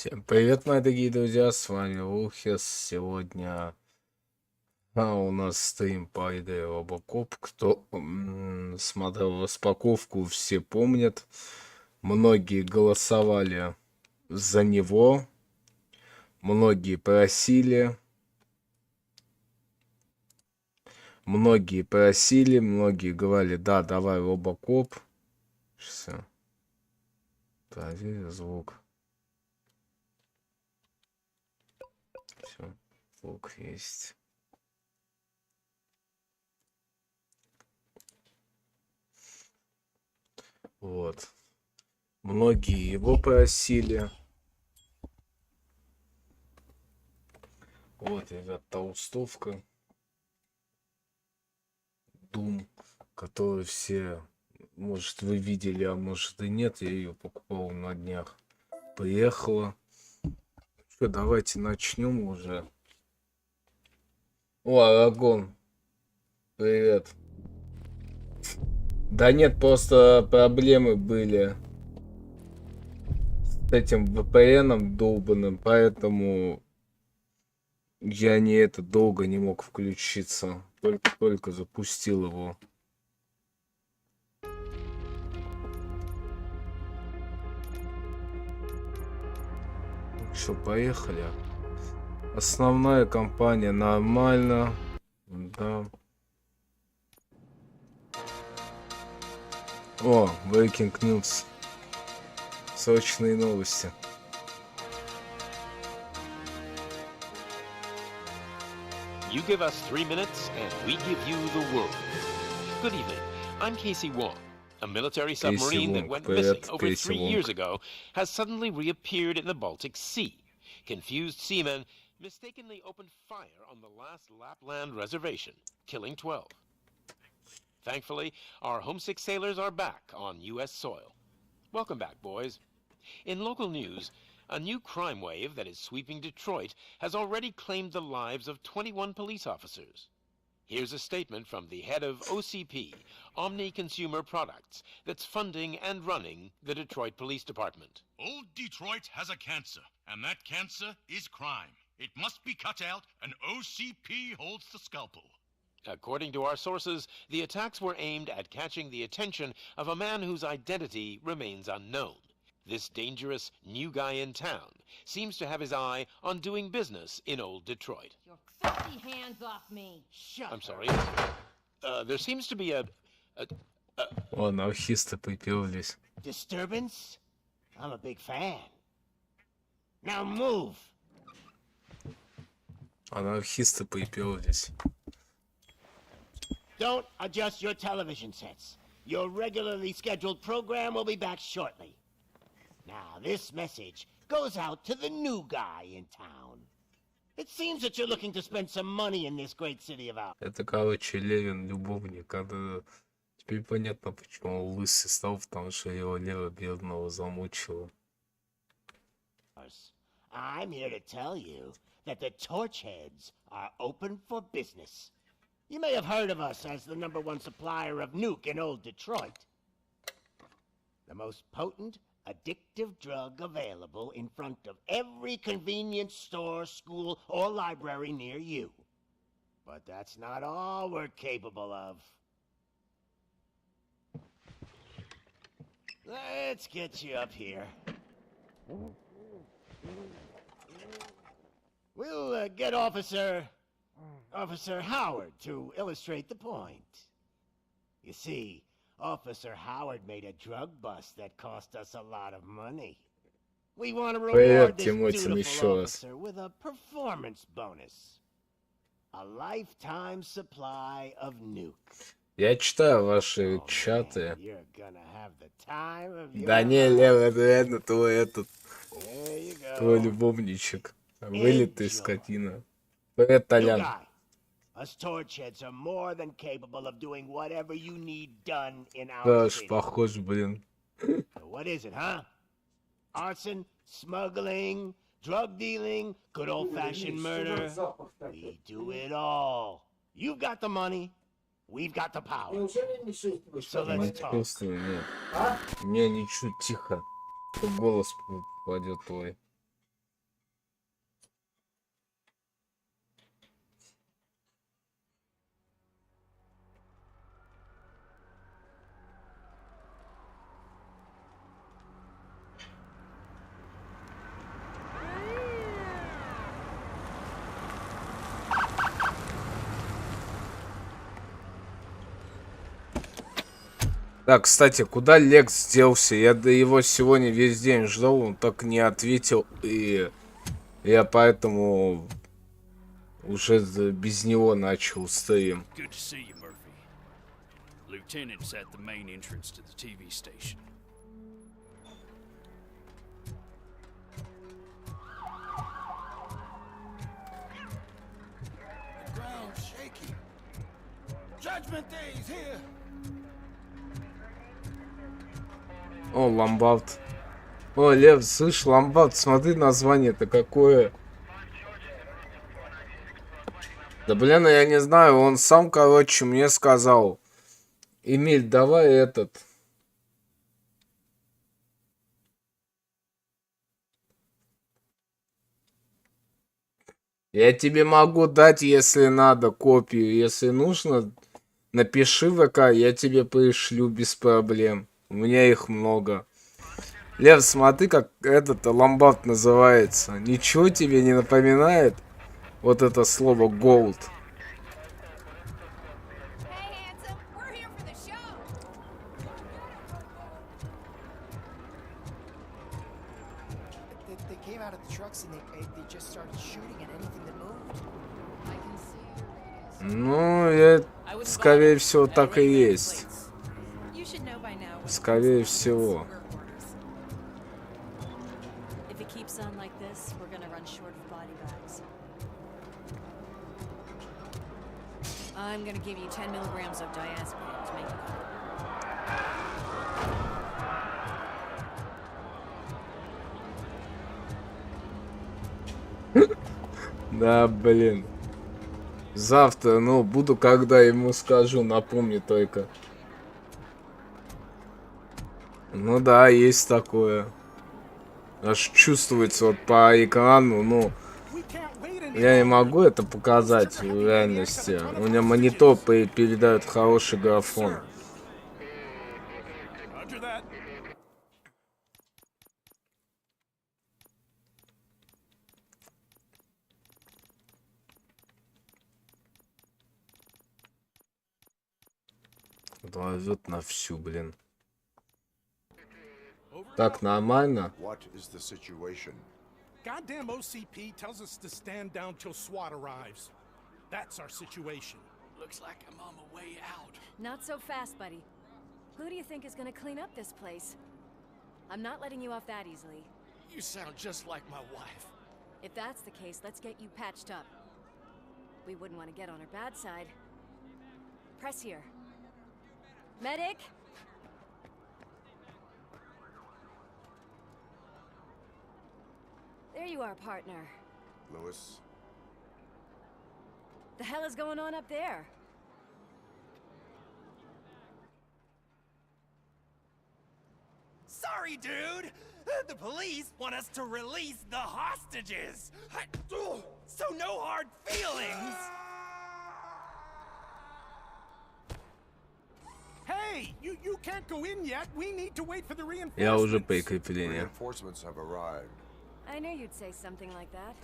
Всем привет, мои дорогие друзья, с вами Лухес. Сегодня у нас стрим по игре Робокоп. Кто смотрел распаковку, все помнят. Многие голосовали за него. Многие просили. Многие говорили, да, давай Робокоп. Все. Проверь звук. Все, звук есть. Вот. Многие его просили. Вот, ребят, толстовка. Дум, которую все, может, вы видели, а может и нет. Я ее покупал на днях. Приехала. Что, давайте начнем уже. О, Арагон. Привет. Да нет, просто проблемы были с этим VPN-ом долбаным, поэтому я долго не мог включиться. Только запустил его. Все, поехали. Основная компания нормально. Да. О, breaking news. Срочные новости. You give us 3 minutes and we give you the world. Good evening. I'm Casey Wong. A military submarine that went missing over 3 years ago has suddenly reappeared in the Baltic Sea. Confused seamen mistakenly opened fire on the last Lapland reservation, killing 12. Thankfully, our homesick sailors are back on U.S. soil. Welcome back, boys. In local news, a new crime wave that is sweeping Detroit has already claimed the lives of 21 police officers. Here's a statement from the head of OCP, Omni Consumer Products, that's funding and running the Detroit Police Department. Old Detroit has a cancer, and that cancer is crime. It must be cut out, and OCP holds the scalpel. According to our sources, the attacks were aimed at catching the attention of a man whose identity remains unknown. This dangerous new guy in town seems to have his eye on doing business in old Detroit. Your filthy hands off me! Shut I'm sorry. There seems to be a О, анархисты приперлись. Disturbance? I'm a big fan. Now move! Анархисты приперлись. Don't adjust your television sets. Your regularly scheduled program will be back shortly. Now, this message goes out to the new guy in town. It seems that you're looking to spend some money in this great city of ours. Это, короче, Лерен любовник. Теперь понятно, почему он лысый стал, потому что его Лера бедного замучила. I'm here to tell you that the Torchheads are open for business. You may have heard of us as the #1 supplier of nuke in old Detroit. The most potent, addictive drug available in front of every convenience store, school, or library near you. But that's not all we're capable of. Let's get you up here. We'll get Officer Howard to illustrate the point. You see, Officer Howard made a drug bust that cost us a lot of money. We want to reward this dutiful officer with a performance bonus. A lifetime supply of nuke. Я читаю ваши чаты. Да не, Лев, это реально твой любовничек. Вылитый скотина. Привет, Толян. Us Torchheads are more than capable of doing whatever you need done in our Да, city. похож, блин. So what is it, huh? Arson, smuggling, drug dealing, good old-fashioned murder. We do it all. You've got the money. We've got the power. So let's talk. Просто нет. У меня ничего, тихо. Голос попадет твой. Да, кстати, куда Лекс делся? Я до его сегодня весь день ждал, он так не ответил, и я поэтому уже без него начал стрим. Good to see you, Murphy. Lieutenant's at the main entrance to the TV station. The ground's shaking. Judgment Day is here. О, Ломбард. О, Лев, слышь, Ломбард, смотри, название-то какое. Да блин, я не знаю, он сам, короче, мне сказал. Эмиль, давай этот. Я тебе могу дать, если надо, копию. Если нужно, напиши в ВК, я тебе пришлю без проблем. У меня их много. Лев, смотри, как этот ломбард называется. Ничего тебе не напоминает? Вот это слово gold. Ну, скорее всего, так и есть. Скорее всего. I'm gonna give you 10 milligrams of diazepam to make it better. Да, блин. Завтра, ну, буду, когда ему скажу, напомни только. Ну да, есть такое. Аж чувствуется вот по экрану, ну... Я не могу это показать в реальности. У меня монитор передает хороший графон. Ловит на всю, блин. Так, нормально? Goddamn OCP tells us to stand down till SWAT arrives. That's our situation. Looks like I'm on my way out. Not so fast, buddy. Who do you think is gonna clean up this place? I'm not letting you off that easily. You sound just like my wife. If that's the case, let's get you patched up. We wouldn't want to get on her bad side. Press here. Medic? There you are, partner. Lewis? The hell is going on up there? Sorry, dude! The police want us to release the hostages! So no hard feelings! Hey, you can't go in yet. We need to wait for the reinforcements. Я уже прикрепление. Reinforcements have arrived. I knew you'd say something like that.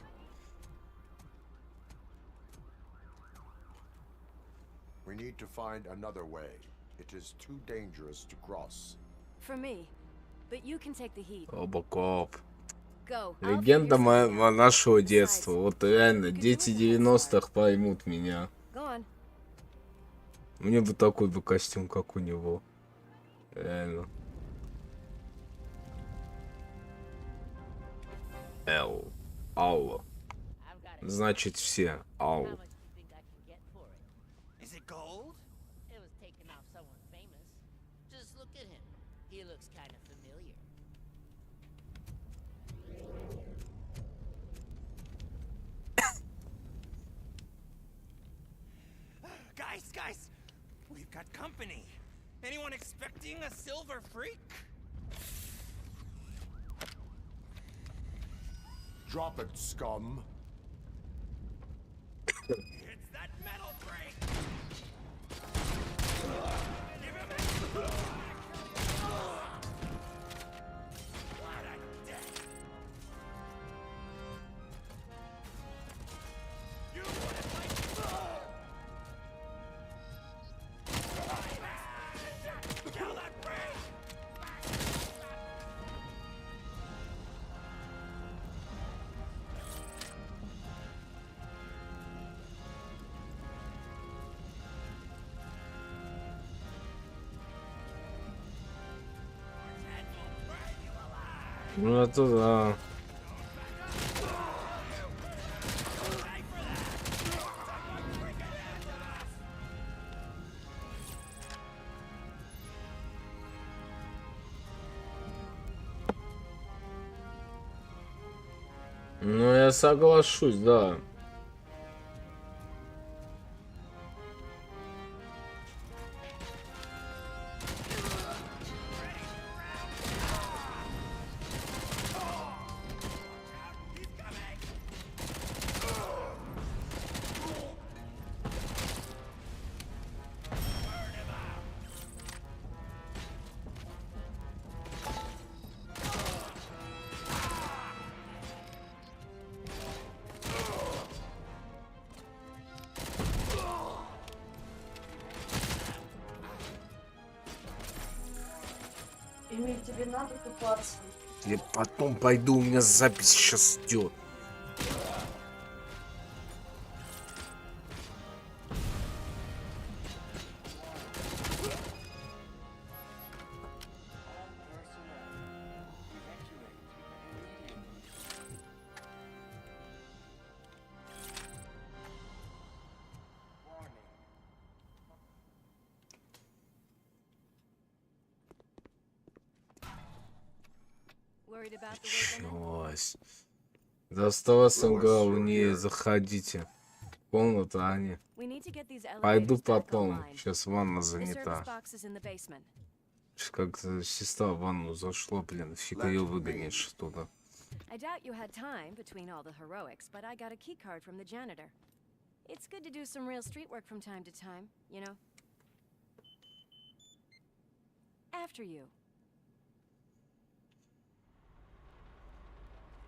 We need to find another way. It is too dangerous to cross. For me, but you can take the heat. Робокоп. Go. Легенда нашего детства. Вот реально, дети 90-х поймут меня. Go on. Мне бы такой бы костюм, как у него. Реально. Эл. Алло. Значит, все. Ау. Is it gold? It was taken off someone famous. Just look at him. He looks kind of familiar. Guys, we've got company. Anyone expecting a silver freak? Drop it, scum. It's that metal freak! Give him it! What a dick! You wouldn't like Kill that Ну это да. Ну я соглашусь, да. Эмиль, тебе надо купаться? Я потом пойду, у меня запись сейчас идет. Началось. Доставаться МГА, не заходите. Комната, Аня. Пойду потом. Сейчас ванна занята. Как-то сестра в ванну зашла, блин, фиг ее выгонишь туда. I doubt you had time between all the heroics, but I got a key card from the janitor. It's good to do some real street work from time to time, you know? After you.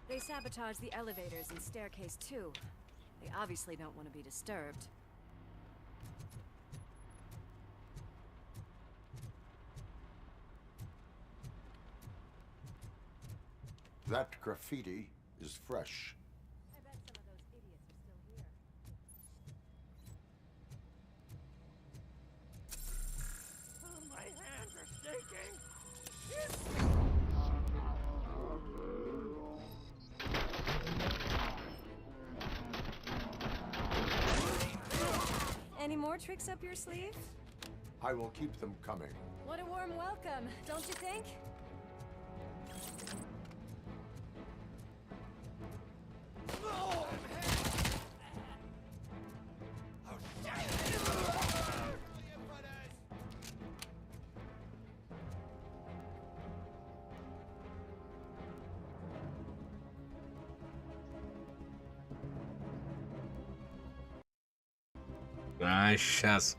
They sabotage the elevators and staircase too. They obviously don't want to be disturbed. That graffiti is fresh. I bet some of those idiots are still here. Oh, my hands are shaking. Any more tricks up your sleeve? I will keep them coming. What a warm welcome, don't you think? А, сейчас.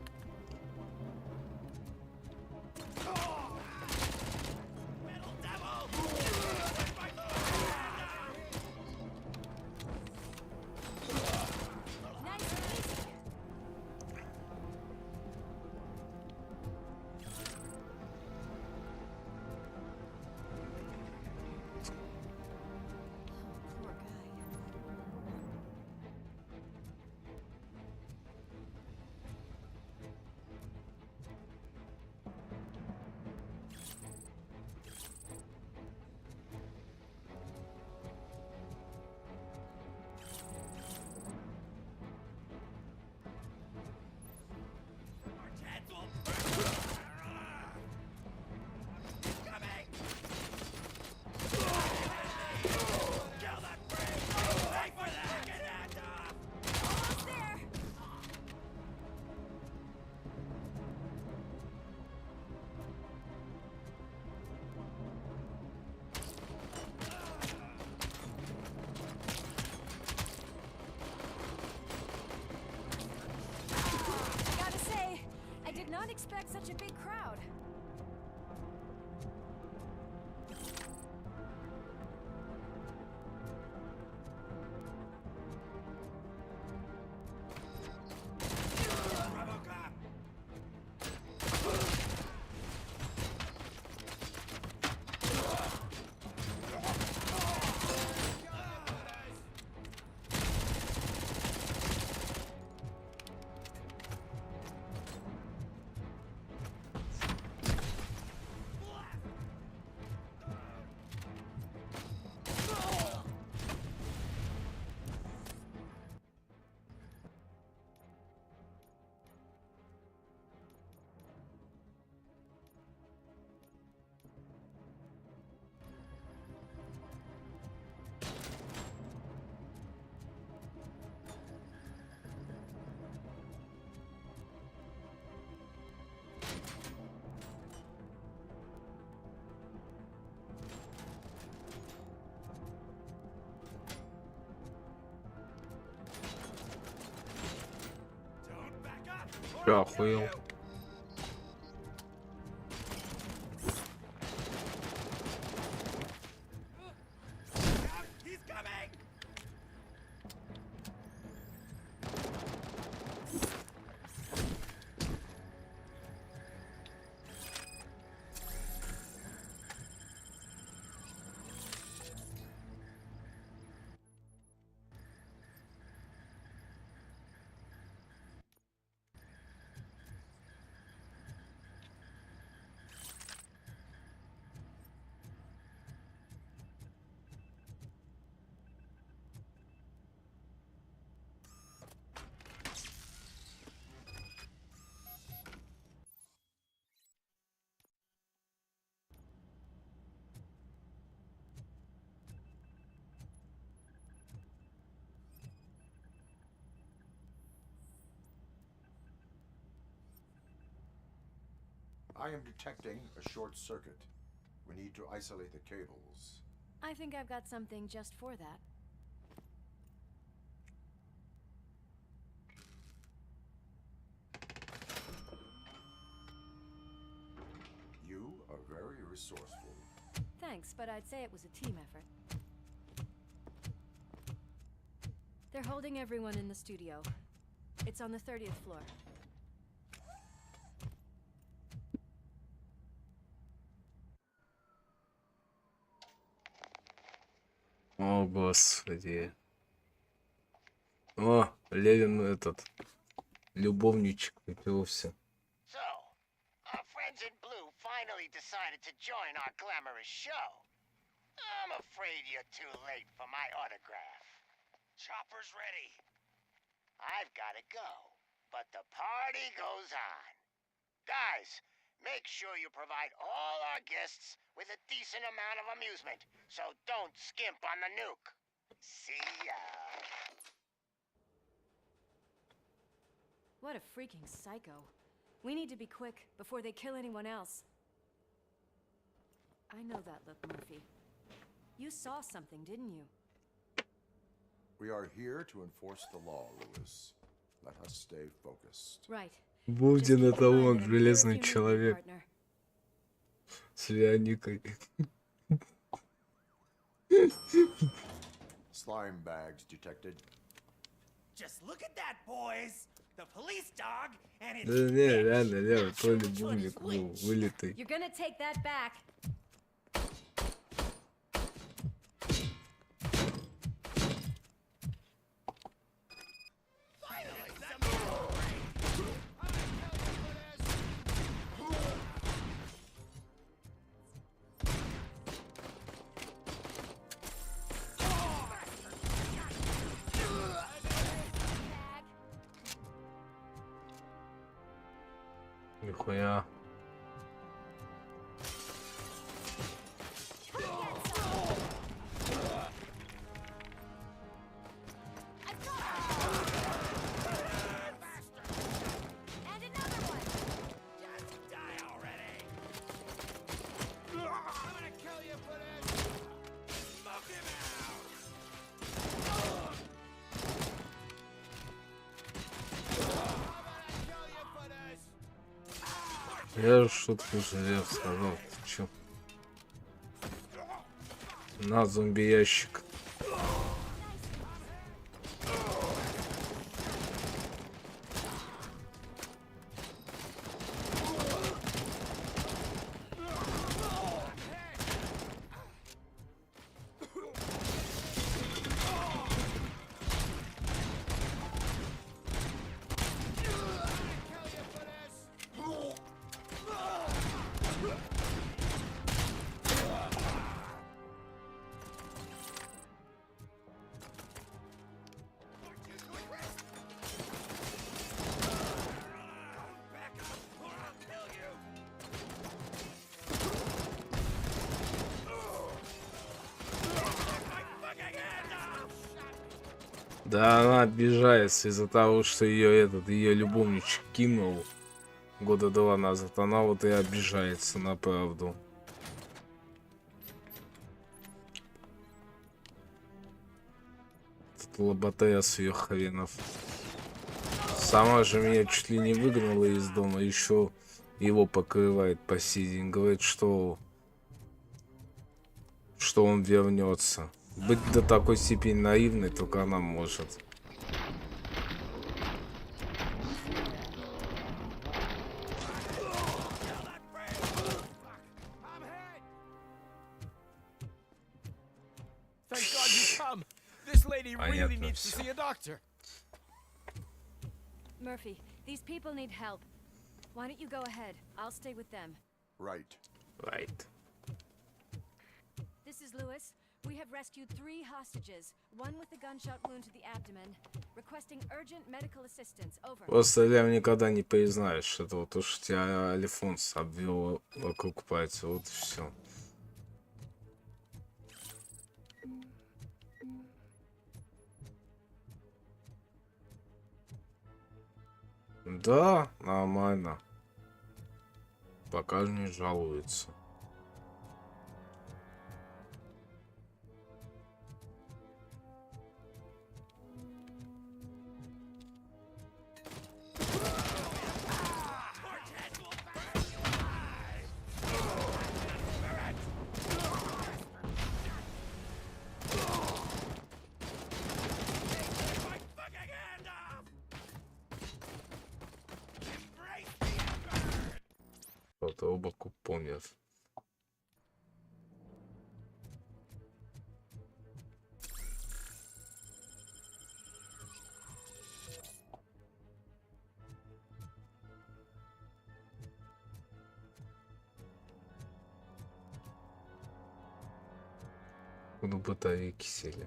Я охуел. I am detecting a short circuit. We need to isolate the cables. I think I've got something just for that. You are very resourceful. Thanks, but I'd say it was a team effort. They're holding everyone in the studio. It's on the 30th floor. О, господи. О, Лерен этот любовничек напился. So, our friends in blue finally decided to join our glamorous show. I'm afraid you're too late for my autograph. Chopper's ready. I've got to go, but the party goes on. Guys, make sure you provide all our guests with a decent amount of amusement, so don't skimp on the nuke. See ya. What a freaking psycho. We need to be quick before they kill anyone else. I know that look, Murphy. You saw something, didn't you? We are here to enforce the law, Lewis. Let us stay focused. Right. Вовдин это он, железный человек. С Леоникой. Slime bags detected. Just look at that, boys. The police dog and its Да не, реально, Лера, твой любовник был вылитый. You're gonna take that back. Нихуя. Я шутку жалел, сказал, ты чё? На зомби-ящик. Да, она обижается из-за того, что ее любовничек кинул года 2 назад. Она вот и обижается на правду. Тут лоботея с ее хренов. Сама же меня чуть ли не выгнала из дома, еще его покрывает по сей день. Говорит, что он вернется. Быть до такой степени наивной только она может. Понятно все. Murphy, these people need help. Why don't you go ahead? I'll stay with them. Right. Right. This is Lewis. We have rescued 3 hostages, one with a gunshot wound to the abdomen, requesting urgent medical assistance. Over. Просто Лям никогда не признаешь этого, то что тебя Альфонс обвел вокруг пальца, вот и все. Да, нормально. Пока не жалуется. Вот Робокоп помнят. Ну, батарейки сели.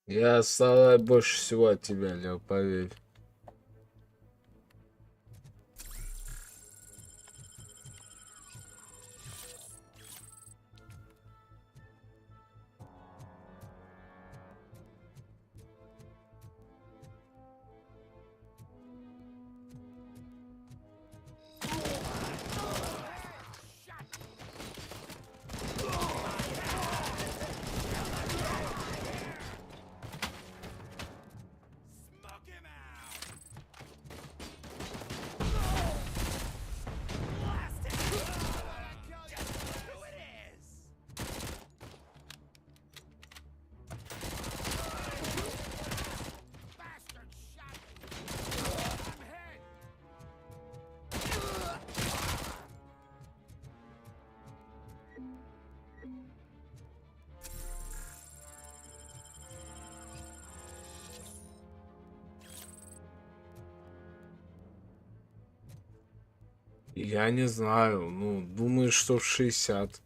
Я стараюсь больше всего от тебя, Лев, поверь. Я не знаю, ну, думаю, что в 60.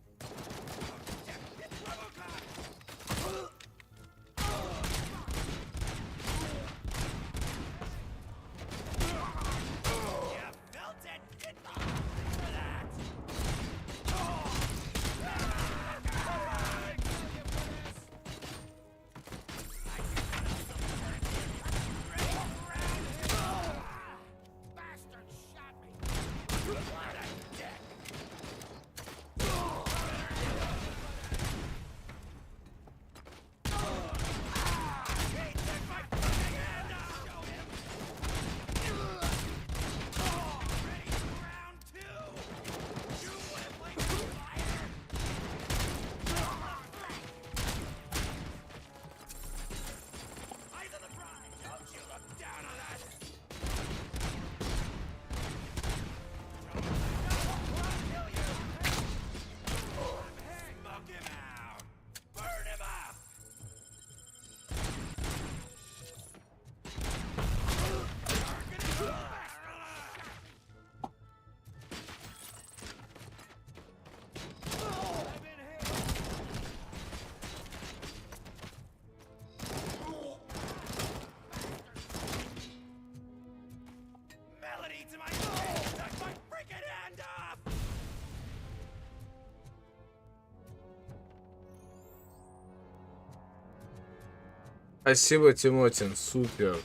Спасибо, Тимотин, супер.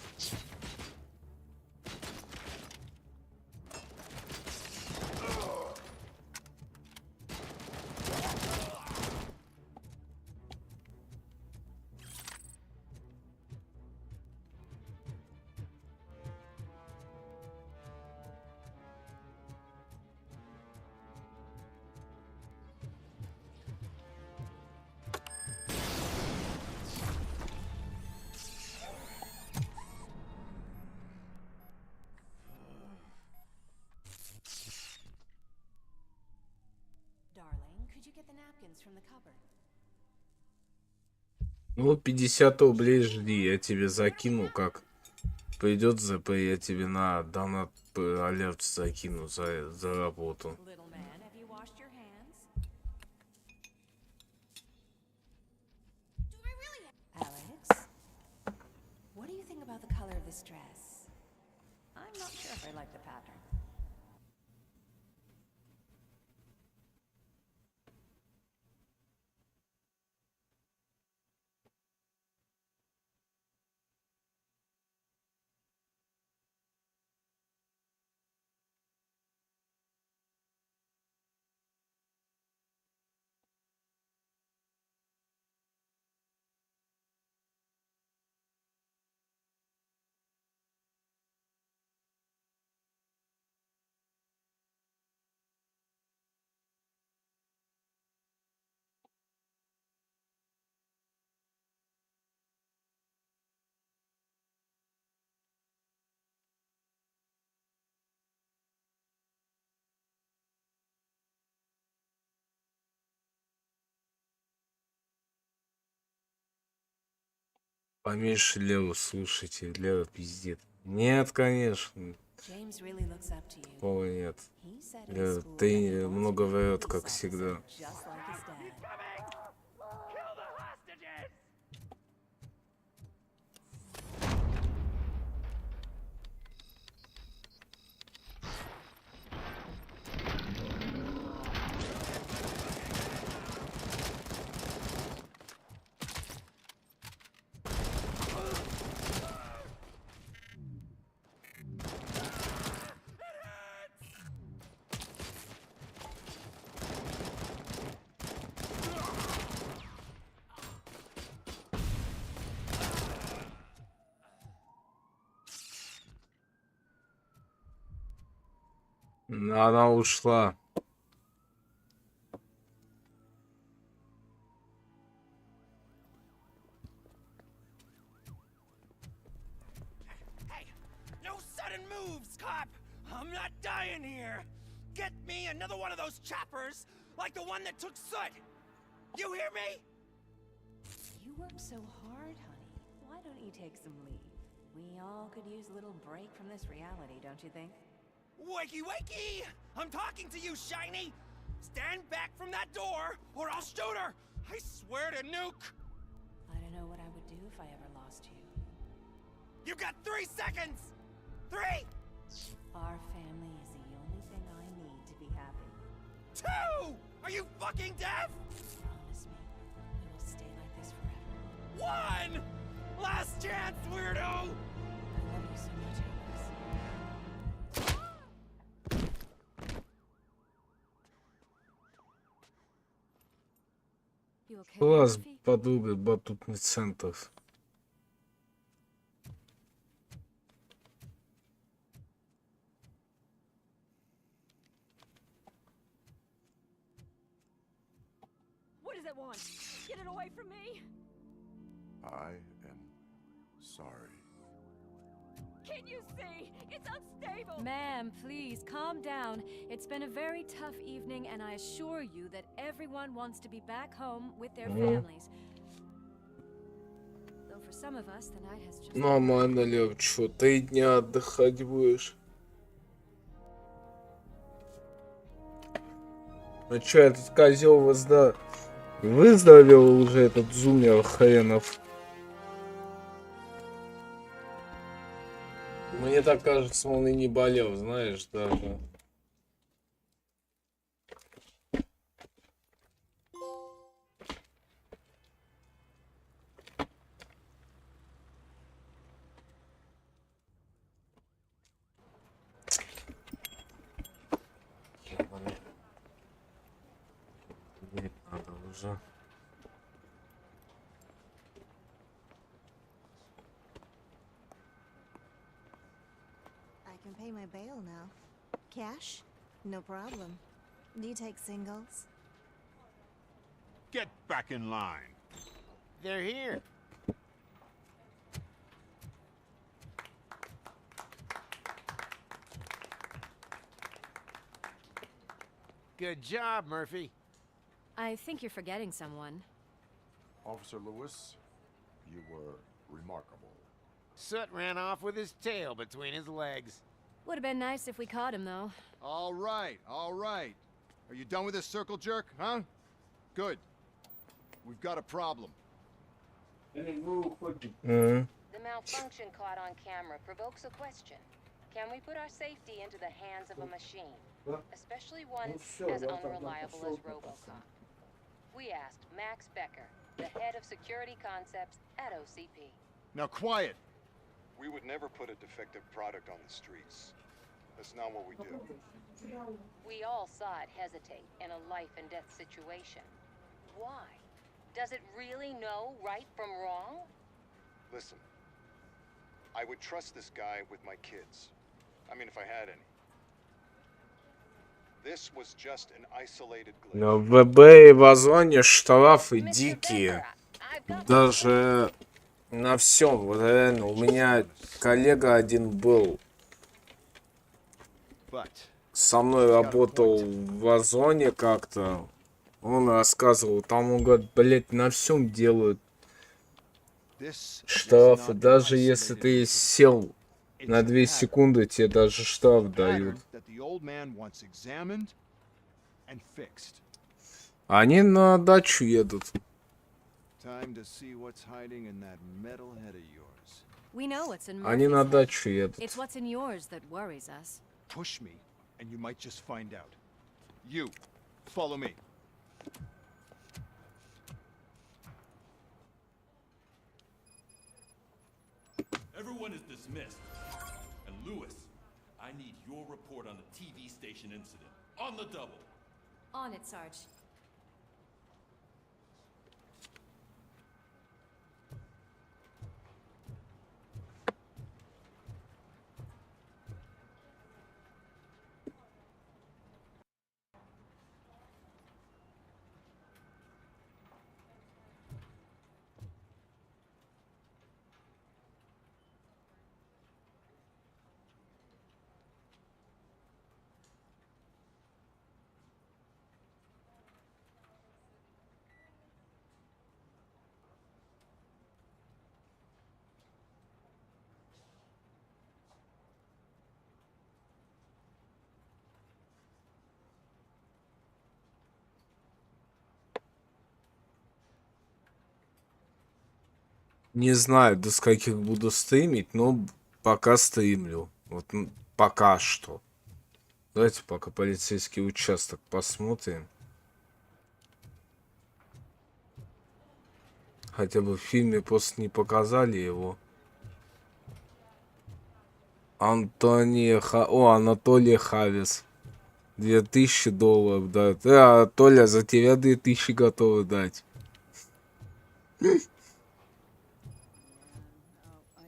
Ну, 50 рублей жди, я тебе закину, как придет ЗП, я тебе на донат алерт закину за работу. Поменьше Леру слушайте, Лера пиздит. Нет, конечно. Такого нет. Лера, ты много врет, как всегда. Она ушла. Hey, no sudden moves, cop. I'm not dying here. Get me another one of those choppers, like the one that took Soot. You hear me? You work so hard, honey. Why don't you take some leave? We all could use a little break from this reality, don't you think? Wakey, wakey! I'm talking to you, Shiny! Stand back from that door, or I'll shoot her! I swear to nuke! I don't know what I would do if I ever lost you. You got 3 seconds! 3! Our family is the only thing I need to be happy. 2! Are you fucking deaf? Promise me, we will stay like this forever. 1! Last chance, weirdo! I love you so much, Alex. You okay, Класс, Murphy? подруга, батутный центр. What does it want? Get it away from me! I am sorry. Can you see? It's unstable! Ma'am, please, calm down. It's been a very tough evening, and I assure you that everyone wants to be back home with their families. Though for some of us, the night has just... Нормально, Лев, чё, 3 дня отдыхать будешь? Ну чё, этот козел выздоровел уже, этот зумер хренов? Мне так кажется, он и не болел, знаешь, даже. Нет, надо уже. I can pay my bail now. Cash? No problem. Do you take singles? Get back in line. They're here. Good job, Murphy. I think you're forgetting someone. Officer Lewis, you were remarkable. Soot ran off with his tail between his legs. Would have been nice if we caught him, though. All right, all right. Are you done with this circle jerk, huh? Good. We've got a problem. The malfunction caught on camera provokes a question. Can we put our safety into the hands of a machine? Especially one as unreliable as RoboCop. We asked Max Becker, the head of security concepts at OCP. Now quiet. We would never put a defective product on the streets. That's not what we do. We all saw it hesitate in a life and death situation. Why? Does it really know right from wrong? Listen, I would trust this guy with my kids. I mean, if I had any. This was just an isolated glitch. Но в ВБ и в Озоне штрафы дикие. Даже на всем. Вот реально, у меня коллега один был. Со мной работал в Озоне как-то. Он рассказывал, там, он говорит, блять, на всем делают штрафы. Даже если ты сел на 2 секунды, тебе даже штраф дают. Они на дачу едут. Они на дачу едут. Push me, and you might just find out. You, follow me. Everyone is dismissed. And Lewis, I need your report on the TV station incident. On the double. On it, Sarge. Не знаю, до скольких буду стримить, но пока стримлю. Вот пока что. Давайте пока полицейский участок посмотрим. Хотя бы в фильме просто не показали его. Анатолий Хавес. $2000 дают. Толя, за тебя 2000 готовы дать. I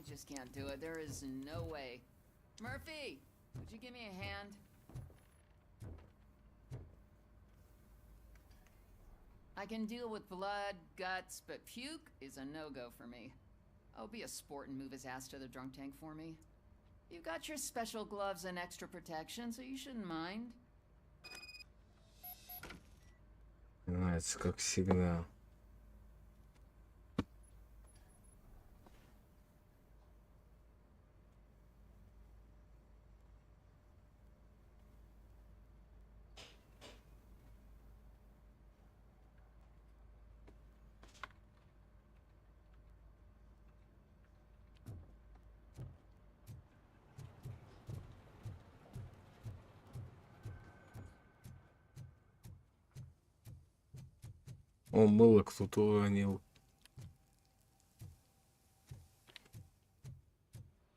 just can't do it. There is no way. Murphy, would you give me a hand? I can deal with blood, guts, but puke is a no-go for me. I'll be a sport and move his ass to the drunk tank for me. You got your special gloves and extra protection, so you shouldn't mind. Нравится, как всегда. О, мыло кто-то уронил.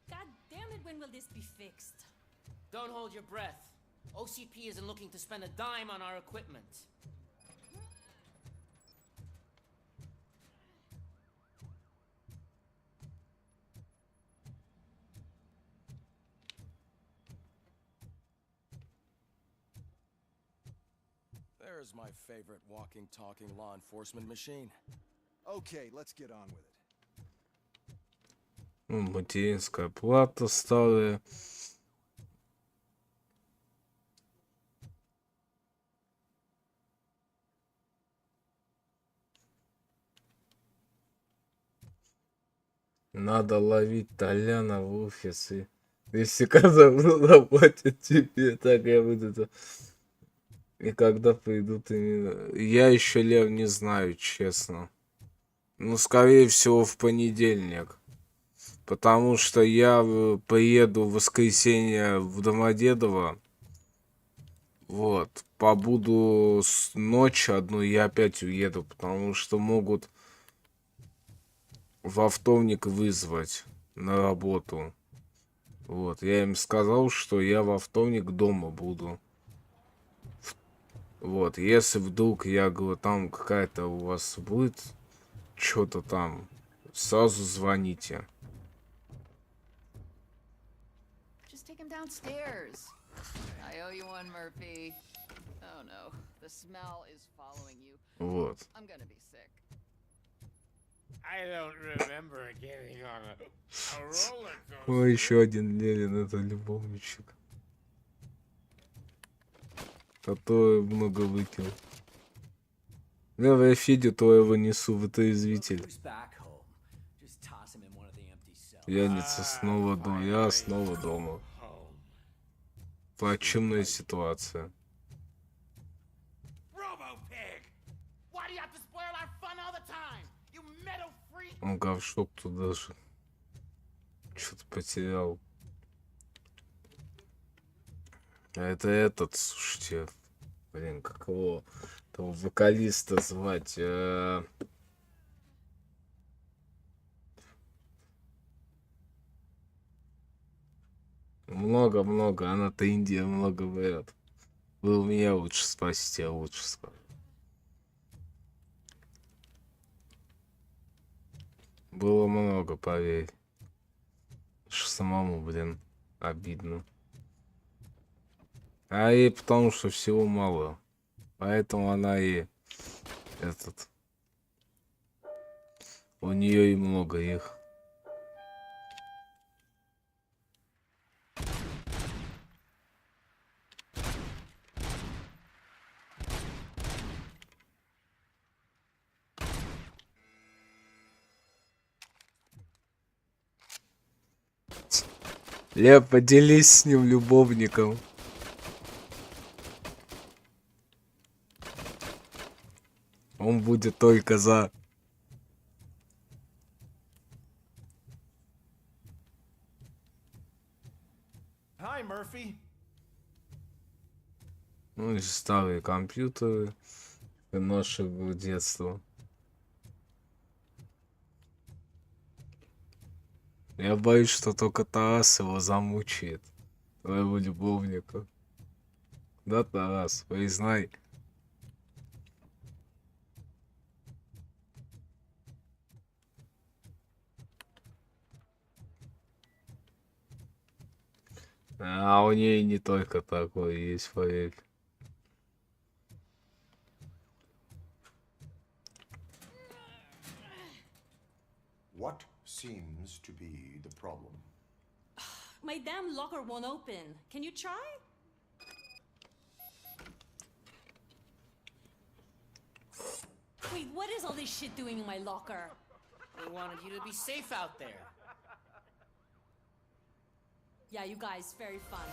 God damn it, when will this be fixed? Don't hold your breath. OCP isn't looking to spend a dime on our equipment. There's my favorite walking, talking law enforcement machine. Okay, let's get on with it. Материнская плата старая. Надо ловить Толяна в офисе. Если когда заплатят тебе, так я буду это. И когда придут именно... Я еще, Лев, не знаю, честно. Ну, скорее всего, в понедельник. Потому что я приеду в воскресенье в Домодедово. Вот. Побуду ночь одну, и опять уеду. Потому что могут во вторник вызвать на работу. Вот. Я им сказал, что я во вторник дома буду. Вот, если вдруг, я говорю, там какая-то у вас будет что-то там, сразу звоните. Just take him downstairs. I owe you one, Murphy. Oh no, the smell is following you. Вот. I'm gonna be sick. I don't remember getting on a roller coaster. О, еще один Лерен, это любовничек. Который много выкинул. Я Федю твоего несу, вытрезвитель. Пьяница снова дома. Я снова дома. Плачевная ситуация. Он говшок тут даже. Что-то потерял. А это этот, слушайте. Блин, как его того вокалиста звать? Много-много. Она-то Индия много говорят. Вы у меня лучше спросите, я лучше скажу. Было много, поверь. Аж самому, блин, обидно. А и потому что всего мало. Поэтому она и этот. У нее и много их. Лев, поделись с ним любовником. Он будет только за. Hi, Murphy. Ну и старые компьютеры нашего детства. Я боюсь, что только Тарас его замучает, твоего любовника. Да, Тарас, признай. А у нее не только такое есть, поверь. What seems to be the problem? My damn locker won't open. Can you try? Wait, what is all this shit doing in my locker? They wanted you to be safe out there. Yeah, you guys, very funny.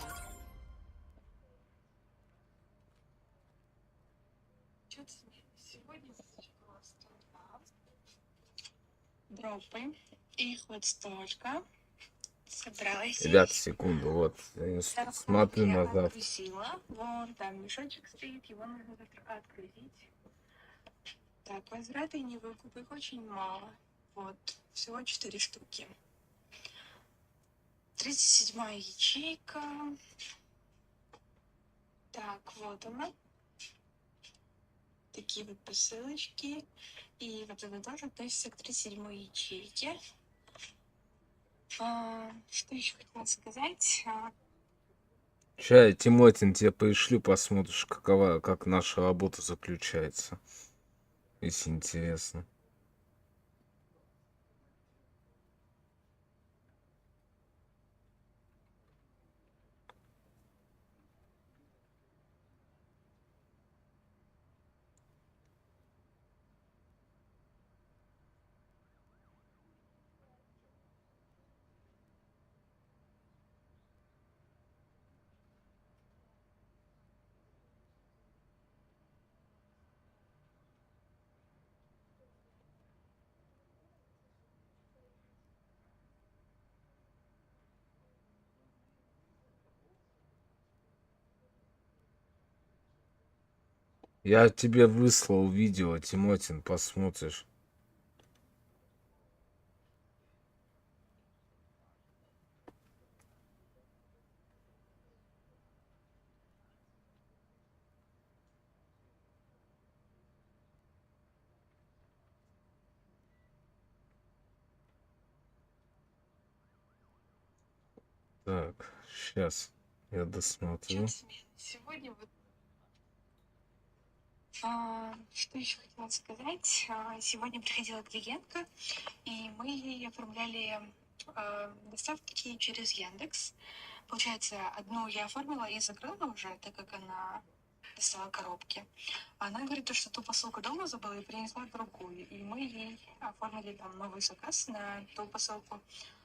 Группы. Их вот столько. Собралась. Ребят, секунду, вот. Я смотрю назад. Откусила. Вон там мешочек стоит, его нужно открутить. Так, возвраты и невыкупы их очень мало. Вот, всего 4 штуки. 37-я ячейка. Так, вот она. Такие вот посылочки. И вот это тоже относится к 37-й ячейке. Что еще хотела сказать? Сейчас, Тимотин, тебе пришлю, посмотришь, как наша работа заключается. Если интересно. Я тебе выслал видео, Тимотин, посмотришь. Так, сейчас я досмотрю. Сегодня вот что еще хотела сказать? Сегодня приходила клиентка, и мы ей оформляли доставки через Яндекс. Получается, одну я оформила и закрыла уже, так как она достала коробки. Она говорит, что ту посылку дома забыла и принесла другую. И мы ей оформили там новый заказ на ту посылку.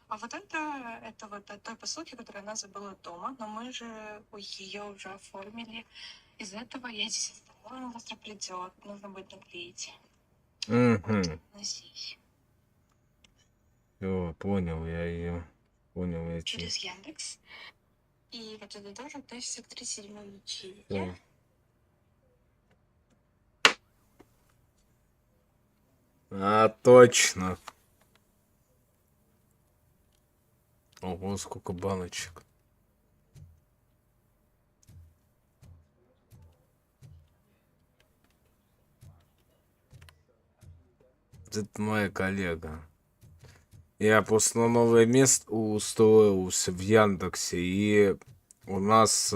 А вот это вот от той посылки, которую она забыла дома, но мы же ее уже оформили. Из-за этого я здесь оставила, она завтра придет, нужно будет наклеить. Угу. Носить. Все, понял я ее. Понял я тебя. Через Яндекс. И вот это тоже относится к 37-й ячейке. Всё. Точно. Ого, сколько баночек. Это моя коллега. Я просто на новое место устроился в Яндексе, и у нас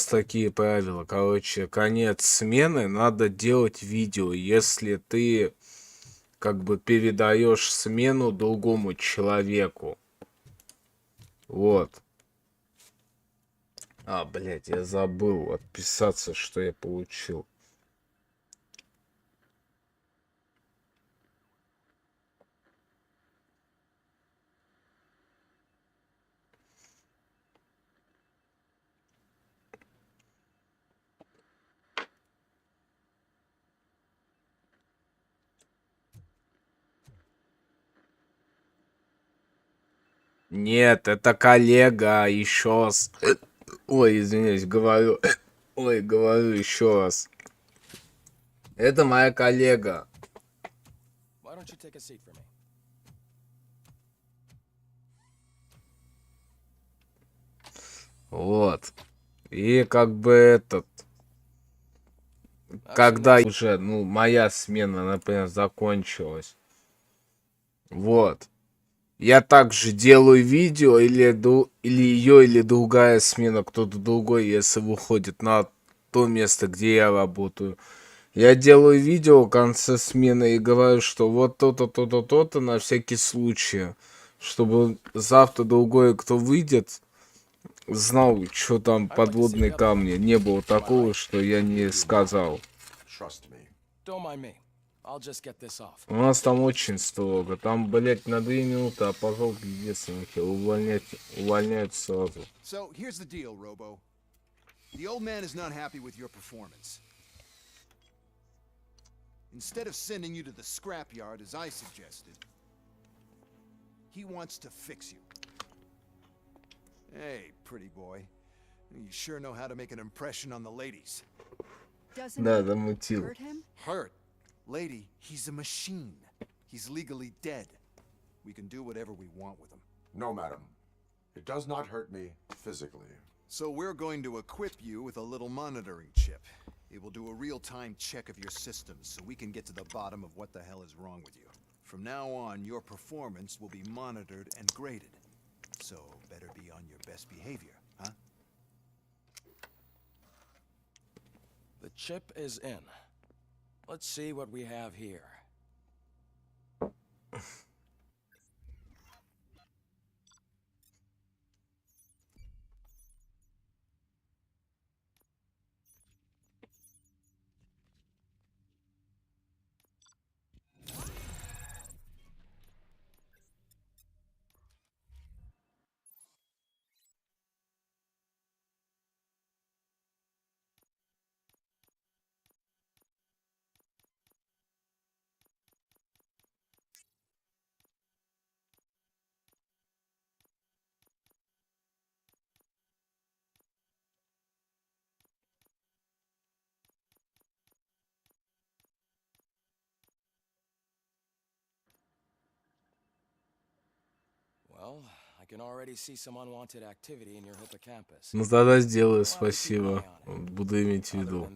такие правила. Короче, конец смены надо делать видео, если ты как бы передаешь смену другому человеку. Вот. Блядь, я забыл отписаться, что я получил. Нет, это коллега, еще раз. Ой, извиняюсь, говорю. Ой, говорю еще раз. Это моя коллега. Why don't you take a seat for me? Вот. И как бы этот... Когда уже, ну, моя смена, например, закончилась. Вот. Я также делаю видео, или ее, или другая смена, кто-то другой, если выходит на то место, где я работаю. Я делаю видео в конце смены и говорю, что вот то-то, то-то, то-то на всякий случай. Чтобы завтра другой, кто выйдет, знал, что там подводные камни. Не было такого, что я не сказал. Don't mind me. I'll just get this off. У нас там очень строго. Там, блять, на 2 минуты, а пожалуйста, пиздец, увольняют сразу. So here's the deal, Robo. The old man is not happy with your performance. Instead of sending you to the scrapyard as I suggested, he wants to fix you. Hey, pretty boy. You sure know how to make an impression on the ladies. Да, замутил. Hurt? Lady, he's a machine. He's legally dead. We can do whatever we want with him. No, madam. It does not hurt me physically. So we're going to equip you with a little monitoring chip. It will do a real-time check of your systems so we can get to the bottom of what the hell is wrong with you. From now on, your performance will be monitored and graded. So better be on your best behavior, huh? The chip is in. Let's see what we have here. Well, I can already see some unwanted activity in your hippocampus. Ну тогда сделаю, спасибо. Буду иметь в виду.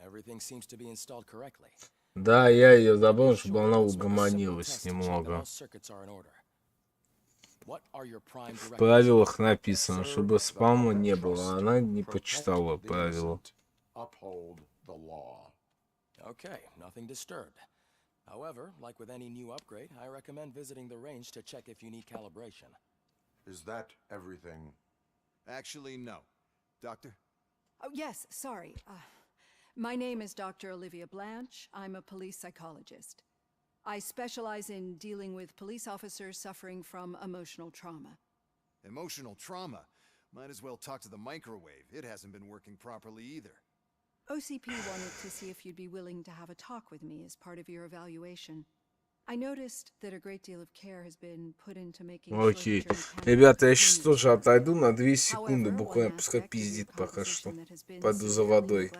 Everything seems to be installed correctly. Да, я ее забыл, чтобы она угомонилась немного. В правилах написано, чтобы спама не было. Она не почитала правила. Okay, nothing disturbed. However, like with any new upgrade, I recommend visiting the range to check if you need calibration. Is that everything? Actually, no. Doctor? Oh, yes, sorry. My name is Dr. Olivia Blanche. I'm a police psychologist. I specialize in dealing with police officers suffering from emotional trauma. Emotional trauma? Might as well talk to the microwave. It hasn't been working properly either. OCP wanted to see if you'd be willing to have a talk with me as part of your evaluation. I noticed that a great deal of care has been put into making sure Окей. Ребята, я сейчас тоже отойду на 2 секунды, буквально пускай пиздит пока что. Пойду за водой.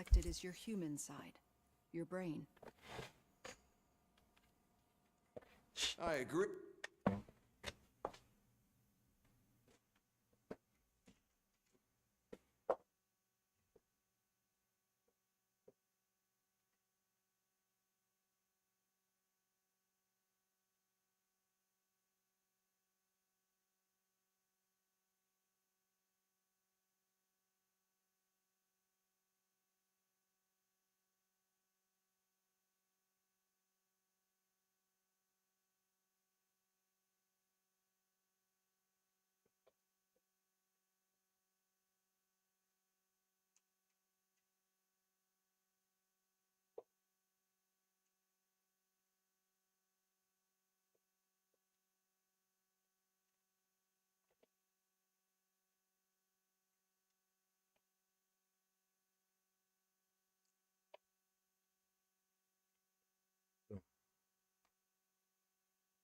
I agree.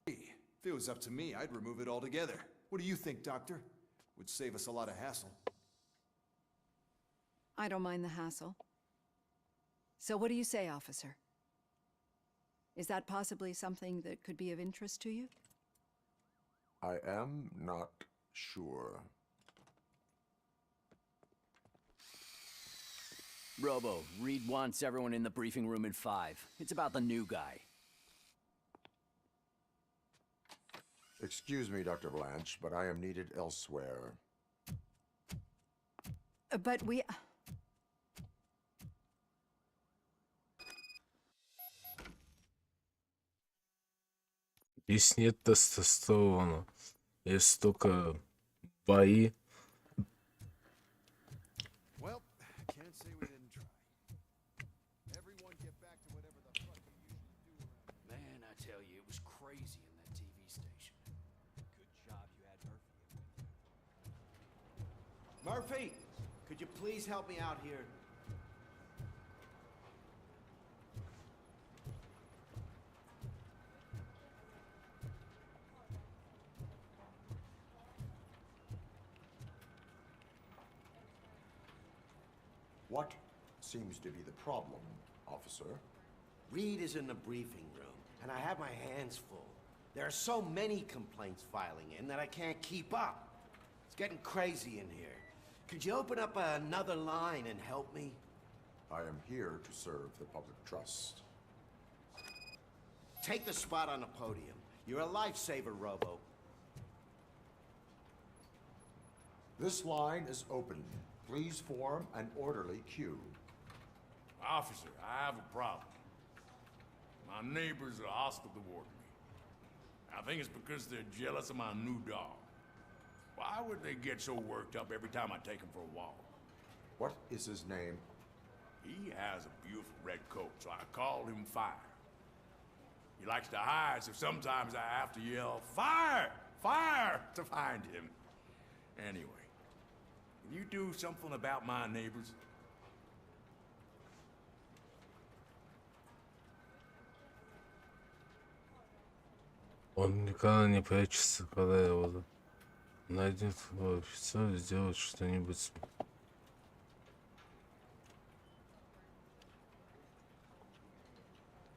If it was up to me, I'd remove it altogether. What do you think, Doctor? Would save us a lot of hassle. I don't mind the hassle. So what do you say, officer? Is that possibly something that could be of interest to you? I am not sure. Robo, Reed wants everyone in the briefing room in 5. It's about the new guy. Excuse me, Dr. Blanche, but I am needed elsewhere. But we... Здесь нет тестостерона. Есть только бои. Well, can't say we didn't try. Everyone get back to whatever the fuck you usually do around. Man, I tell you, it was crazy in that TV station. Good job you had Murphy! Murphy! Could you please help me out here? What seems to be the problem, officer? Reed is in the briefing room, and I have my hands full. There are so many complaints filing in that I can't keep up. It's getting crazy in here. Could you open up another line and help me? I am here to serve the public trust. Take the spot on the podium. You're a lifesaver, Robo. This line is open. Please form an orderly queue. Officer, I have a problem. My neighbors are hostile toward me. I think it's because they're jealous of my new dog. Why would they get so worked up every time I take him for a walk? What is his name? He has a beautiful red coat, so I call him Fire. He likes to hide, so sometimes I have to yell, "Fire! Fire!" to find him. Anyway, can you do something about my neighbors? Он никогда не прячется, когда его найдет офицер, сделать что-нибудь.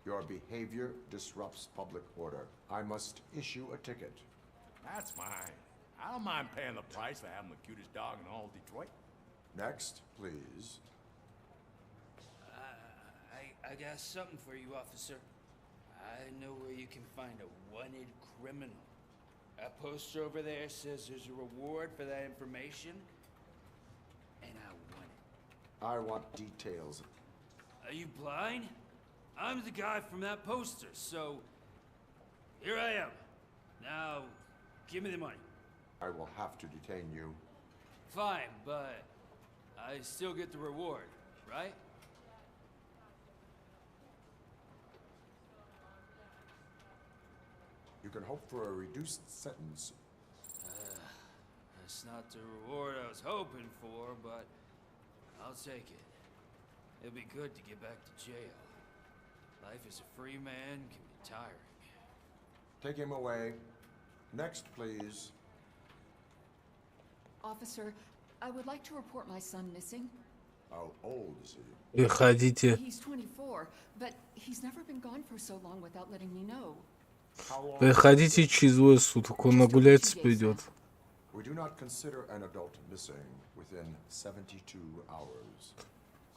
Your behavior disrupts public order. I must issue a ticket. That's fine. I don't mind paying the price for having the cutest dog in all Detroit. Next, please. I got something for you, officer. I know where you can find a wanted criminal. That poster over there says there's a reward for that information, and I want it. I want details. Are you blind? I'm the guy from that poster, so here I am. Now, give me the money. I will have to detain you. Fine, but I still get the reward, right? You can hope for a reduced sentence. That's not the reward I was hoping for, but I'll take it. It'll be good to get back to jail. Life as a free man can be tiring. Take him away. Next, please. Officer, I would like to report my son missing. How old is he? Выходите. He's 24, but he's never been gone for so long without letting me know. Приходите через двое суток, он нагуляется придет. We do not consider an adult missing within 72 hours.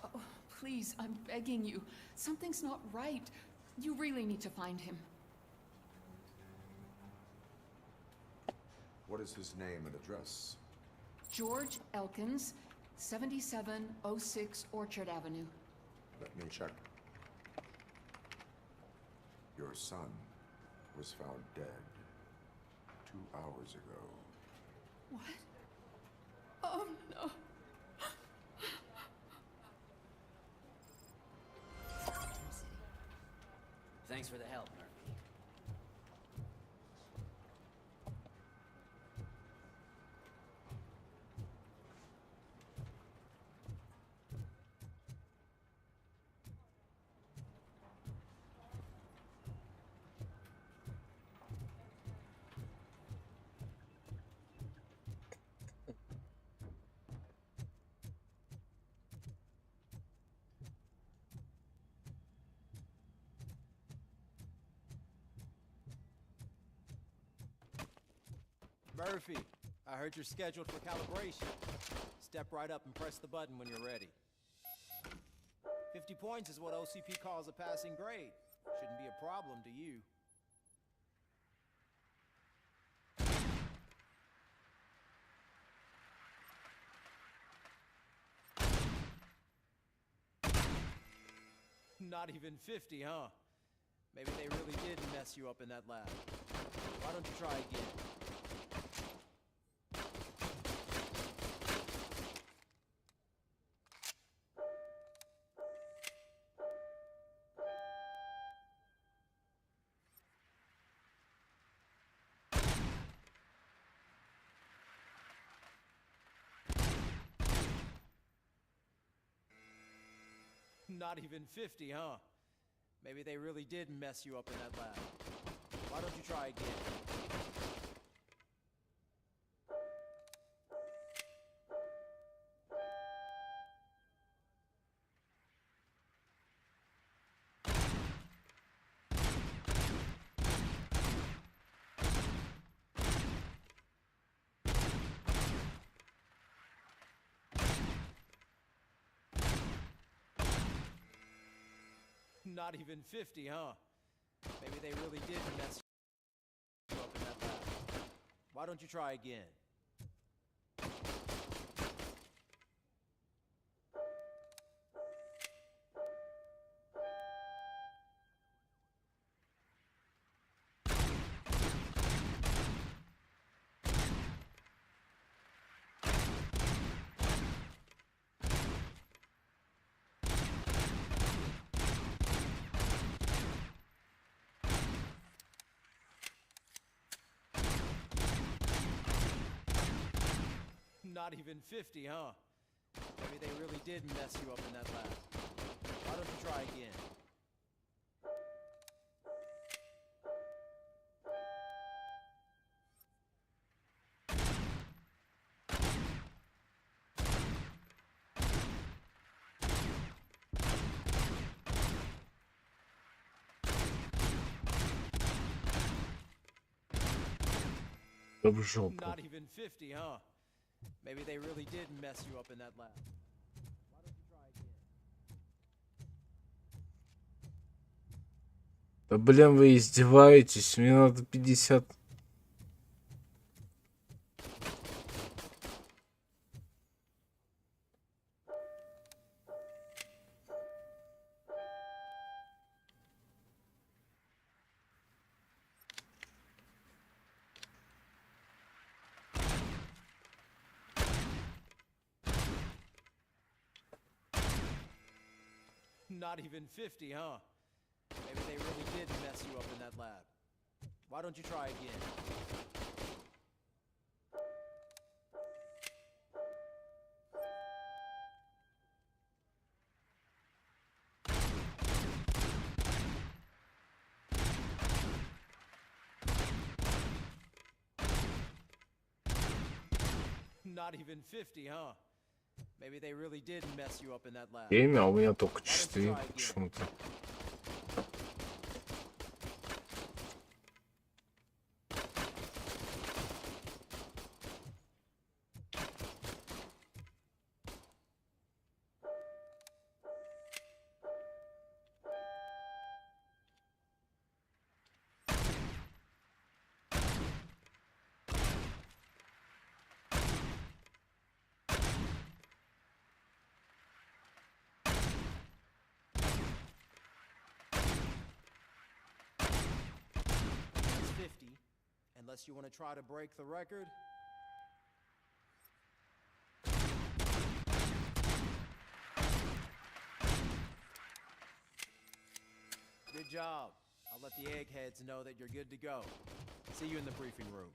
Oh, please, I'm begging you. Something's not right. You really need to find him. What is his name and address? George Elkins, 7706 Orchard Avenue. Let me check. Your son was found dead 2 hours ago. What? Oh, no. Thanks for the help, Murphy. Murphy, I heard you're scheduled for calibration. Step right up and press the button when you're ready. 50 points is what OCP calls a passing grade. Shouldn't be a problem to you. Not even 50, huh? Maybe they really did mess you up in that lab. Why don't you try again? Not even 50, huh? Maybe they really did mess you up in that lab. Why don't you try again? Not even 50, huh? Maybe they really did mess you up in that lab. Why don't you try again? Not even 50, huh? Maybe they really did mess you up in that lab. Why don't you try again? Not even 50, huh? Maybe they really did mess you up in that lab. Why don't you try again? Да блин, вы издеваетесь, мне надо 50. Not even 50, huh? Maybe they really did mess you up in that lab. Why don't you try again? Not even 50, huh? Maybe they really did mess you up in that lab. Имя, а у меня только 4 почему-то. Unless you want to try to break the record. Good job. I'll let the eggheads know that you're good to go. See you in the briefing room.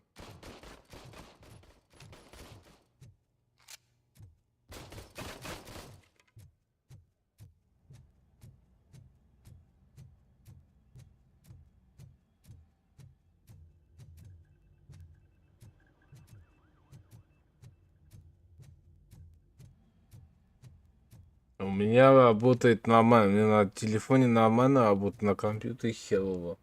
У меня работает нормально, у меня на телефоне нормально работает, на компьютере херово.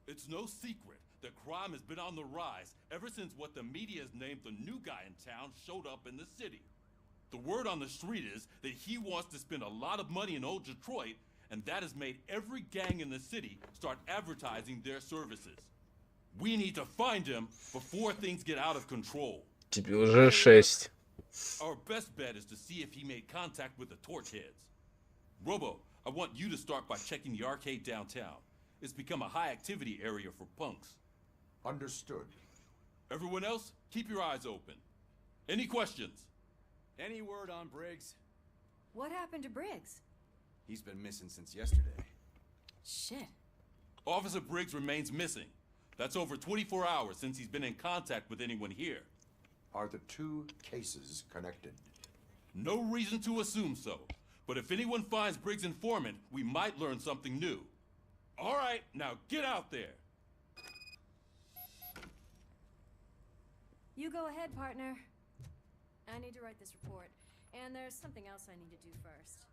It's no secret that crime has been on the rise ever since what the media has named the new guy in town showed up in the city. The word on the street is that he wants to spend a lot of money in old Detroit, and that has made every gang in the city start advertising their services. We need to find him before things get out of control. Тебе уже 6. Our best bet is to see if he made contact with the torch heads. Robo, I want you to start by checking the arcade downtown. It's become a high activity area for punks. Understood. Everyone else, keep your eyes open. Any questions? Any word on Briggs? What happened to Briggs? He's been missing since yesterday. Shit. Officer Briggs remains missing. That's over 24 hours since he's been in contact with anyone here. Are the two cases connected? No reason to assume so. But if anyone finds Briggs' informant, we might learn something new. All right, now get out there. You go ahead, partner. I need to write this report, and there's something else I need to do first.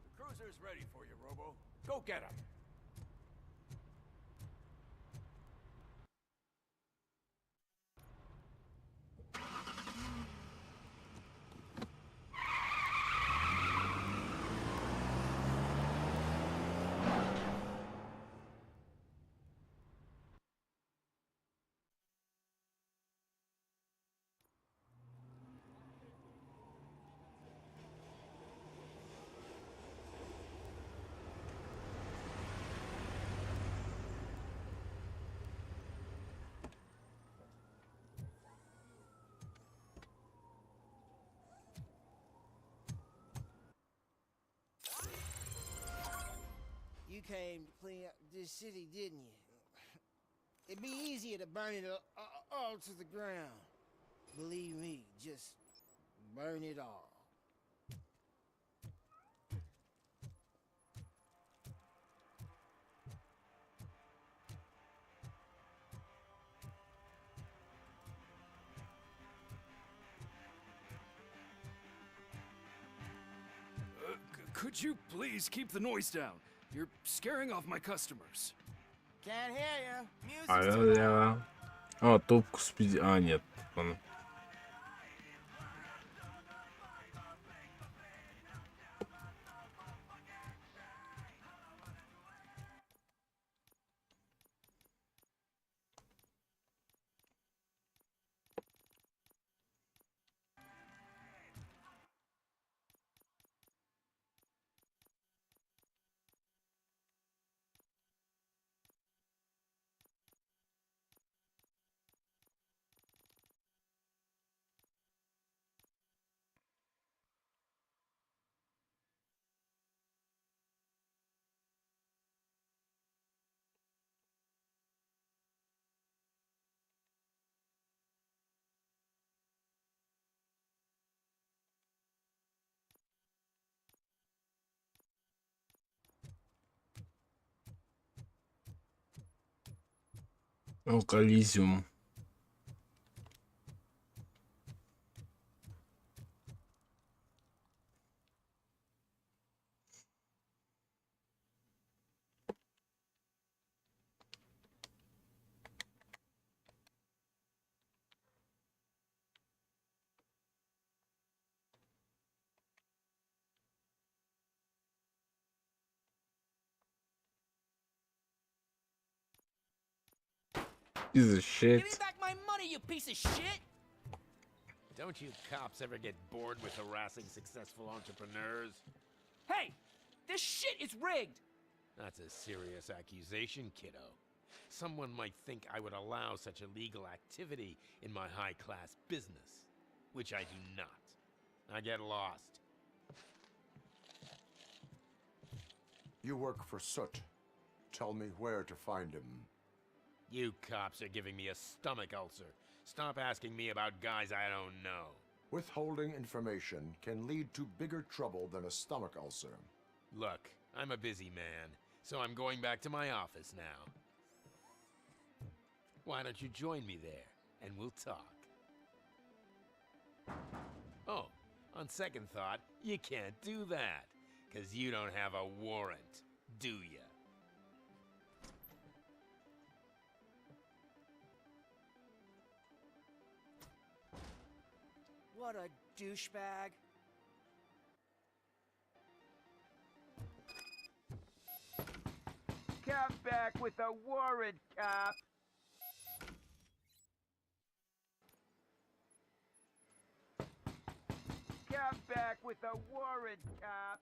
The cruiser's ready for you, Robo. Go get him. You came to clean up this city, didn't you? It'd be easier to burn it all to the ground. Believe me, just burn it all. Could you please keep the noise down? You're scaring off my customers. Can't hear you. Music's А, too loud. топку спиди... А, нет. Он... Алкализиум. Piece of shit. Give me back my money, you piece of shit! Don't you cops ever get bored with harassing successful entrepreneurs? Hey, this shit is rigged! That's a serious accusation, kiddo. Someone might think I would allow such illegal activity in my high-class business, which I do not. I get lost. You work for Soot. Tell me where to find him. You cops are giving me a stomach ulcer. Stop asking me about guys I don't know. Withholding information can lead to bigger trouble than a stomach ulcer. Look, I'm a busy man, so I'm going back to my office now. Why don't you join me there, and we'll talk? Oh, on second thought, you can't do that, 'cause you don't have a warrant, do ya? What a douchebag. Come back with a warrant, cop. Come back with a warrant, cop.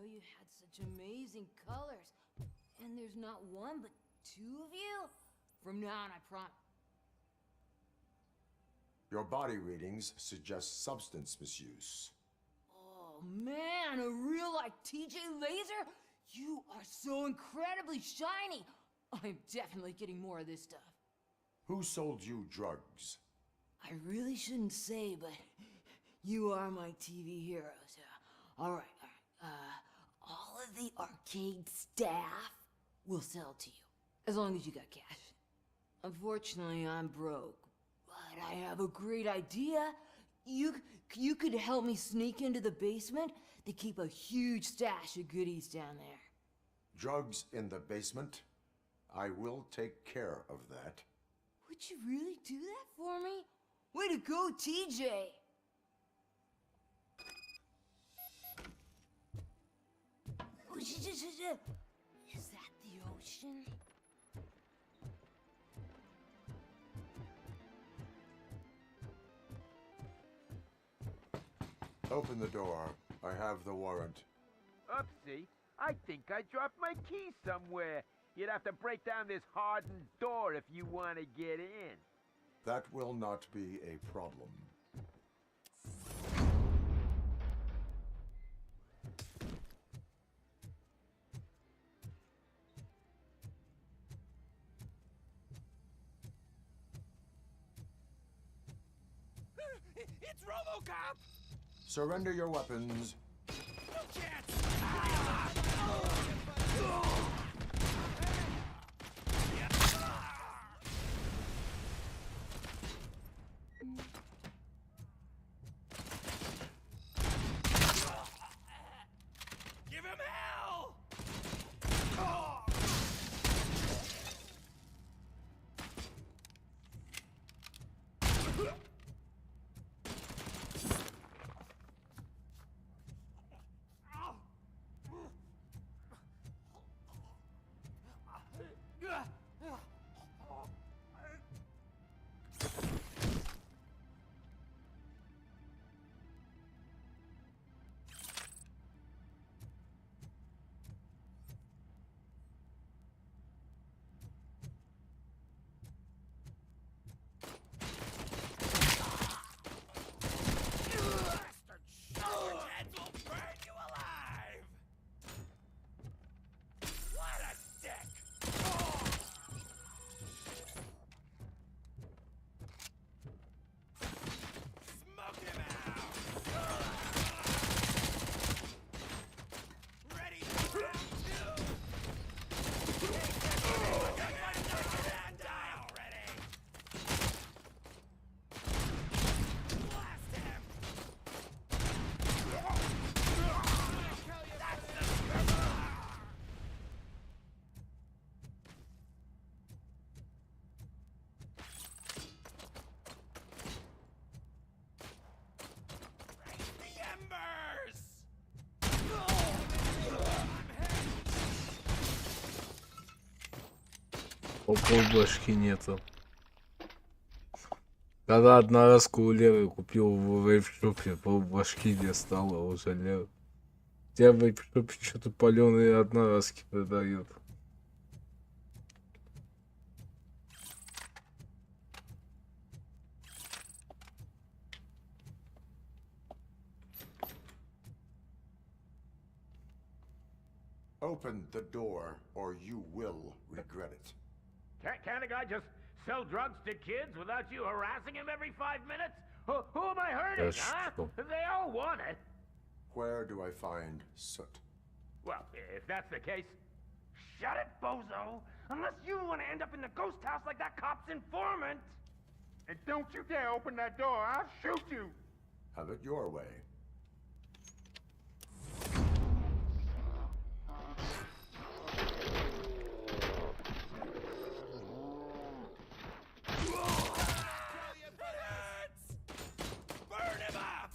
You had such amazing colors. And there's not one, but two of you? From now on, I promise. Your body readings suggest substance misuse. Oh, man, a real, like, TJ Laser? You are so incredibly shiny. I'm definitely getting more of this stuff. Who sold you drugs? I really shouldn't say, but you are my TV heroes. All right. All of the arcade staff will sell to you, as long as you got cash. Unfortunately, I'm broke, but I have a great idea. You could help me sneak into the basement. They keep a huge stash of goodies down there. Drugs in the basement? I will take care of that. Would you really do that for me? Way to go, TJ! Is that the ocean? Open the door. I have the warrant. Oopsie. I think I dropped my key somewhere. You'd have to break down this hardened door if you want to get in. That will not be a problem. It's RoboCop! Surrender your weapons. No chance! Give him hell! полбашки нету. Когда одноразку у Леры купил в вейп-шопе, полбашки не стало уже, Лера. Тебя в вейп-шопе что-то паленые одноразки продают. Open the door, or you will regret it. Can't a guy just sell drugs to kids without you harassing him every 5 minutes? Who am I hurting, huh? They all want it. Where do I find soot? Well, if that's the case, shut it, bozo! Unless you want to end up in the ghost house like that cop's informant! And don't you dare open that door, I'll shoot you! Have it your way. Burn him up!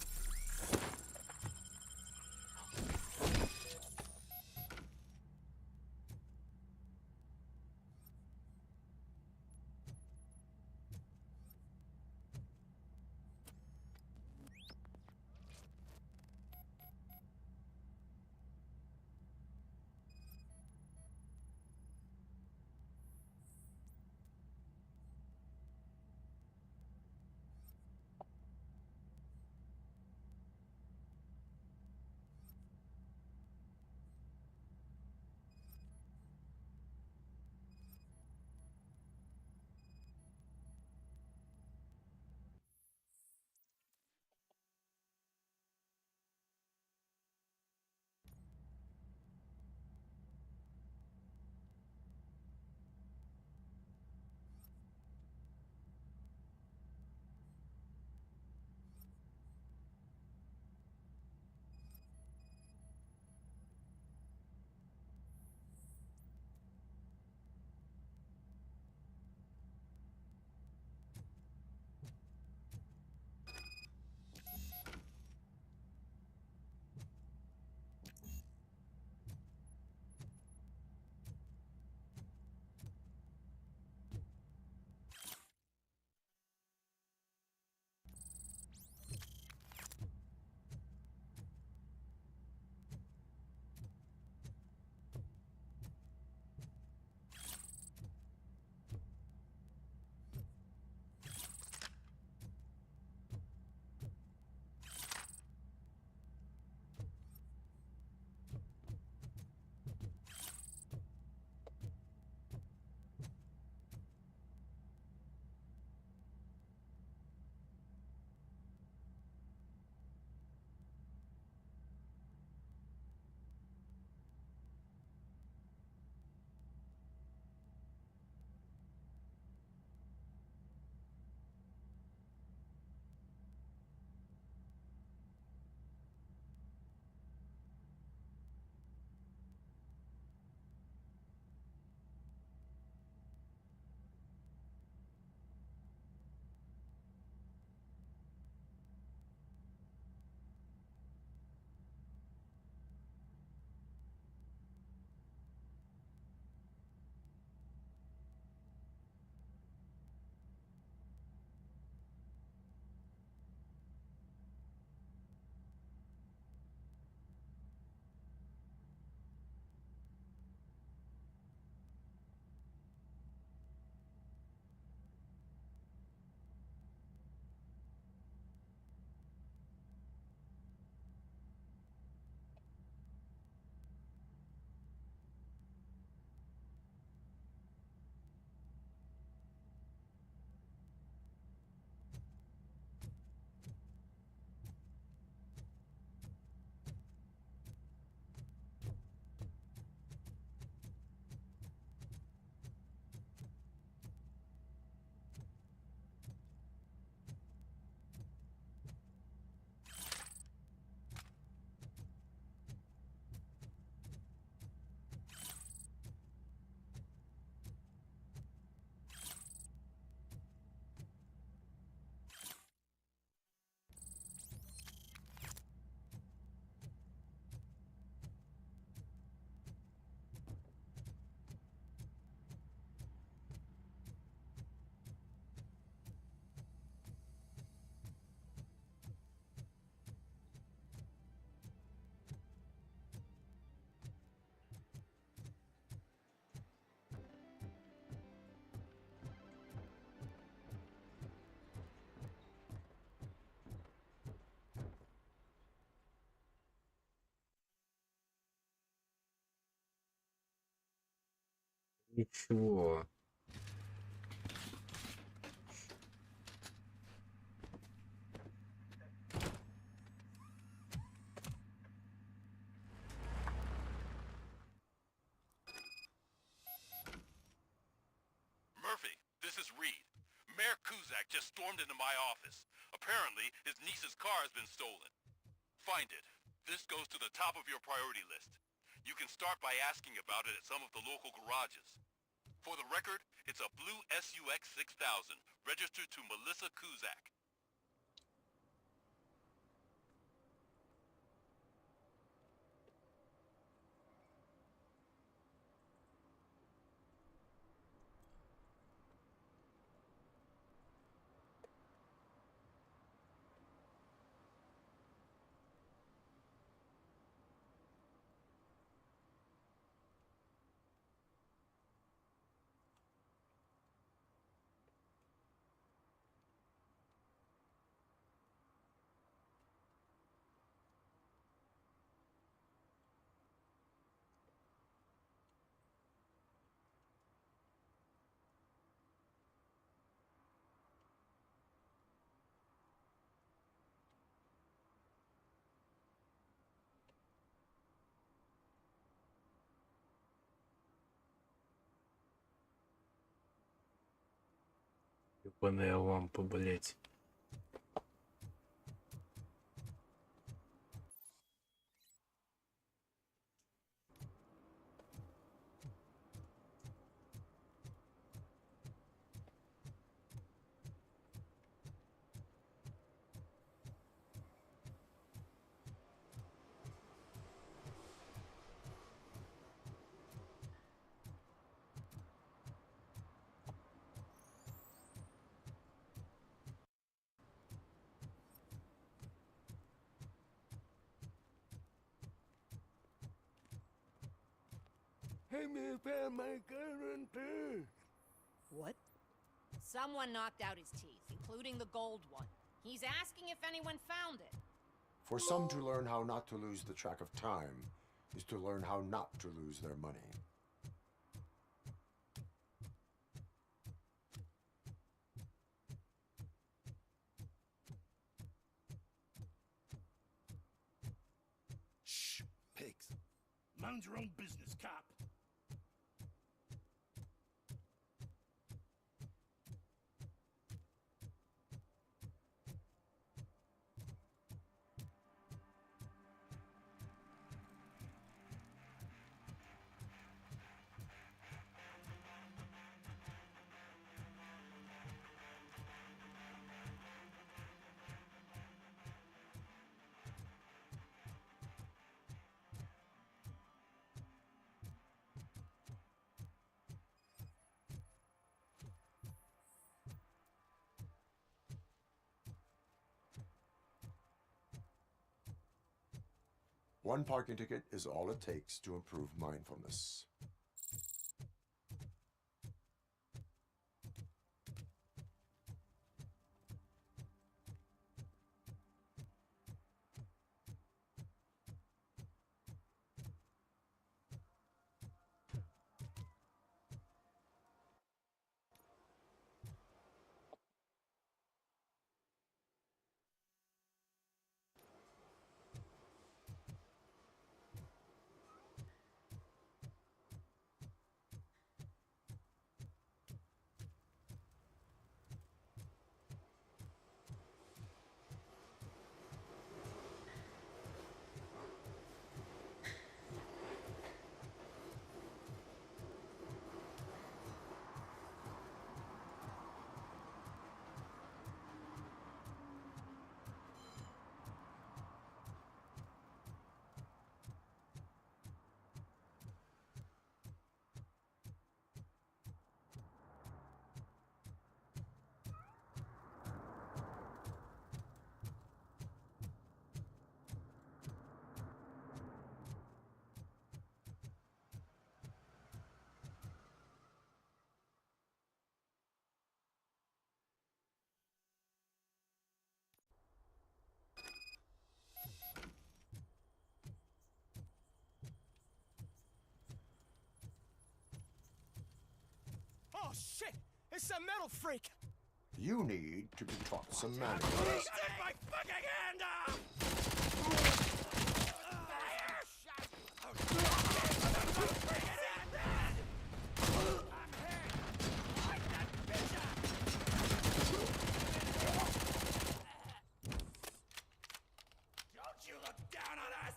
Ничего. Murphy, this is Reed. Mayor Kuzak just stormed into my office. Apparently, his niece's car has been stolen. Find it. This goes to the top of your priority list. You can start by asking about it at some of the local garages. For the record, it's a blue SUX 6000, registered to Melissa Kuzak. Ебаная лампа, блять. What? Someone knocked out his teeth, including the gold one. He's asking if anyone found it. For some, to learn how not to lose the track of time is to learn how not to lose their money. Shh, pigs. Mind your own business, cop. One parking ticket is all it takes to improve mindfulness. shit! It's some metal freak! You need to be taught some manners. Take my fucking hand off! Don't you look down on us!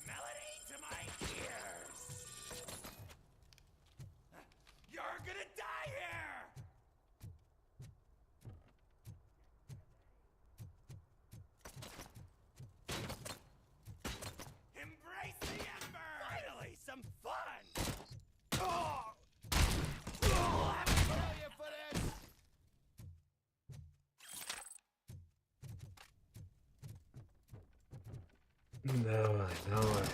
Melody to my ears! You're gonna die here! Embrace the ember! Finally, some fun! Oh! I'll have to kill you for this! Давай, давай.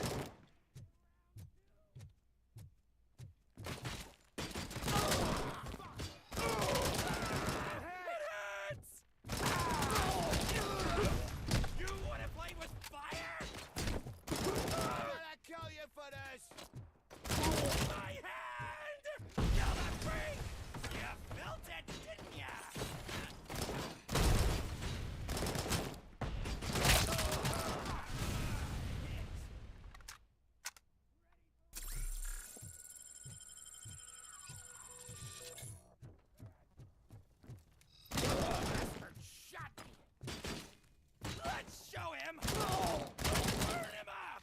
You wanna play with fire? I'm gonna kill you for this! My hand! You're the freak! You felt it, didn't ya? Bastard shot me! Let's show him! Burn him up!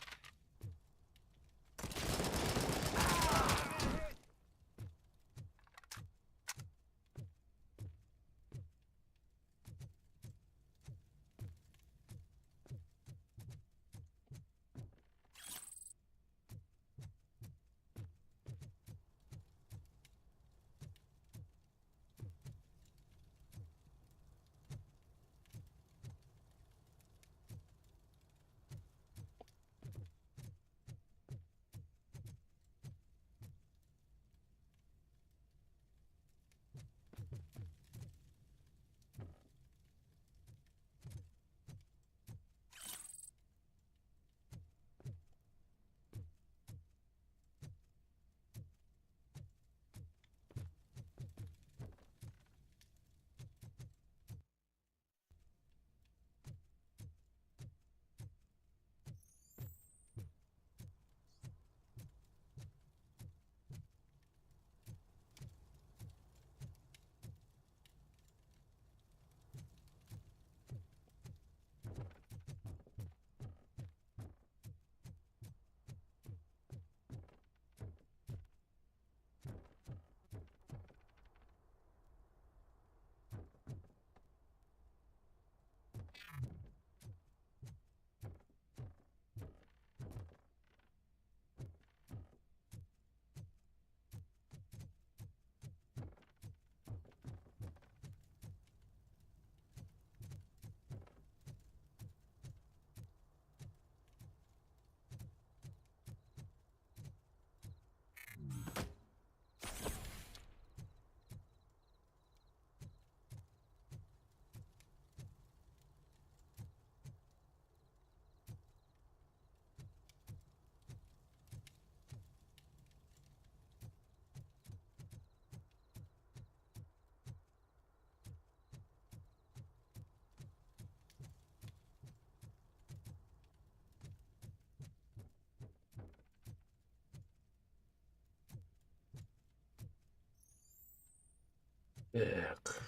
Так.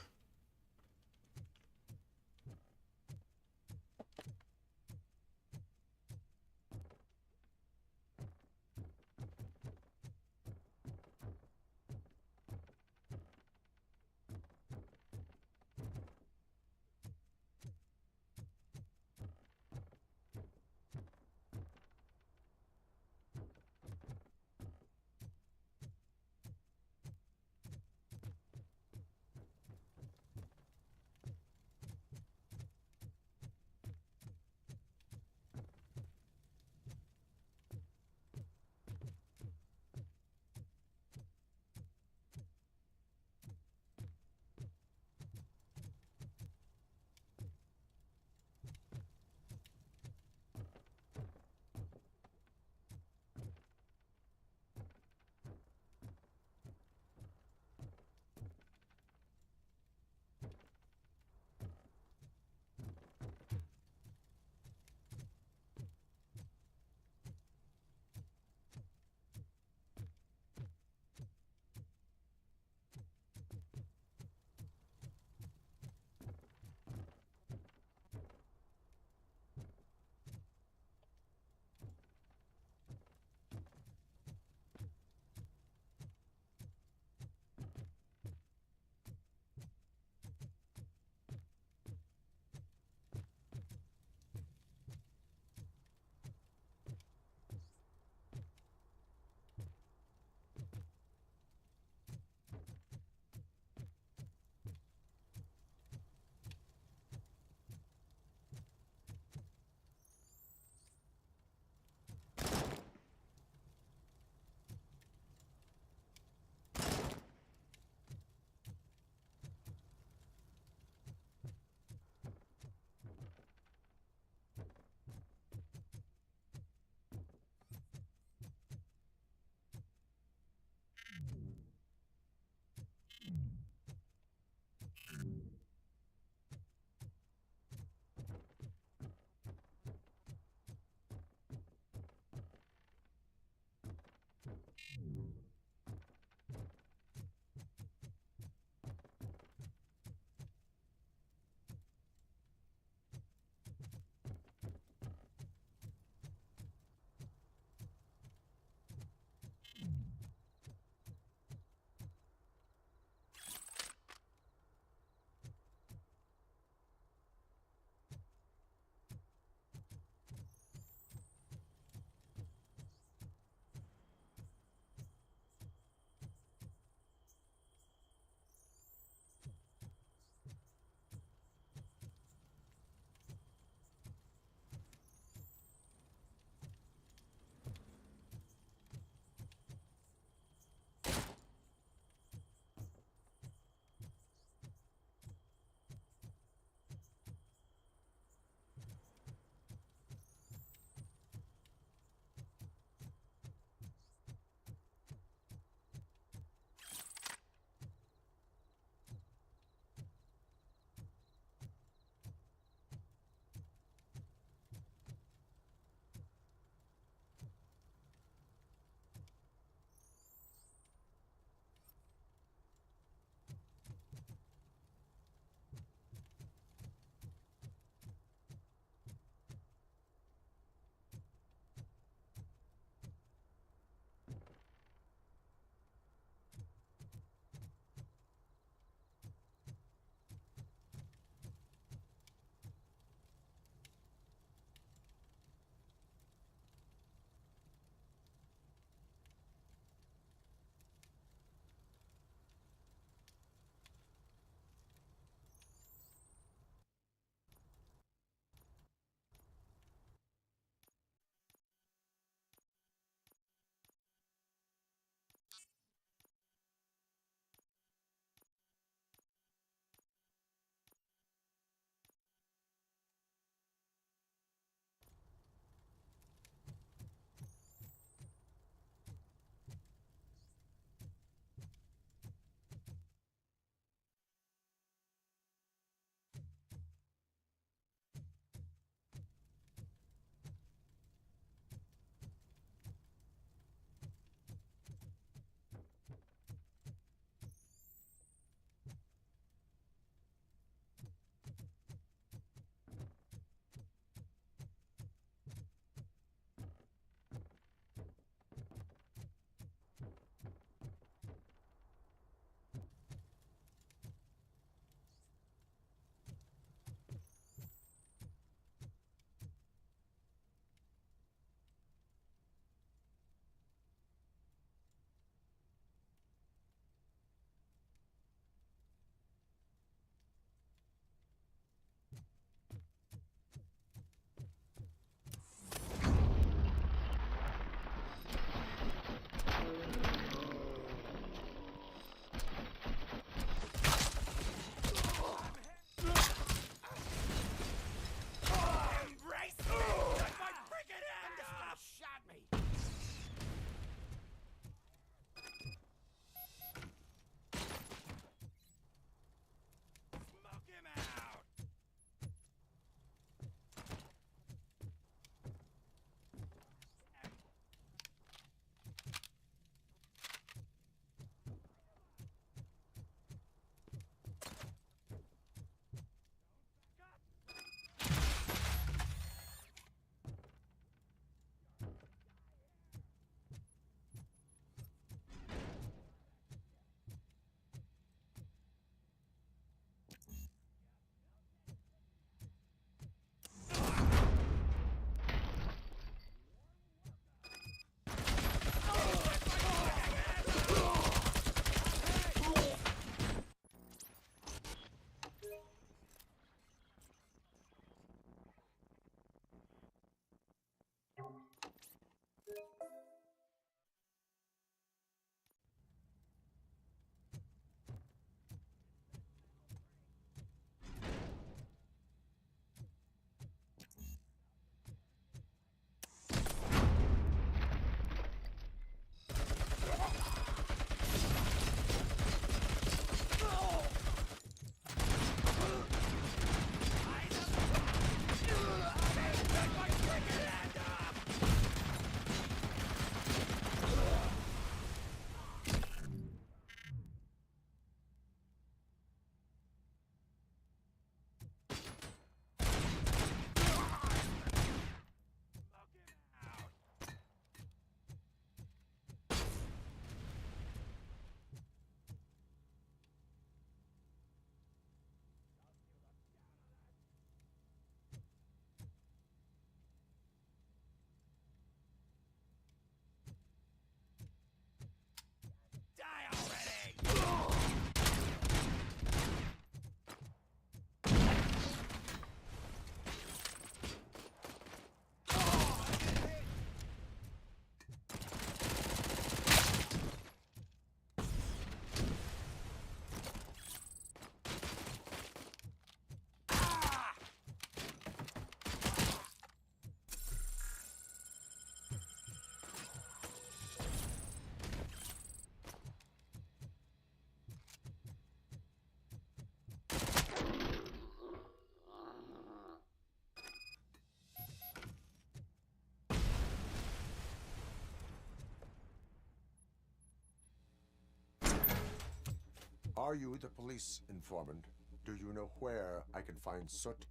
Are you the police informant? Do you know where I can find Soot?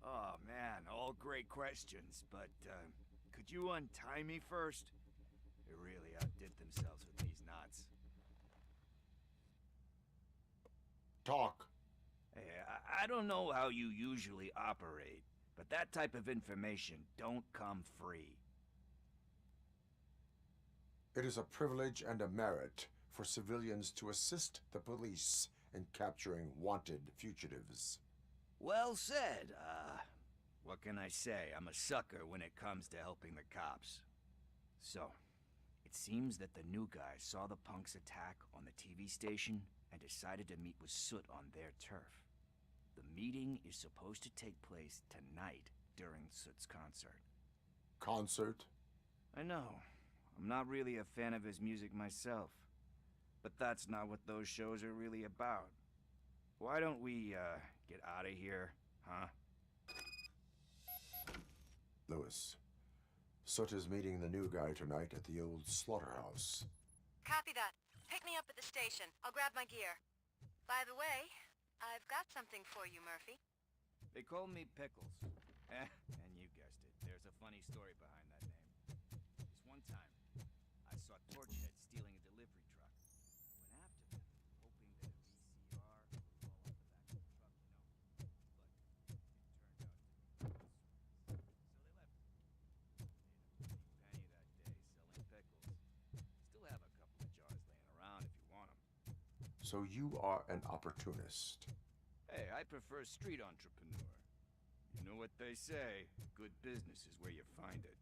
Oh man, all great questions, but could you untie me first? They really outdid themselves with these knots. Talk. Hey, I don't know how you usually operate, but that type of information don't come free. It is a privilege and a merit for civilians to assist the police in capturing wanted fugitives. Well said. What can I say? I'm a sucker when it comes to helping the cops. So, it seems that the new guy saw the punks attack on the TV station and decided to meet with Soot on their turf. The meeting is supposed to take place tonight during Soot's concert. Concert? I know. I'm not really a fan of his music myself. But that's not what those shows are really about. Why don't we, get out of here, huh? Lewis, Soot is meeting the new guy tonight at the old slaughterhouse. Copy that. Pick me up at the station. I'll grab my gear. By the way, I've got something for you, Murphy. They call me Pickles. And you guessed it. There's a funny story behind that name. This one time, I saw Torchhead stealing a delivery truck. Went after them, hoping that a VCR would fall off the back of the truck, But it turned out to be So they left. Made a pretty penny that day selling pickles. Still have a couple of jars laying around if you want them. So you are an opportunist. Hey, I prefer street entrepreneur. You know what they say, good business is where you find it.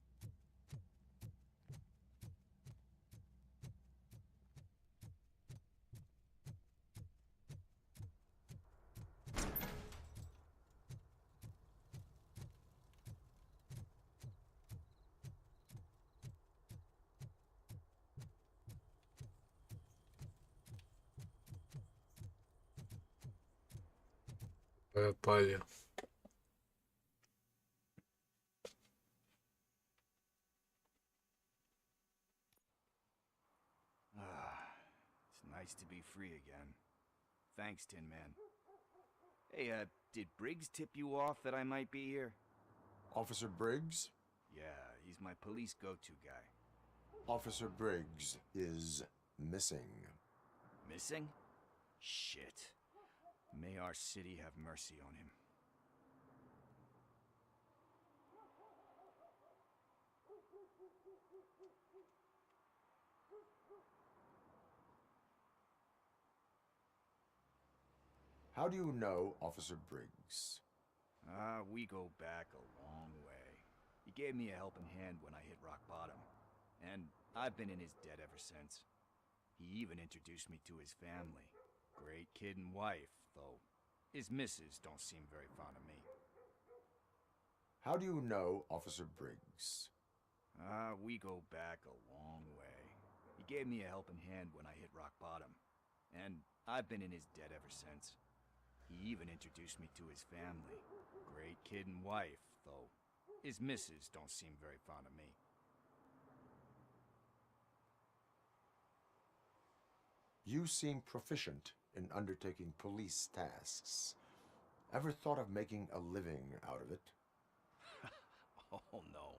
Пропали. It's nice to be free again. Thanks, Tin Man. Hey, did Briggs tip you off that I might be here? Officer Briggs? Yeah, he's my police go-to guy. Officer Briggs is missing. Missing? Shit. May our city have mercy on him. How do you know Officer Briggs? We go back a long way. He gave me a helping hand when I hit rock bottom. And I've been in his debt ever since. He even introduced me to his family. Great kid and wife, though his missus don't seem very fond of me. How do you know Officer Briggs? We go back a long way. He gave me a helping hand when I hit rock bottom. And I've been in his debt ever since. He even introduced me to his family. Great kid and wife, though his missus don't seem very fond of me. You seem proficient in undertaking police tasks. Ever thought of making a living out of it? Oh no.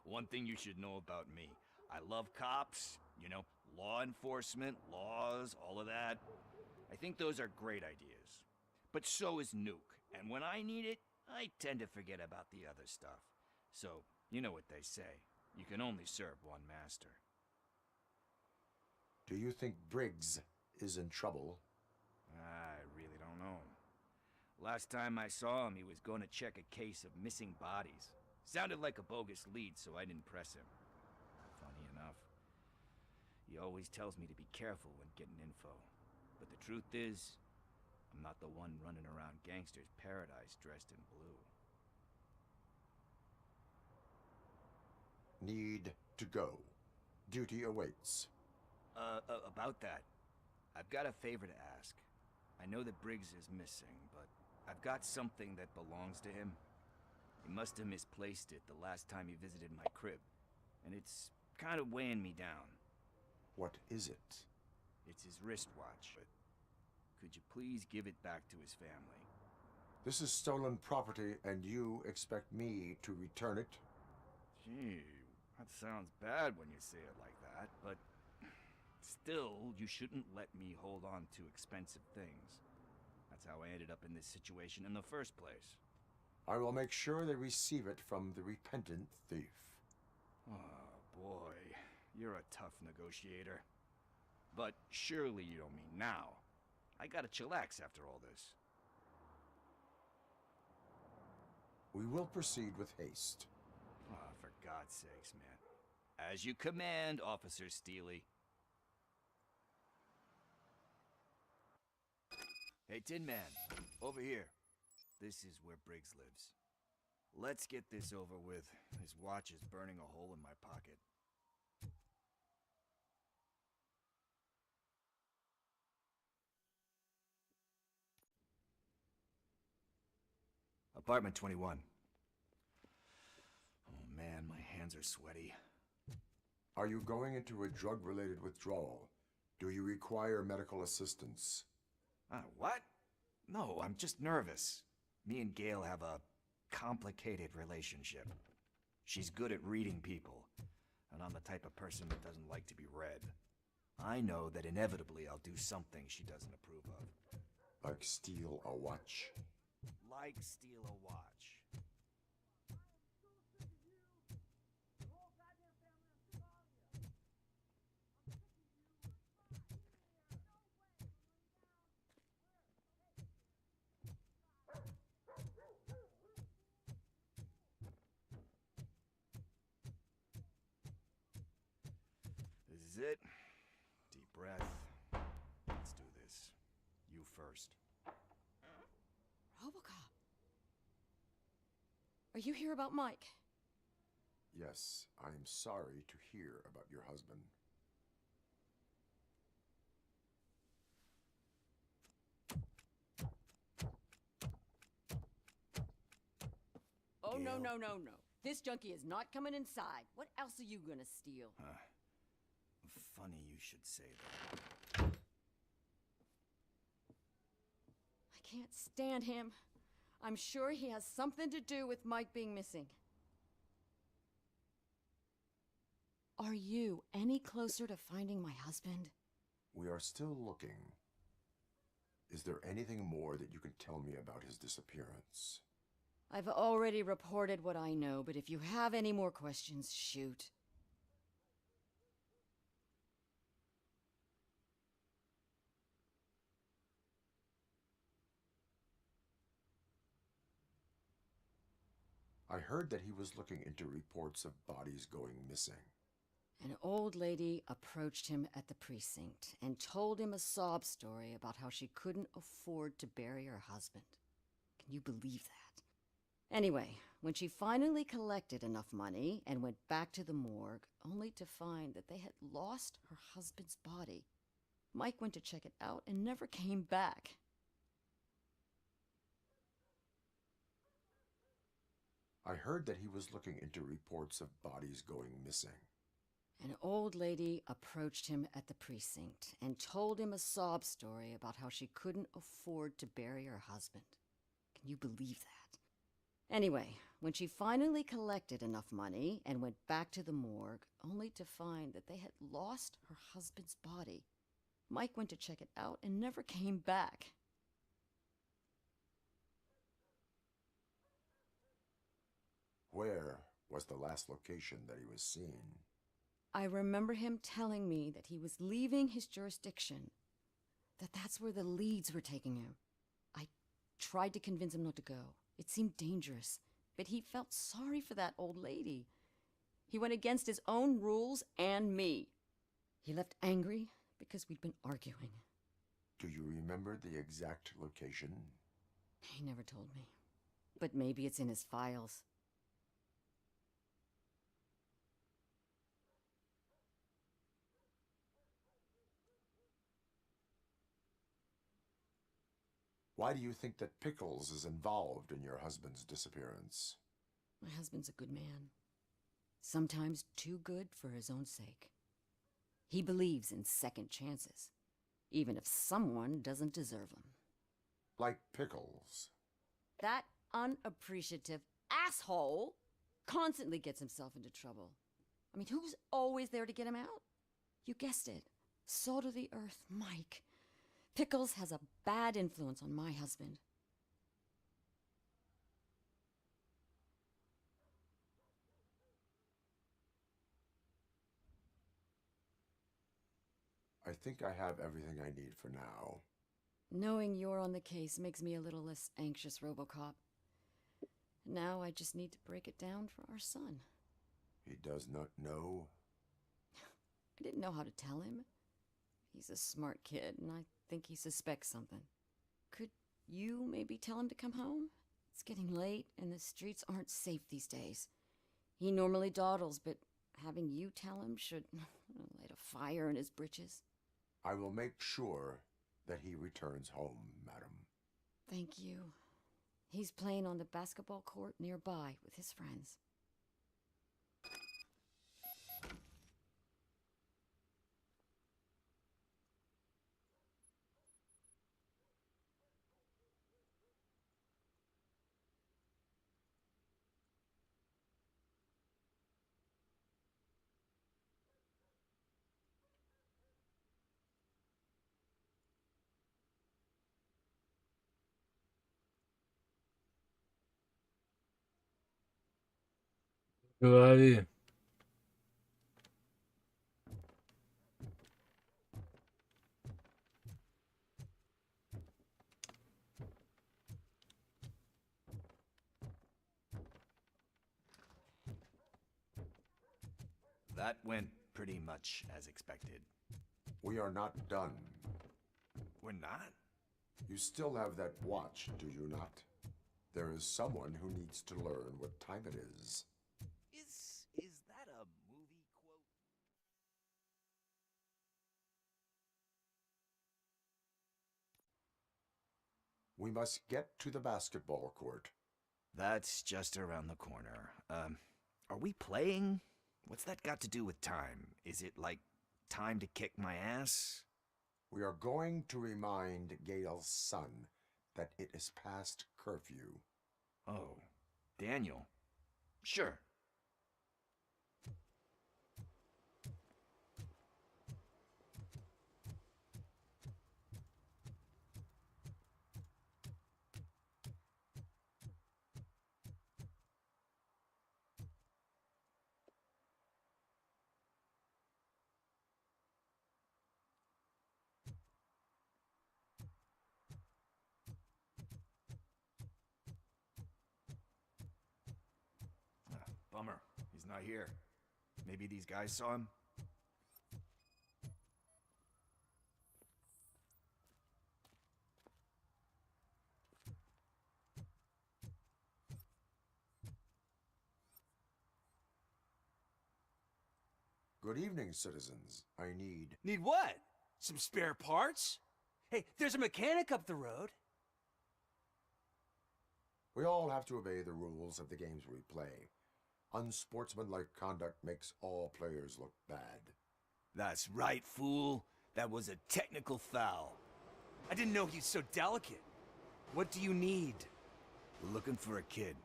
One thing you should know about me. I love cops, you know, law enforcement, laws, all of that. I think those are great ideas. But so is Nuke, and when I need it, I tend to forget about the other stuff. So, you know what they say. You can only serve one master. Do you think Briggs is in trouble? I really don't know. Last time I saw him, he was going to check a case of missing bodies. Sounded like a bogus lead, so I didn't press him. Funny enough. He always tells me to be careful when getting info. But the truth is, I'm not the one running around Gangster's Paradise dressed in blue. Need to go. Duty awaits. About that, I've got a favor to ask. I know that Briggs is missing, but I've got something that belongs to him. He must have misplaced it the last time he visited my crib, and it's kind of weighing me down. What is it? It's his wristwatch. please give it back to his family? This is stolen property, and you expect me to return it? Gee, that sounds bad when you say it like that, but still, you shouldn't let me hold on to expensive things. That's how I ended up in this situation in the first place. I will make sure they receive it from the repentant thief. Oh, boy. You're a tough negotiator. But surely you don't mean now. I gotta chillax after all this. We will proceed with haste. Oh, for God's sakes, man. As you command, Officer Steely. Hey, Tin Man, over here. This is where Briggs lives. Let's get this over with. His watch is burning a hole in my pocket. Apartment 21. Oh man, my hands are sweaty. Are you going into a drug-related withdrawal? Do you require medical assistance? What? No, I'm just nervous. Me and Gail have a complicated relationship. She's good at reading people, and I'm the type of person that doesn't like to be read. I know that inevitably I'll do something she doesn't approve of. Like steal a watch? Like steal a watch. This is it. Deep breath. Let's do this. You first. Robocop. Are you here about Mike? Yes, I am sorry to hear about your husband. Oh, no, no, no, no. This junkie is not coming inside. What else are you gonna steal? Funny you should say that. I can't stand him. I'm sure he has something to do with Mike being missing. Are you any closer to finding my husband? We are still looking. Is there anything more that you can tell me about his disappearance? I've already reported what I know, but if you have any more questions, shoot. I heard that he was looking into reports of bodies going missing. An old lady approached him at the precinct and told him a sob story about how she couldn't afford to bury her husband. Can you believe that? Anyway, when she finally collected enough money and went back to the morgue, only to find that they had lost her husband's body, Mike went to check it out and never came back. I heard that he was looking into reports of bodies going missing. An old lady approached him at the precinct and told him a sob story about how she couldn't afford to bury her husband. Can you believe that? Anyway, when she finally collected enough money and went back to the morgue, only to find that they had lost her husband's body, Mike went to check it out and never came back. Where was the last location that he was seen? I remember him telling me that he was leaving his jurisdiction, that that's where the leads were taking him. I tried to convince him not to go. It seemed dangerous, but he felt sorry for that old lady. He went against his own rules and me. He left angry because we'd been arguing. Do you remember the exact location? He never told me, but maybe it's in his files. Why do you think that Pickles is involved in your husband's disappearance? My husband's a good man. Sometimes too good for his own sake. He believes in second chances, even if someone doesn't deserve them. Like pickles. That unappreciative asshole constantly gets himself into trouble. I mean, who's always there to get him out? You guessed it. Salt of the earth, Mike. Pickles has a bad influence on my husband. I think I have everything I need for now. Knowing you're on the case makes me a little less anxious, Robocop. Now I just need to break it down for our son. He does not know. I didn't know how to tell him. He's a smart kid, and I think he suspects something. Could you maybe tell him to come home? It's getting late, and the streets aren't safe these days. He normally dawdles, but having you tell him should light a fire in his britches. I will make sure that he returns home, madam. Thank you. He's playing on the basketball court nearby with his friends. Говори. That went pretty much as expected. We are not done. We're not? You still have that watch, do you not? There is someone who needs to learn what time it is. Is that a movie quote? We must get to the basketball court. That's just around the corner. Are we playing? What's that got to do with time? Is it like time to kick my ass? We are going to remind Gail's son that it is past curfew. Oh, Daniel. Sure. Bummer. He's not here. Maybe these guys saw him? Good evening, citizens. I need... Need what? Some spare parts? Hey, there's a mechanic up the road. We all have to obey the rules of the games we play. Unsportsmanlike conduct makes all players look bad. That's right, fool. That was a technical foul. I didn't know he's so delicate. What do you need? We're looking for a kid.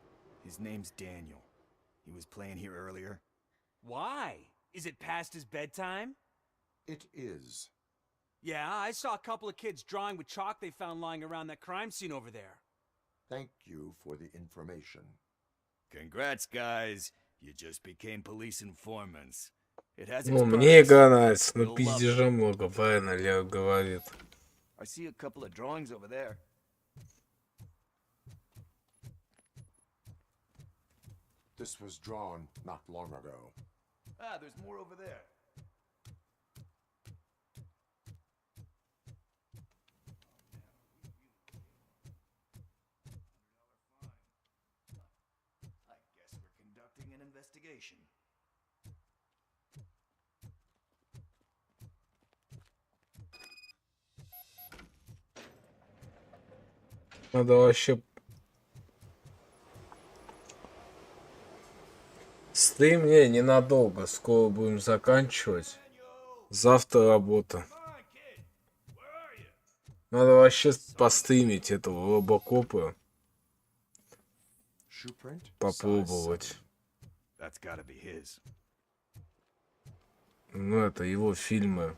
His name's Daniel. He was playing here earlier. Why? Is it past his bedtime? It is. Yeah, I saw a couple of kids drawing with chalk they found lying around that crime scene over there. Thank you for the information. Congrats, guys. You just became police informants. It has its Ну, мне perks. игра нравится, но You'll love пиздежа it. много, правильно Лео говорит. I see a couple of drawings over there. This was drawn not long ago. Ah, there's more over there. I guess we're conducting an investigation. Надо вообще... Стрим ненадолго, скоро будем заканчивать. Завтра работа. Надо вообще постримить этого робокопа. Попробовать. That's gotta be his. Ну, это его фильмы.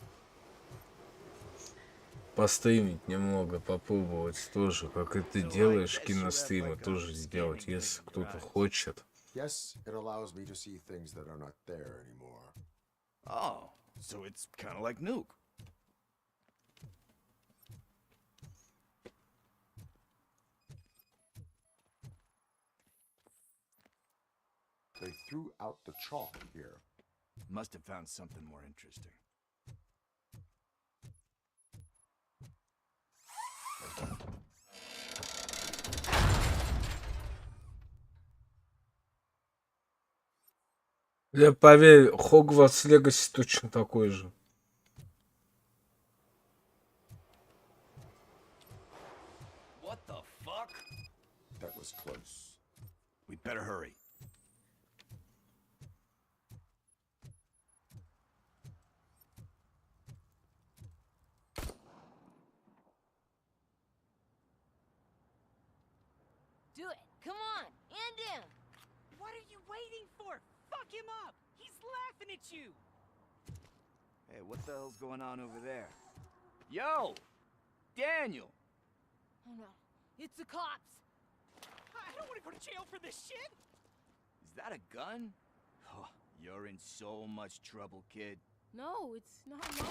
Постримить немного, попробовать тоже, как и ты делаешь киностримы, тоже сделать, если кто-то хочет. Yes, it allows me to see things that are not there anymore. Oh, so it's kind of like Nuke. They threw out the chalk here. Must have found something more interesting. Я поверь, Хогвартс Легаси точно такой же. What the fuck? That was close. We'd better hurry. Do it. Come on. End him. What are you waiting for? Fuck him up! He's laughing at you! Hey, what the hell's going on over there? Yo! Daniel! Oh no. It's the cops. I don't want to go to jail for this shit! Is that a gun? Oh, you're in so much trouble, kid. No, it's not mine.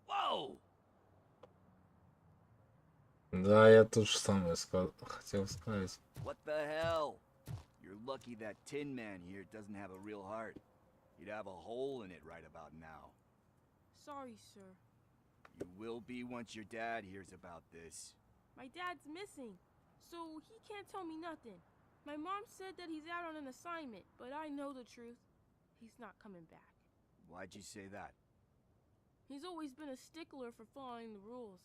Whoa! Да, я тоже самое хотел сказать. What the hell? You're lucky that Tin Man here doesn't have a real heart. He'd have a hole in it right about now. Sorry, sir. You will be once your dad hears about this. My dad's missing, so he can't tell me nothing. My mom said that he's out on an assignment, but I know the truth. He's not coming back. Why'd you say that? He's always been a stickler for following the rules.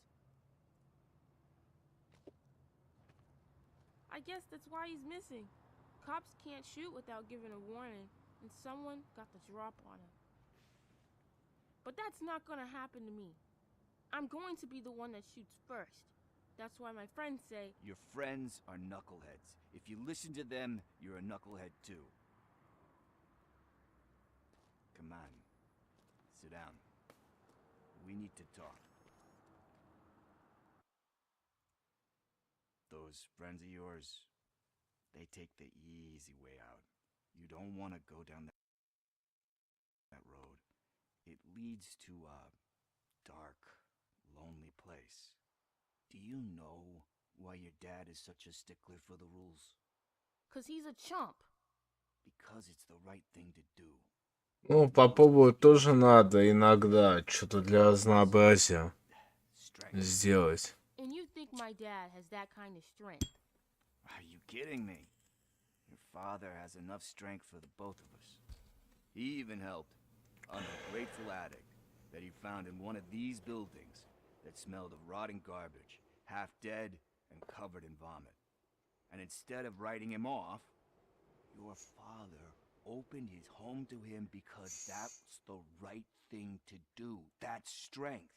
I guess that's why he's missing. Cops can't shoot without giving a warning, and someone got the drop on him. But that's not gonna happen to me. I'm going to be the one that shoots first. That's why my friends say... Your friends are knuckleheads. If you listen to them, you're a knucklehead too. Come on. Sit down. We need to talk. Those friends of yours, they take the easy way out. You don't want to go down that road. It leads to a dark, lonely place. Do you know why your dad is such a stickler for the rules? 'Cause he's a chump. Because it's the right thing to do. Ну, попробовать тоже надо иногда, что-то для разнообразия сделать. And you think my dad has that kind of strength? Are you kidding me? Your father has enough strength for the both of us. He even helped on a grateful addict that he found in one of these buildings that smelled of rotting garbage, half dead and covered in vomit. And instead of writing him off, your father opened his home to him because that's the right thing to do. That's strength.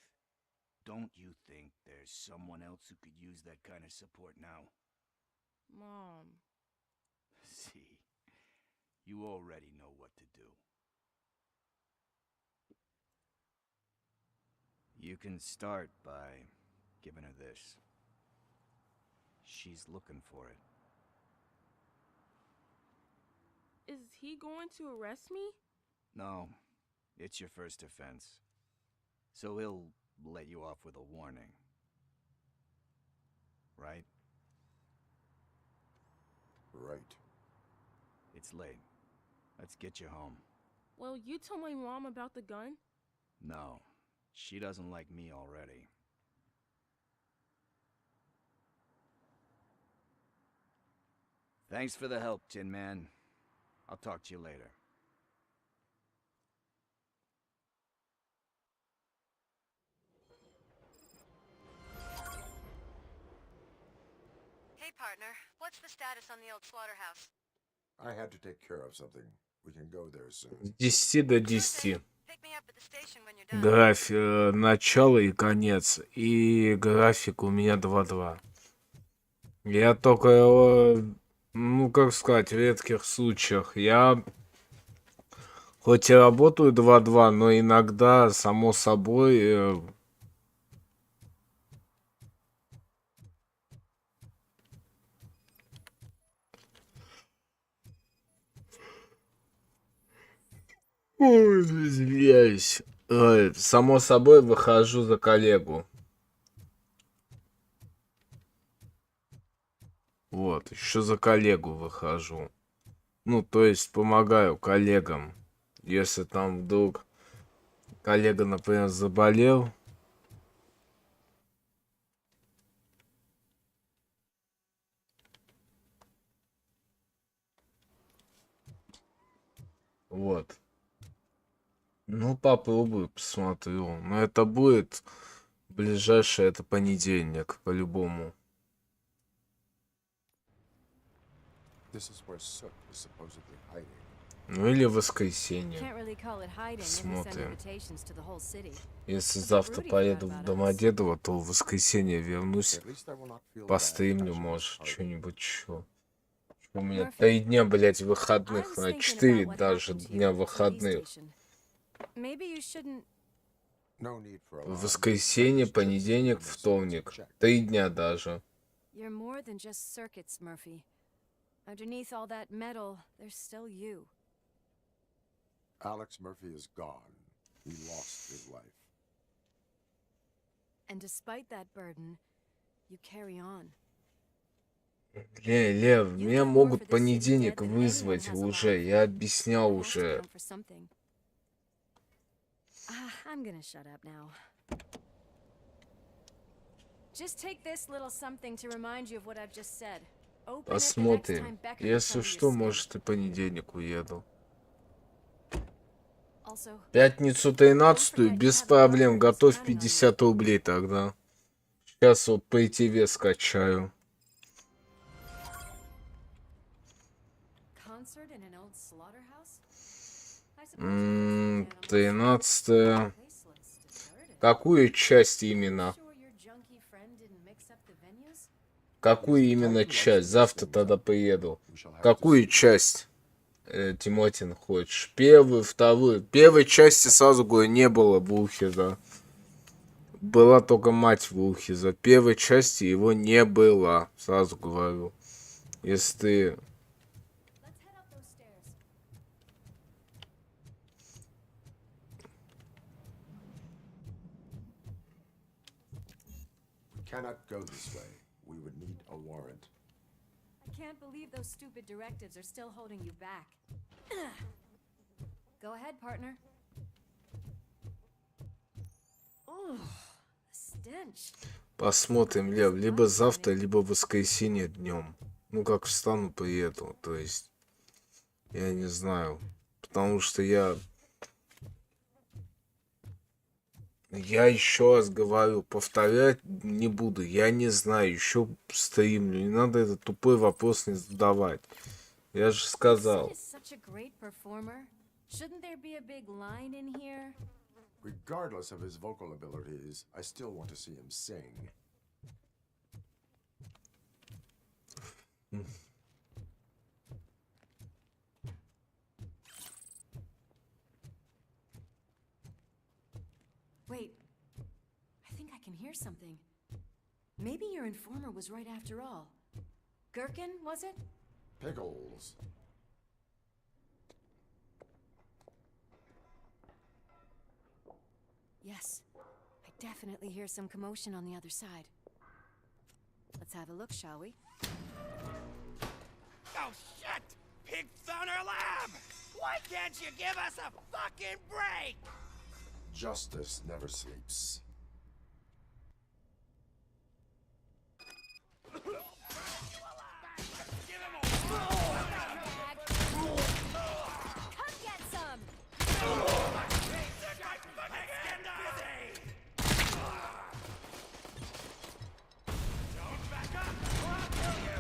Don't you think there's someone else who could use that kind of support now? Mom. See, you already know what to do. You can start by giving her this. She's looking for it. Is he going to arrest me? No, it's your first offense. So he'll let you off with a warning. Right? Right. It's late. Let's get you home. Well, you told my mom about the gun? No, she doesn't like me already. Thanks for the help, Tin Man. I'll talk to you later. Hey, partner. What's the status on the old slaughterhouse? I had to take care of something. We can go there soon. С 10 до 10. Pick Начало и конец. И график у меня 2:2. Я только, ну как сказать, в редких случаях. Я хоть и работаю 2:2, но иногда, само собой, ой, извиняюсь. Само собой, выхожу за коллегу. Вот, еще за коллегу выхожу. Ну, то есть помогаю коллегам. Если там вдруг коллега, например, заболел. Вот. Ну, попробую, посмотрю. Но это будет ближайшее, это понедельник, по-любому. This is where Sook is supposedly hiding. Ну или воскресенье. Can't really call it hiding if we send Смотрим. invitations to the whole city. Если завтра поеду в Домодедово, то в воскресенье вернусь. Постримлю, может, что-нибудь еще. У меня 3 дня, блять, выходных. 4 даже дня выходных. Maybe you shouldn't. Воскресенье, понедельник, вторник. 3 дня даже. You're more than just circuits, Murphy. Underneath all that metal, there's still you. Alex Murphy is gone. He lost his life. And despite that burden, you carry on. Лев, меня могут в понедельник вызвать уже. Я объяснял уже. I'm gonna shut up now. Just take this little something to remind you of what I've just said. Посмотрим. Если что, может и понедельник уеду. Пятницу 13-ю без проблем. Готовь 50 рублей тогда. Сейчас вот по ИТВ скачаю. 13-е. Какую часть именно? Какую именно часть? Завтра тогда поеду. Какую часть, Тимотин, хочешь? Первую, вторую? Первой части, сразу говорю, не было Вулхиза. Была только мать Вулхиза. Первой части его не было, сразу говорю. Если ты... Cannot go this way. We would need a warrant. I can't believe those stupid directives are still holding you back. Go ahead, partner. Oh, stench. Посмотрим, Лев. Либо завтра, либо в воскресенье днем. Ну, как встану, приеду. То есть, я не знаю. Потому что я еще раз говорю, повторять не буду. Я не знаю, еще стримлю. Не надо этот тупой вопрос не задавать. Я же сказал. Regardless of his vocal abilities, I still want to see him sing. Wait, I think I can hear something. Maybe your informer was right after all. Gherkin, was it? Pickles. Yes, I definitely hear some commotion on the other side. Let's have a look, shall we? Oh, shit! Pig Thunder Lab! Why can't you give us a fucking break? Justice never sleeps. Come get some! Don't back up, or I'll kill you!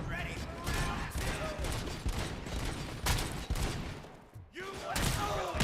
Ready for round 2? You let go!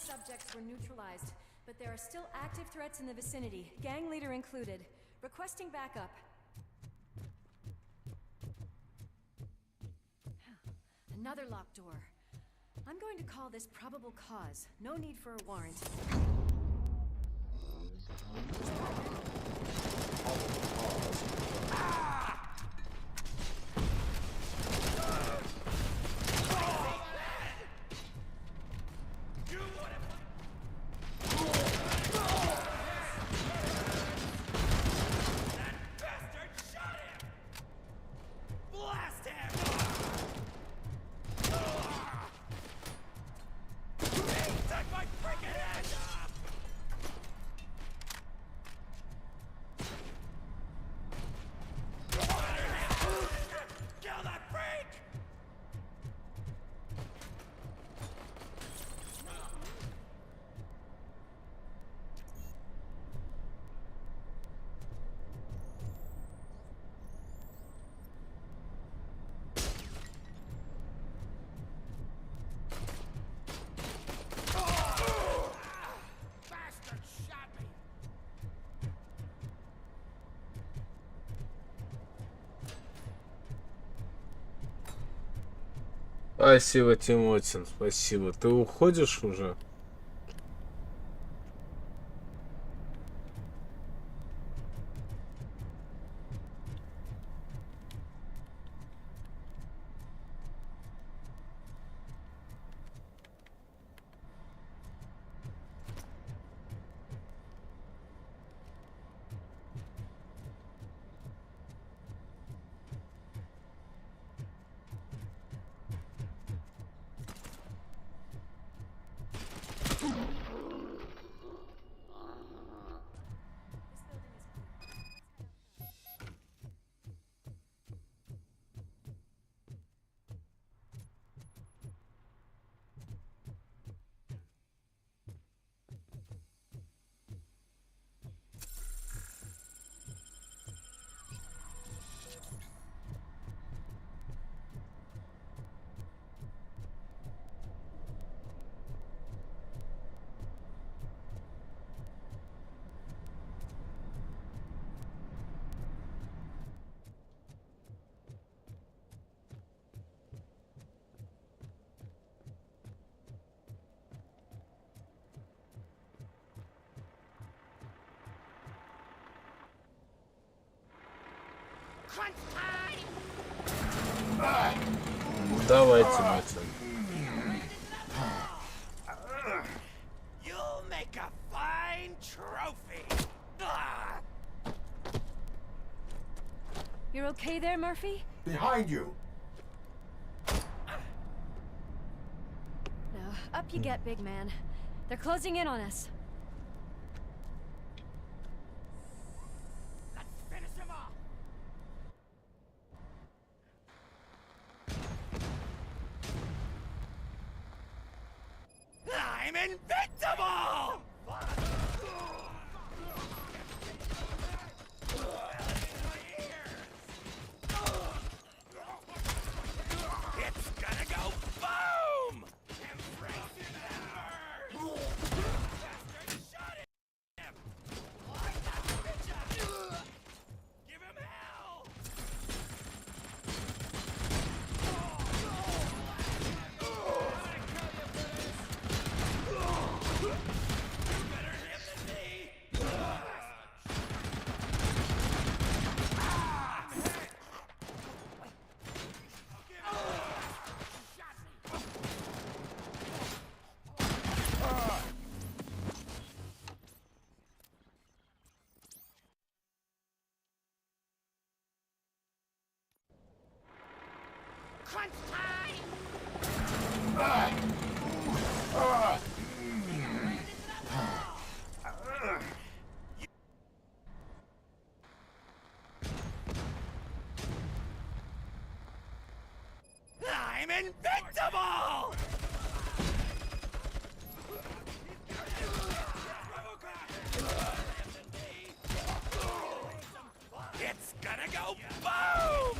subjects were neutralized, but there are still active threats in the vicinity, gang leader included. Requesting backup. Another locked door. I'm going to call this probable cause. No need for a warrant. Спасибо, Тимотин, спасибо. Ты уходишь уже? Давайте, Матин. You'll make a fine trophy. You're okay there, Murphy? Behind you! No, up you get, big man. They're closing in on us. Finish him off. I'm invincible! It's gonna go boom! Embrace it, Amber! Bastard, shot him! Light that bitch up! Give him hell! Crunch time! I'm invincible! It's gonna go boom!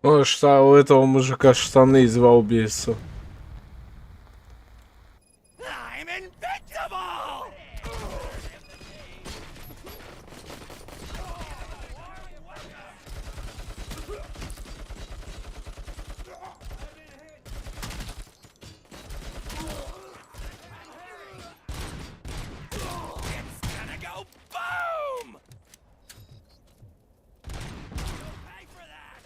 Ну, что у этого мужика штаны из Валбиса. I'm invincible! It's gonna go boom! You'll pay for that!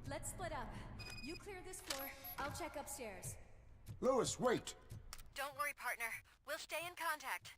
Let's split up. You clear this floor, I'll check upstairs. Louis, wait! Don't worry, partner. We'll stay in contact.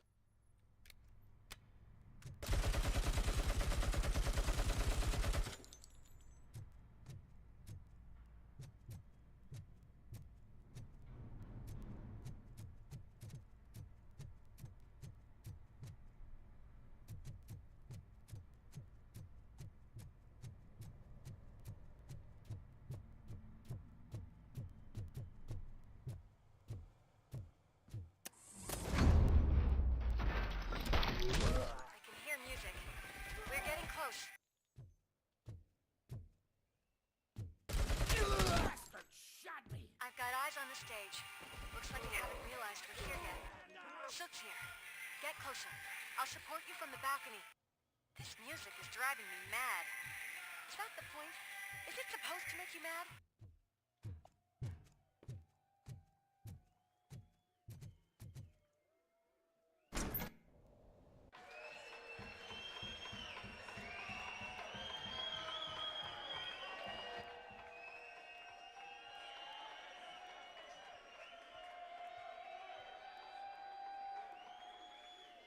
I've got eyes on the stage. Looks like you haven't realized we're here yet. Sook's here. Get closer. I'll support you from the balcony. This music is driving me mad. Is that the point? Is it supposed to make you mad?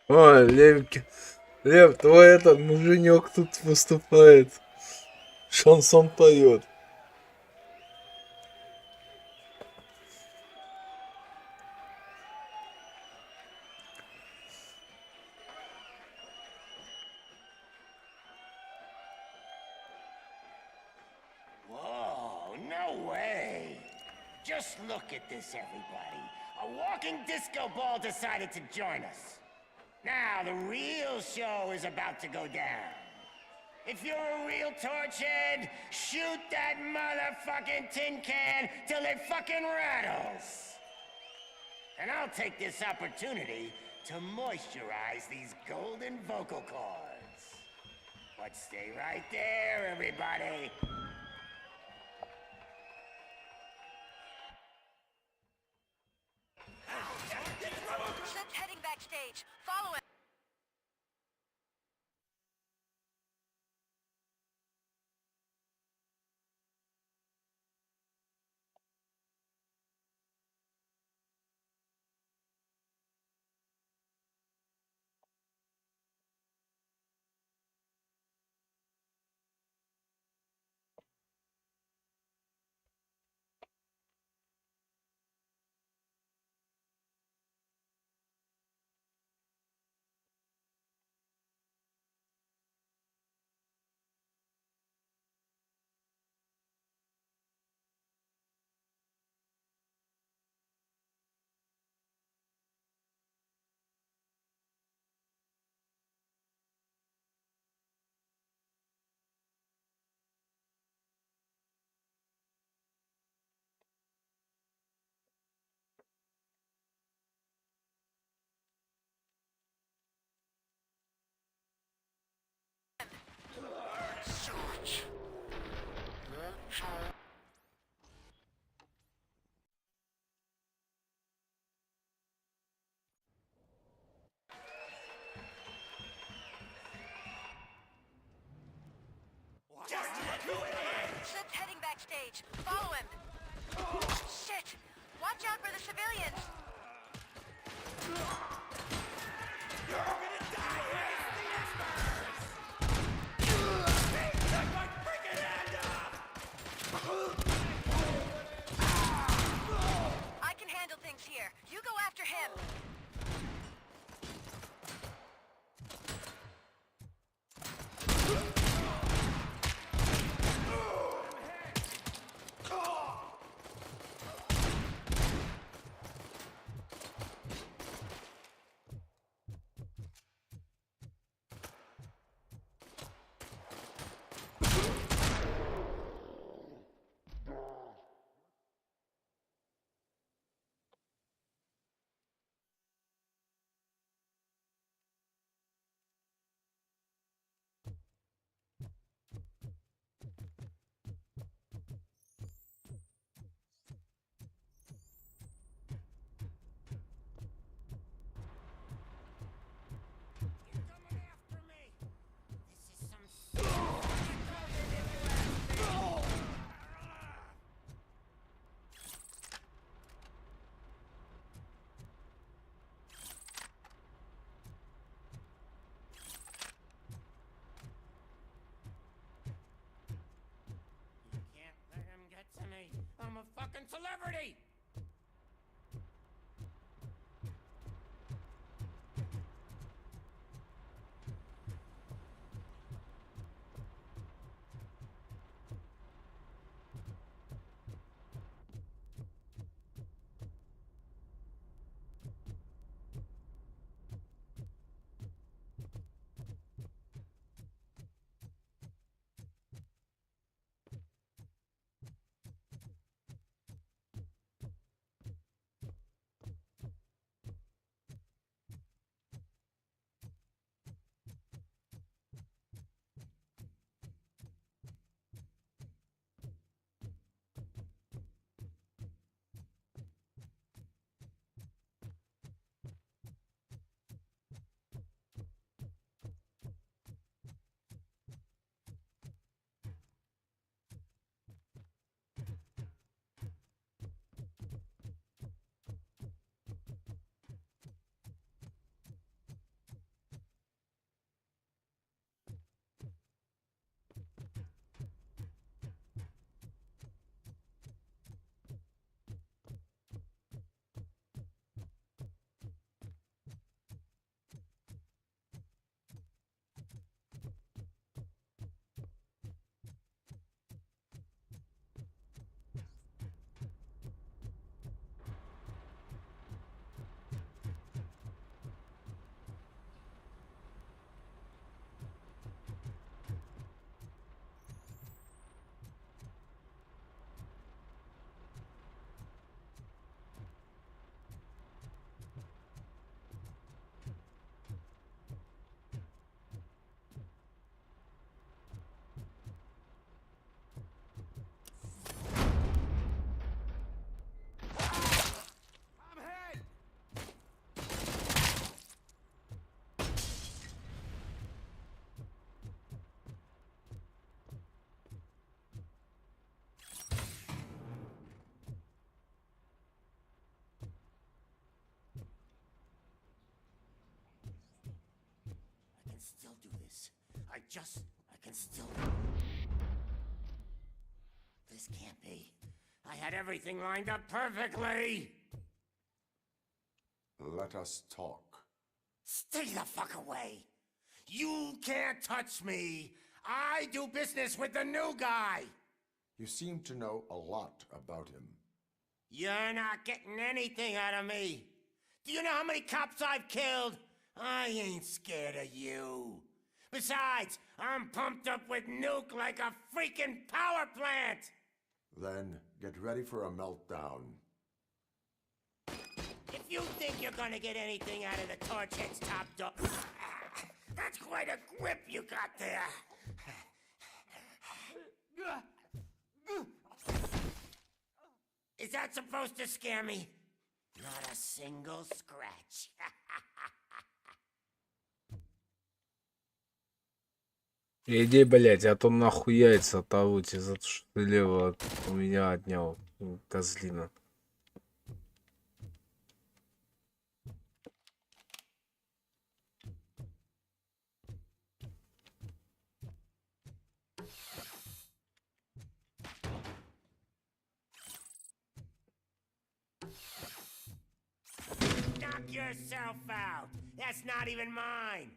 Ой, Левки. Лев, твой этот муженек тут выступает. Шансон поет. Whoa, no way! Just look at this, everybody. A walking disco ball decided to join us. Now, the real show is about to go down. If you're a real torchhead, shoot that motherfucking tin can till it fucking rattles. And I'll take this opportunity to moisturize these golden vocal cords. But stay right there, everybody. Sook's heading backstage. Follow him. stage. Follow him. Shit! Watch out for the civilians. You're gonna die here, Stickers! Take my freaking hand off! I can handle things here. You go after him. I'm a fucking celebrity! Still do this. I can still... This can't be. I had everything lined up perfectly! Let us talk. Stay the fuck away! You can't touch me! I do business with the new guy! You seem to know a lot about him. You're not getting anything out of me! Do you know how many cops I've killed? I ain't scared of you. Besides, I'm pumped up with nuke like a freaking power plant! Then get ready for a meltdown. If you think you're gonna get anything out of the Torchhead's top dog... That's quite a grip you got there! Is that supposed to scare me? Not a single scratch. Иди, блядь, а то нахуй яйца оторвут из-за того, что ты лево у меня отнял, козлина. Knock yourself out. That's not even mine.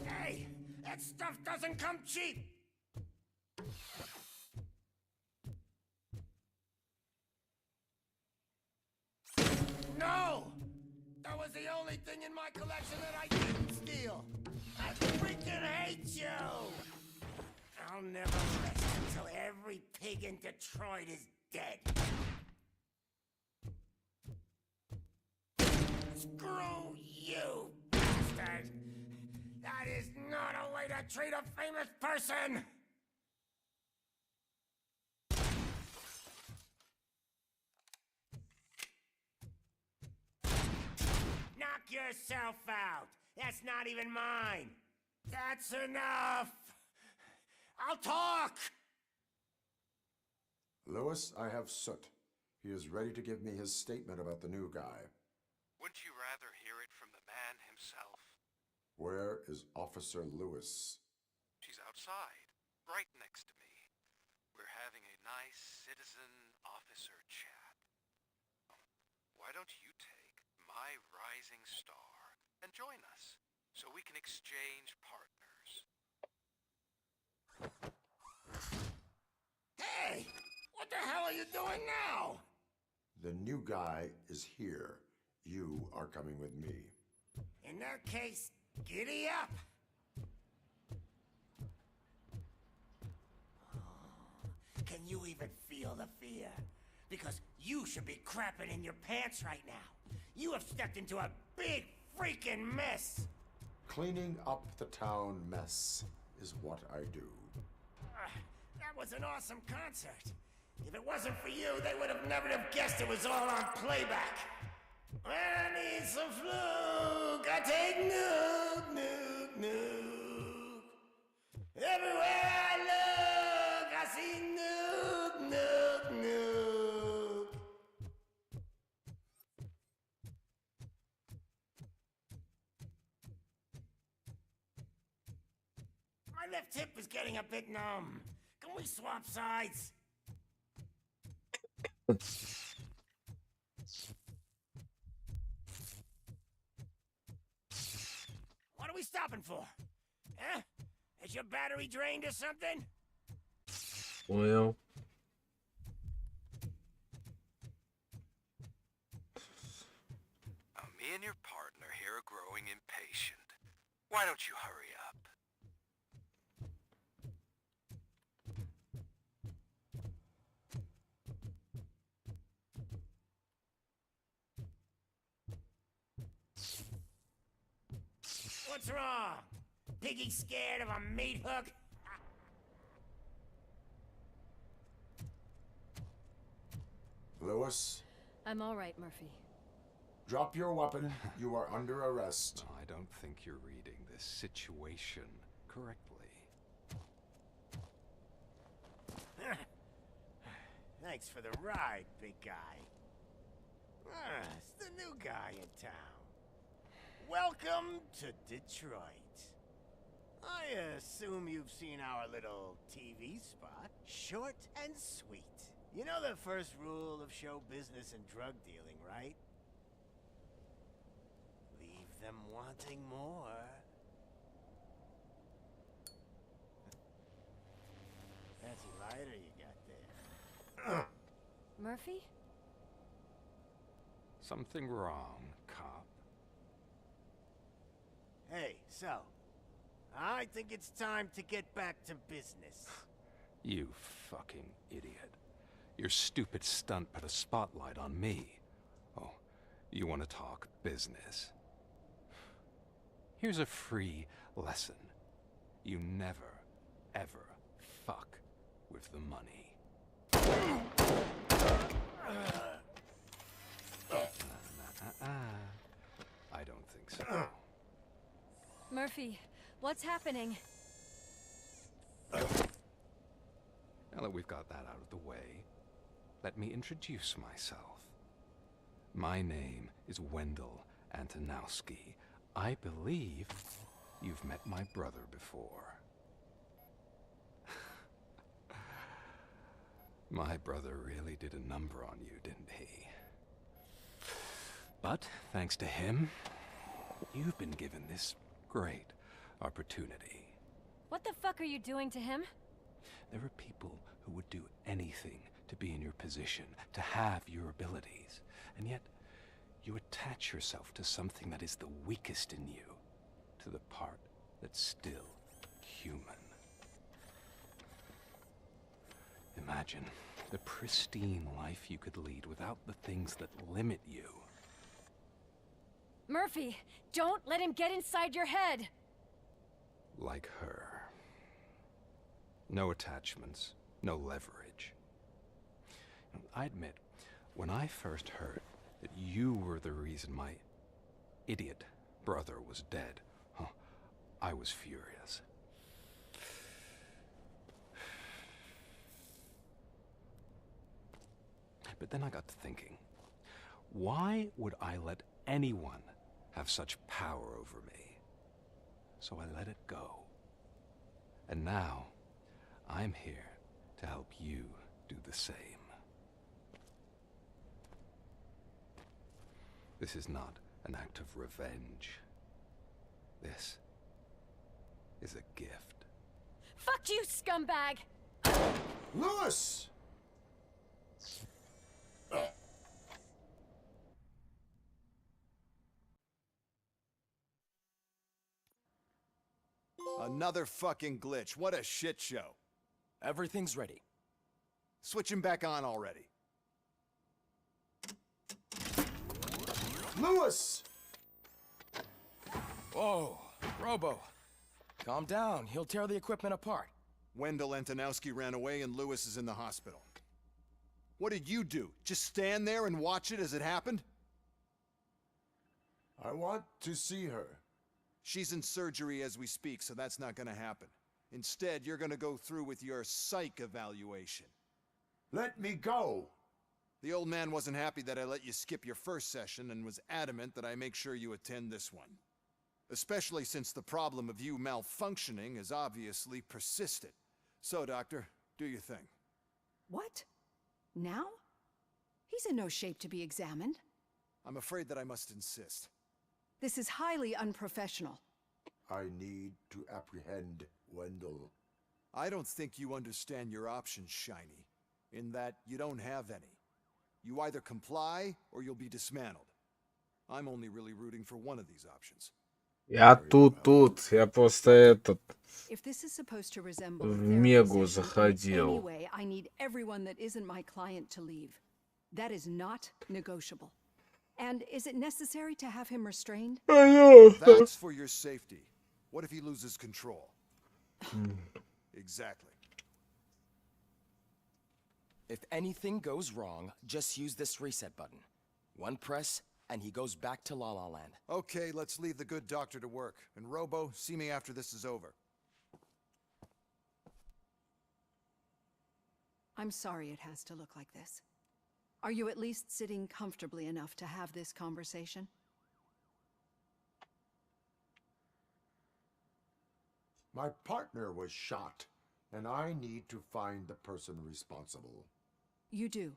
Hey, that stuff doesn't come cheap. No! That was the only thing in my collection that I didn't steal. I freaking hate you! I'll never rest until every pig in Detroit is dead. Screw you, bastard! That is not a way to treat a famous person! Knock yourself out! That's not even mine! That's enough! I'll talk! Lewis, I have Soot. He is ready to give me his statement about the new guy. Wouldn't you rather hear it from the man himself? Where is Officer Lewis? She's outside, right next to me. We're having a nice citizen-officer chat. Why don't you take my rising star and join us, so we can exchange partners? Hey! What the hell are you doing now? The new guy is here. You are coming with me. In that case, giddy up! Can you even feel the fear? Because you should be crapping in your pants right now. You have stepped into a big freaking mess! Cleaning up the town mess is what I do. That was an awesome concert. If it wasn't for you, they would have never have guessed it was all on playback. I need some fluke. I take nuke, nuke, nuke. Everywhere I look, I see nuke, nuke, nuke. My left hip is getting a bit numb. Can we swap sides? What are we stopping for? Huh? Is your battery drained or something? Well. Me and your partner here are growing impatient. Why don't you hurry up? What's wrong? Piggy scared of a meat hook? Lewis, I'm all right, Murphy. drop your weapon. You are under arrest. I don't think you're reading this situation correctly. Thanks for the ride, big guy. It's the new guy in town. Welcome to Detroit. I assume you've seen our little TV spot. Short and sweet. You know the first rule of show business and drug dealing, right? Leave them wanting more. Fancy lighter you got there. Murphy? Something wrong, cop. Hey, so, I think it's time to get back to business. You fucking idiot. Your stupid stunt put a spotlight on me. Oh, you want to talk business? Here's a free lesson. You never, ever fuck with the money. I don't think so. Murphy, what's happening? Now that we've got that out of the way, let me introduce myself. My name is Wendell Antonowski. I believe you've met my brother before. My brother really did a number on you, didn't he? But thanks to him, you've been given this great opportunity. What the fuck are you doing to him? There are people who would do anything to be in your position, to have your abilities, and yet you attach yourself to something that is the weakest in you, to the part that's still human. Imagine the pristine life you could lead without the things that limit you. Murphy, don't let him get inside your head! Like her. No attachments, no leverage. I admit, when I first heard that you were the reason my idiot brother was dead, I was furious. But then I got to thinking, why would I let anyone have such power over me? So I let it go. And now, I'm here to help you do the same. This is not an act of revenge. This is a gift. Fuck you, scumbag! Lewis! Another fucking glitch. What a shit show. Everything's ready. Switch him back on already. Lewis! Whoa, Robo. Calm down. He'll tear the equipment apart. Wendell Antonowski ran away and Lewis is in the hospital. What did you do? Just stand there and watch it as it happened? I want to see her. She's in surgery as we speak, so that's not gonna happen. Instead, you're gonna go through with your psych evaluation. Let me go! The old man wasn't happy that I let you skip your first session and was adamant that I make sure you attend this one. Especially since the problem of you malfunctioning has obviously persisted. So, Doctor, do your thing. What? Now? He's in no shape to be examined. I'm afraid that I must insist. This is highly unprofessional. I need to apprehend Wendell. I don't think you understand your options, Shiny, in that you don't have any. You either comply or you'll be dismantled. I'm only really rooting for one of these options. Я тут, я просто этот If this is supposed to resemble в a therapy Мегу session in заходил. any way, I need everyone that isn't my client to leave. That is not negotiable. And is it necessary to have him restrained? That's for your safety. What if he loses control? Exactly. If anything goes wrong, just use this reset button. One press, and he goes back to La La Land. Okay, let's leave the good doctor to work. And Robo, see me after this is over. I'm sorry it has to look like this. Are you at least sitting comfortably enough to have this conversation? My partner was shot, and I need to find the person responsible. You do.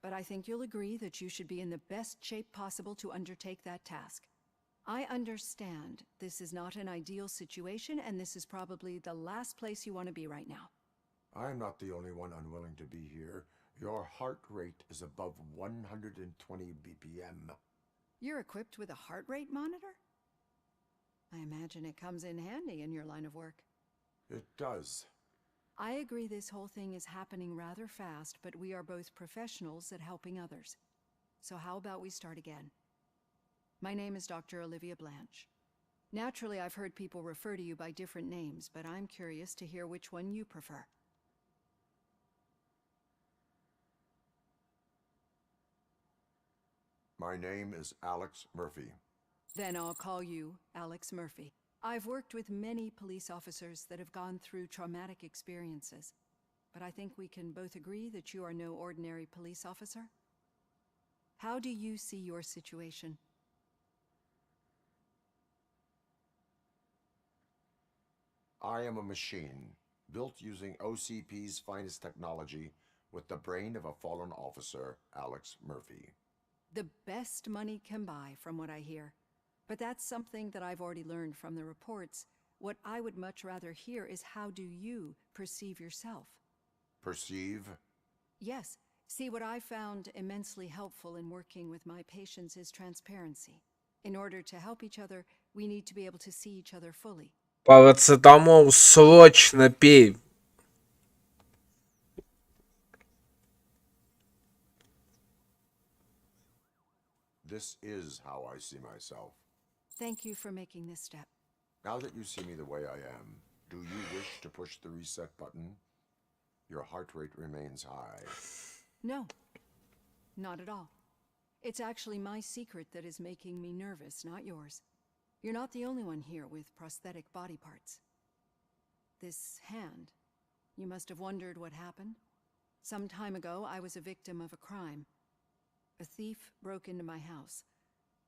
But I think you'll agree that you should be in the best shape possible to undertake that task. I understand this is not an ideal situation, and this is probably the last place you want to be right now. I'm not the only one unwilling to be here. Your heart rate is above 120 BPM. You're equipped with a heart rate monitor? I imagine it comes in handy in your line of work. It does. I agree this whole thing is happening rather fast, but we are both professionals at helping others. So how about we start again? My name is Dr. Olivia Blanche. Naturally, I've heard people refer to you by different names, but I'm curious to hear which one you prefer. My name is Alex Murphy. Then I'll call you Alex Murphy. I've worked with many police officers that have gone through traumatic experiences, but I think we can both agree that you are no ordinary police officer. How do you see your situation? I am a machine, built using OCP's finest technology with the brain of a fallen officer, Alex Murphy. The best money can buy, from what I hear. But that's something that I've already learned from the reports. What I would much rather hear is how do you perceive yourself? Perceive? Yes. See, what I found immensely helpful in working with my patients is transparency. In order to help each other, we need to be able to see each other fully. Парацетамол срочно пей. This is how I see myself. Thank you for making this step. Now that you see me the way I am, do you wish to push the reset button? Your heart rate remains high. No, not at all. It's actually my secret that is making me nervous, not yours. You're not the only one here with prosthetic body parts. This hand, you must have wondered what happened. Some time ago, I was a victim of a crime. A thief broke into my house.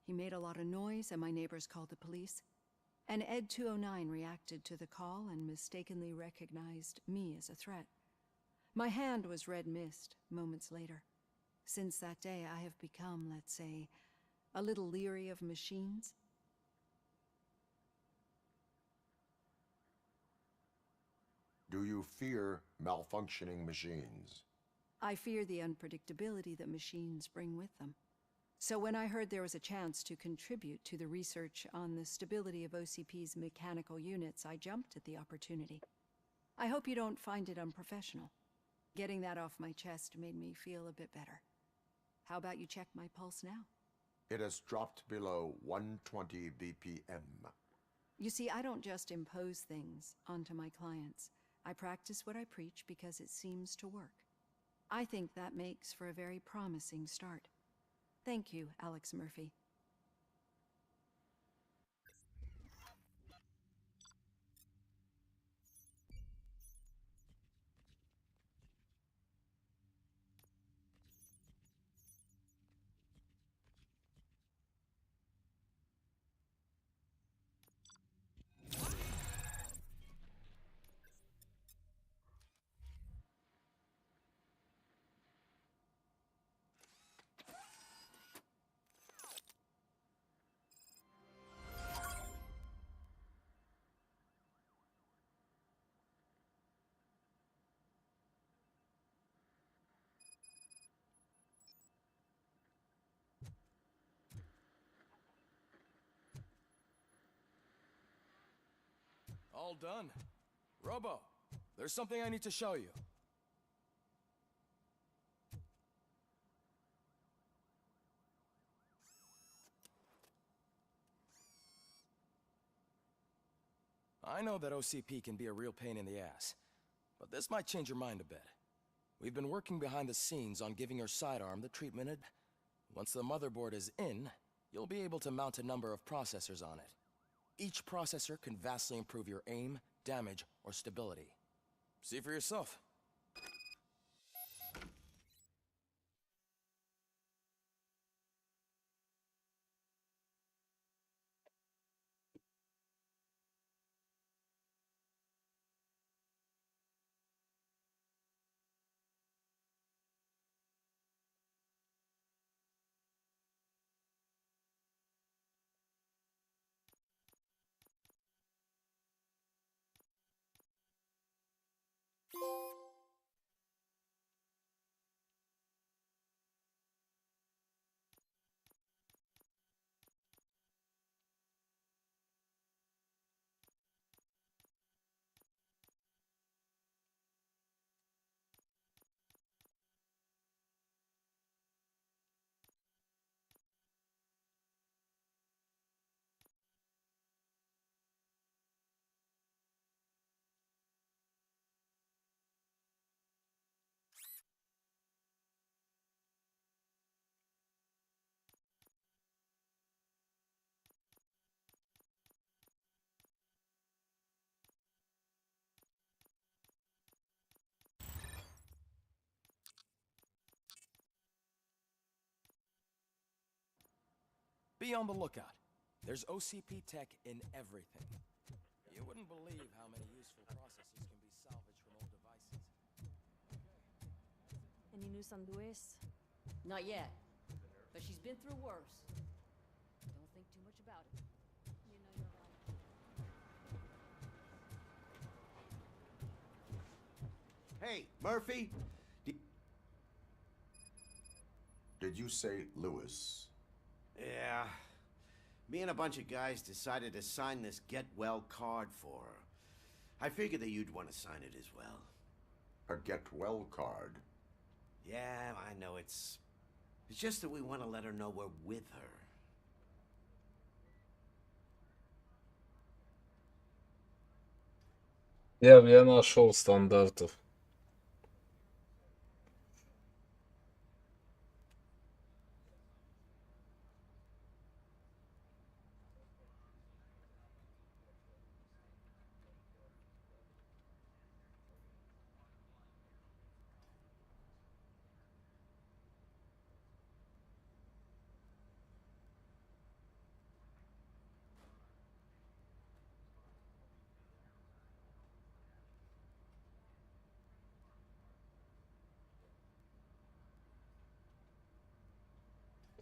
He made a lot of noise and my neighbors called the police. And Ed 209 reacted to the call and mistakenly recognized me as a threat. My hand was red mist moments later. Since that day, I have become, let's say, a little leery of machines. Do you fear malfunctioning machines? I fear the unpredictability that machines bring with them. So when I heard there was a chance to contribute to the research on the stability of OCP's mechanical units, I jumped at the opportunity. I hope you don't find it unprofessional. Getting that off my chest made me feel a bit better. How about you check my pulse now? It has dropped below 120 BPM. You see, I don't just impose things onto my clients. I practice what I preach because it seems to work. I think that makes for a very promising start. Thank you, Alex Murphy. All done. Robo, there's something I need to show you. I know that OCP can be a real pain in the ass, but this might change your mind a bit. We've been working behind the scenes on giving your sidearm the treatment it... Once the motherboard is in, you'll be able to mount a number of processors on it. Each processor can vastly improve your aim, damage, or stability. See for yourself. Be on the lookout. There's OCP tech in everything. You wouldn't believe how many useful processes can be salvaged from old devices. Any news on Luis? Not yet, but she's been through worse. Don't think too much about it. You know you're right. Hey, Murphy? Did you say Lewis? Yeah. Me and a bunch of guys decided to sign this get well card for her. I figured that you'd want to sign it as well. A get well card? Yeah, I know it's just that we want to let her know we're with her. Я нашел стандартов.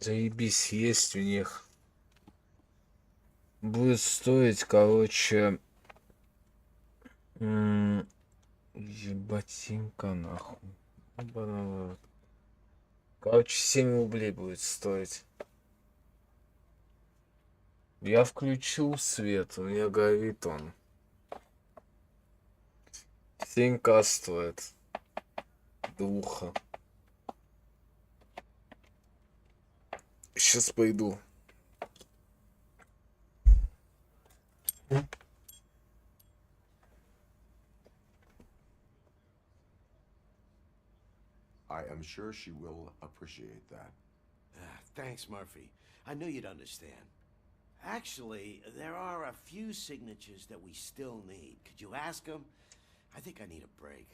Заебись, есть у них. Будет стоить, короче, ебатинка нахуй. Короче, 7 рублей будет стоить. Я включил свет, у меня горит он. 7К стоит. Духа. Сейчас пойду. I am sure she will appreciate that. Thanks, Murphy. I knew you'd understand. Actually, there are a few signatures that we still need. Could you ask them? I think I need a break.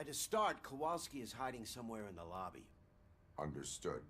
To start, Kowalski is hiding somewhere in the lobby. Understood.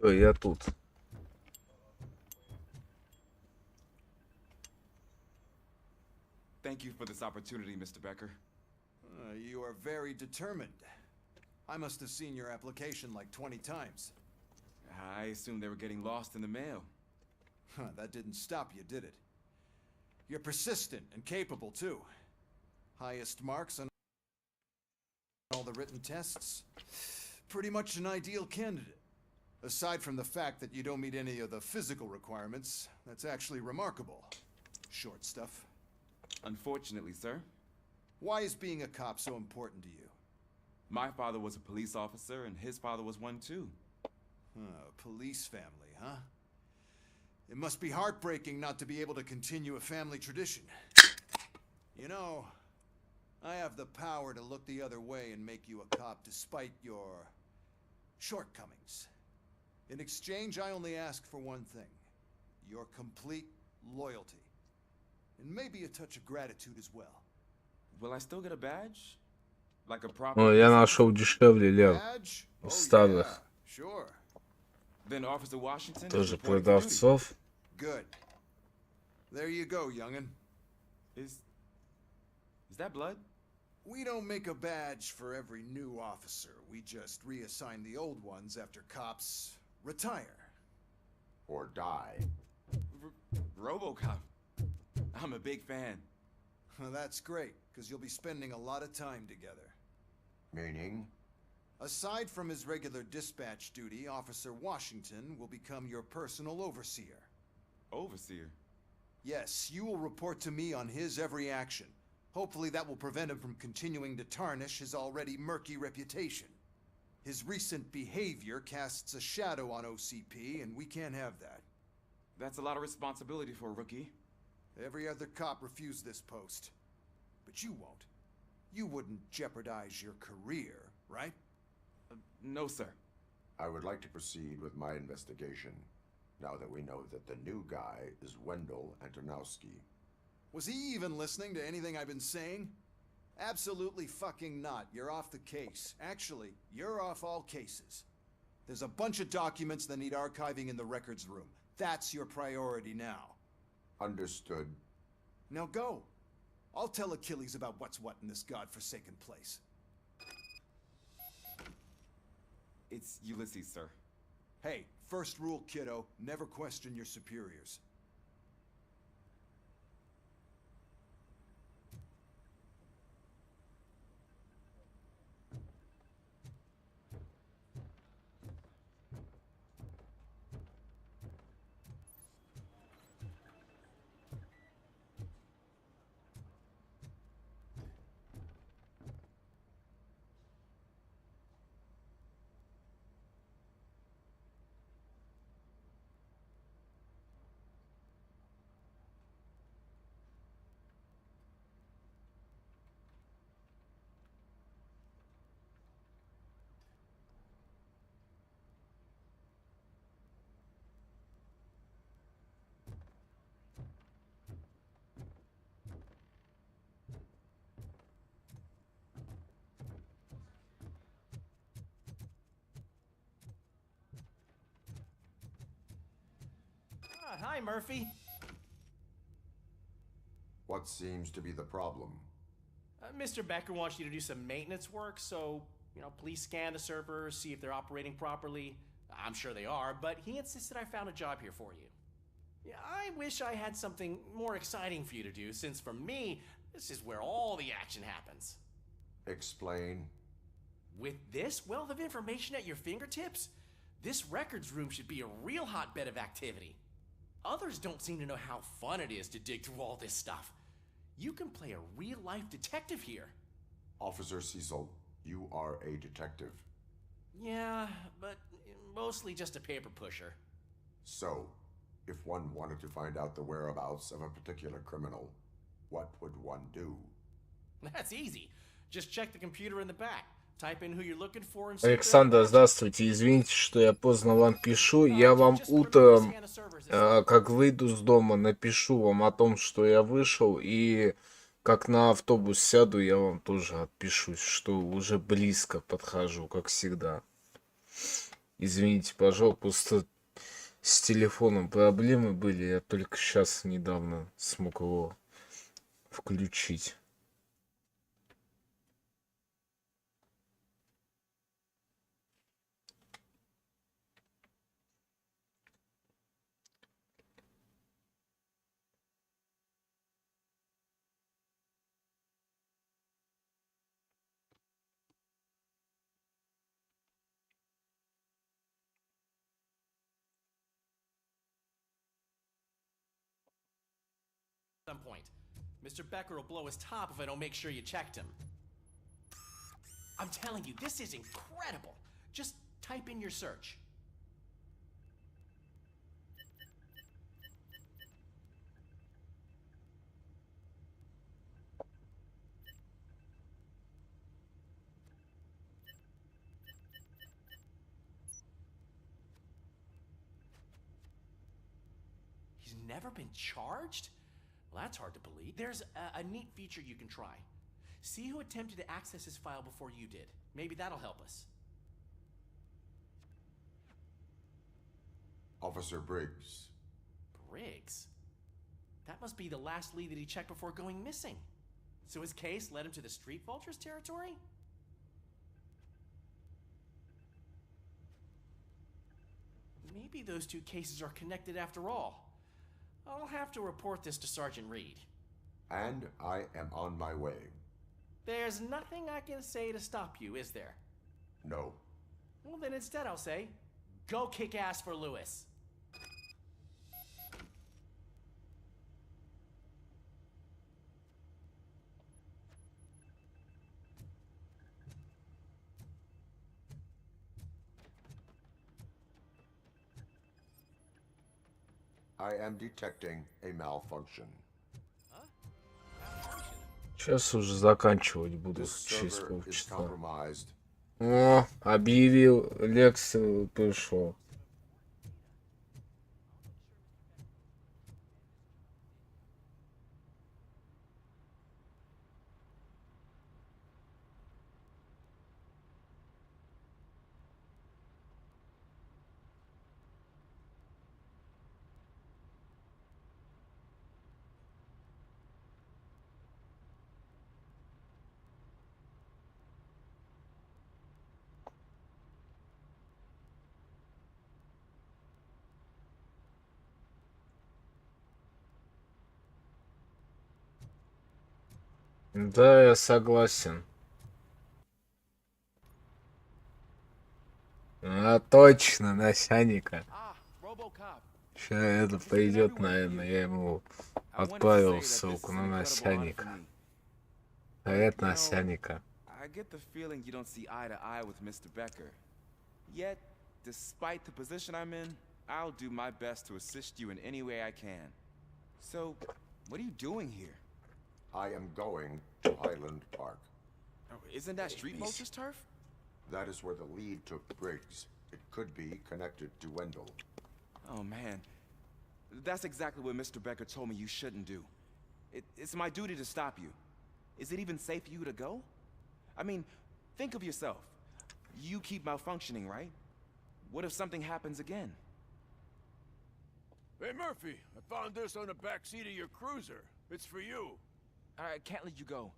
Я тут. Thank you for this opportunity, Mr. Becker. You are very determined. I must have seen your application like 20 times. I assumed they were getting lost in the mail. That didn't stop you, did it? You're persistent and capable, too. Highest marks on all the written tests. Pretty much an ideal candidate. Aside from the fact that you don't meet any of the physical requirements, that's actually remarkable. Short stuff. Unfortunately, sir. Why is being a cop so important to you? My father was a police officer, and his father was one too. Police family, huh? It must be heartbreaking not to be able to continue a family tradition. You know, I have the power to look the other way and make you a cop despite your shortcomings. In exchange, I only ask for one thing. Your complete loyalty. And maybe a touch of gratitude as well. Will I still get a badge? Like a proper... О, я нашел дешевле, Лев. Из старых. Sure. Then Officer Washington Тоже продавцов. Good. There you go, young'un. Is that blood? We don't make a badge for every new officer. We just reassign the old ones after cops retire. Or die. RoboCop. I'm a big fan. That's great, because you'll be spending a lot of time together. Meaning? Aside from his regular dispatch duty, Officer Washington will become your personal overseer. Overseer? Yes, you will report to me on his every action. Hopefully that will prevent him from continuing to tarnish his already murky reputation. His recent behavior casts a shadow on OCP, and we can't have that. That's a lot of responsibility for a rookie. Every other cop refused this post. But you won't. You wouldn't jeopardize your career, right? No, sir. I would like to proceed with my investigation, now that we know that the new guy is Wendell Antonowski. Was he even listening to anything I've been saying? Absolutely fucking not. You're off the case. Actually, you're off all cases. There's a bunch of documents that need archiving in the records room. That's your priority now. Understood. Now go. I'll tell Achilles about what's what in this godforsaken place. It's Ulysses, sir. Hey, first rule, kiddo, never question your superiors. Hi, Murphy. What seems to be the problem? Mr. Becker wants you to do some maintenance work, so, please scan the servers, see if they're operating properly. I'm sure they are, but he insisted I found a job here for you. Yeah, I wish I had something more exciting for you to do, since for me, this is where all the action happens. Explain. With this wealth of information at your fingertips, this records room should be a real hotbed of activity. Others don't seem to know how fun it is to dig through all this stuff. You can play a real-life detective here. Officer Cecil, you are a detective. Yeah, but mostly just a paper pusher. So, if one wanted to find out the whereabouts of a particular criminal, what would one do? That's easy. Just check the computer in the back. Type in who you're looking for and Александр, здравствуйте. Извините, что я поздно вам пишу. Я вам утром, как выйду с дома, напишу вам о том, что я вышел. И как на автобус сяду, я вам тоже отпишусь, что уже близко подхожу, как всегда. Извините, пожалуйста, просто с телефоном проблемы были. Я только сейчас недавно смог его включить. Some point. Mr. Becker will blow his top if I don't make sure you checked him. I'm telling you, this is incredible. Just type in your search. He's never been charged? Well, that's hard to believe. There's a neat feature you can try. See who attempted to access his file before you did. Maybe that'll help us. Officer Briggs. Briggs? That must be the last lead that he checked before going missing. So his case led him to the Street Vultures territory? Maybe those two cases are connected after all. I'll have to report this to Sergeant Reed. And I am on my way. There's nothing I can say to stop you, is there? No. Well, then instead I'll say, go kick ass for Lewis. I am detecting a malfunction. Сейчас уже заканчивать буду This через server is полчаса. compromised. О, объявил лекцию, пришел. Да, я согласен. А, точно, начальника. Сейчас это пойдет, наверное, я ему отправил ссылку на начальника. Привет, начальника. I get the feeling you don't see eye to eye with Mr. Becker. Yet, despite the position I'm in, I'll do my best to assist you in any way I can. So, what are you doing here? I am going to Highland Park. Oh, isn't that Street Vulture's turf? That is where the lead took Briggs. It could be connected to Wendell. Oh man, that's exactly what Mr. Becker told me you shouldn't do. It's my duty to stop you. Is it even safe for you to go? I mean, think of yourself. You keep malfunctioning, right? What if something happens again? Hey, Murphy, I found this on the back seat of your cruiser. It's for you. I can't let you go.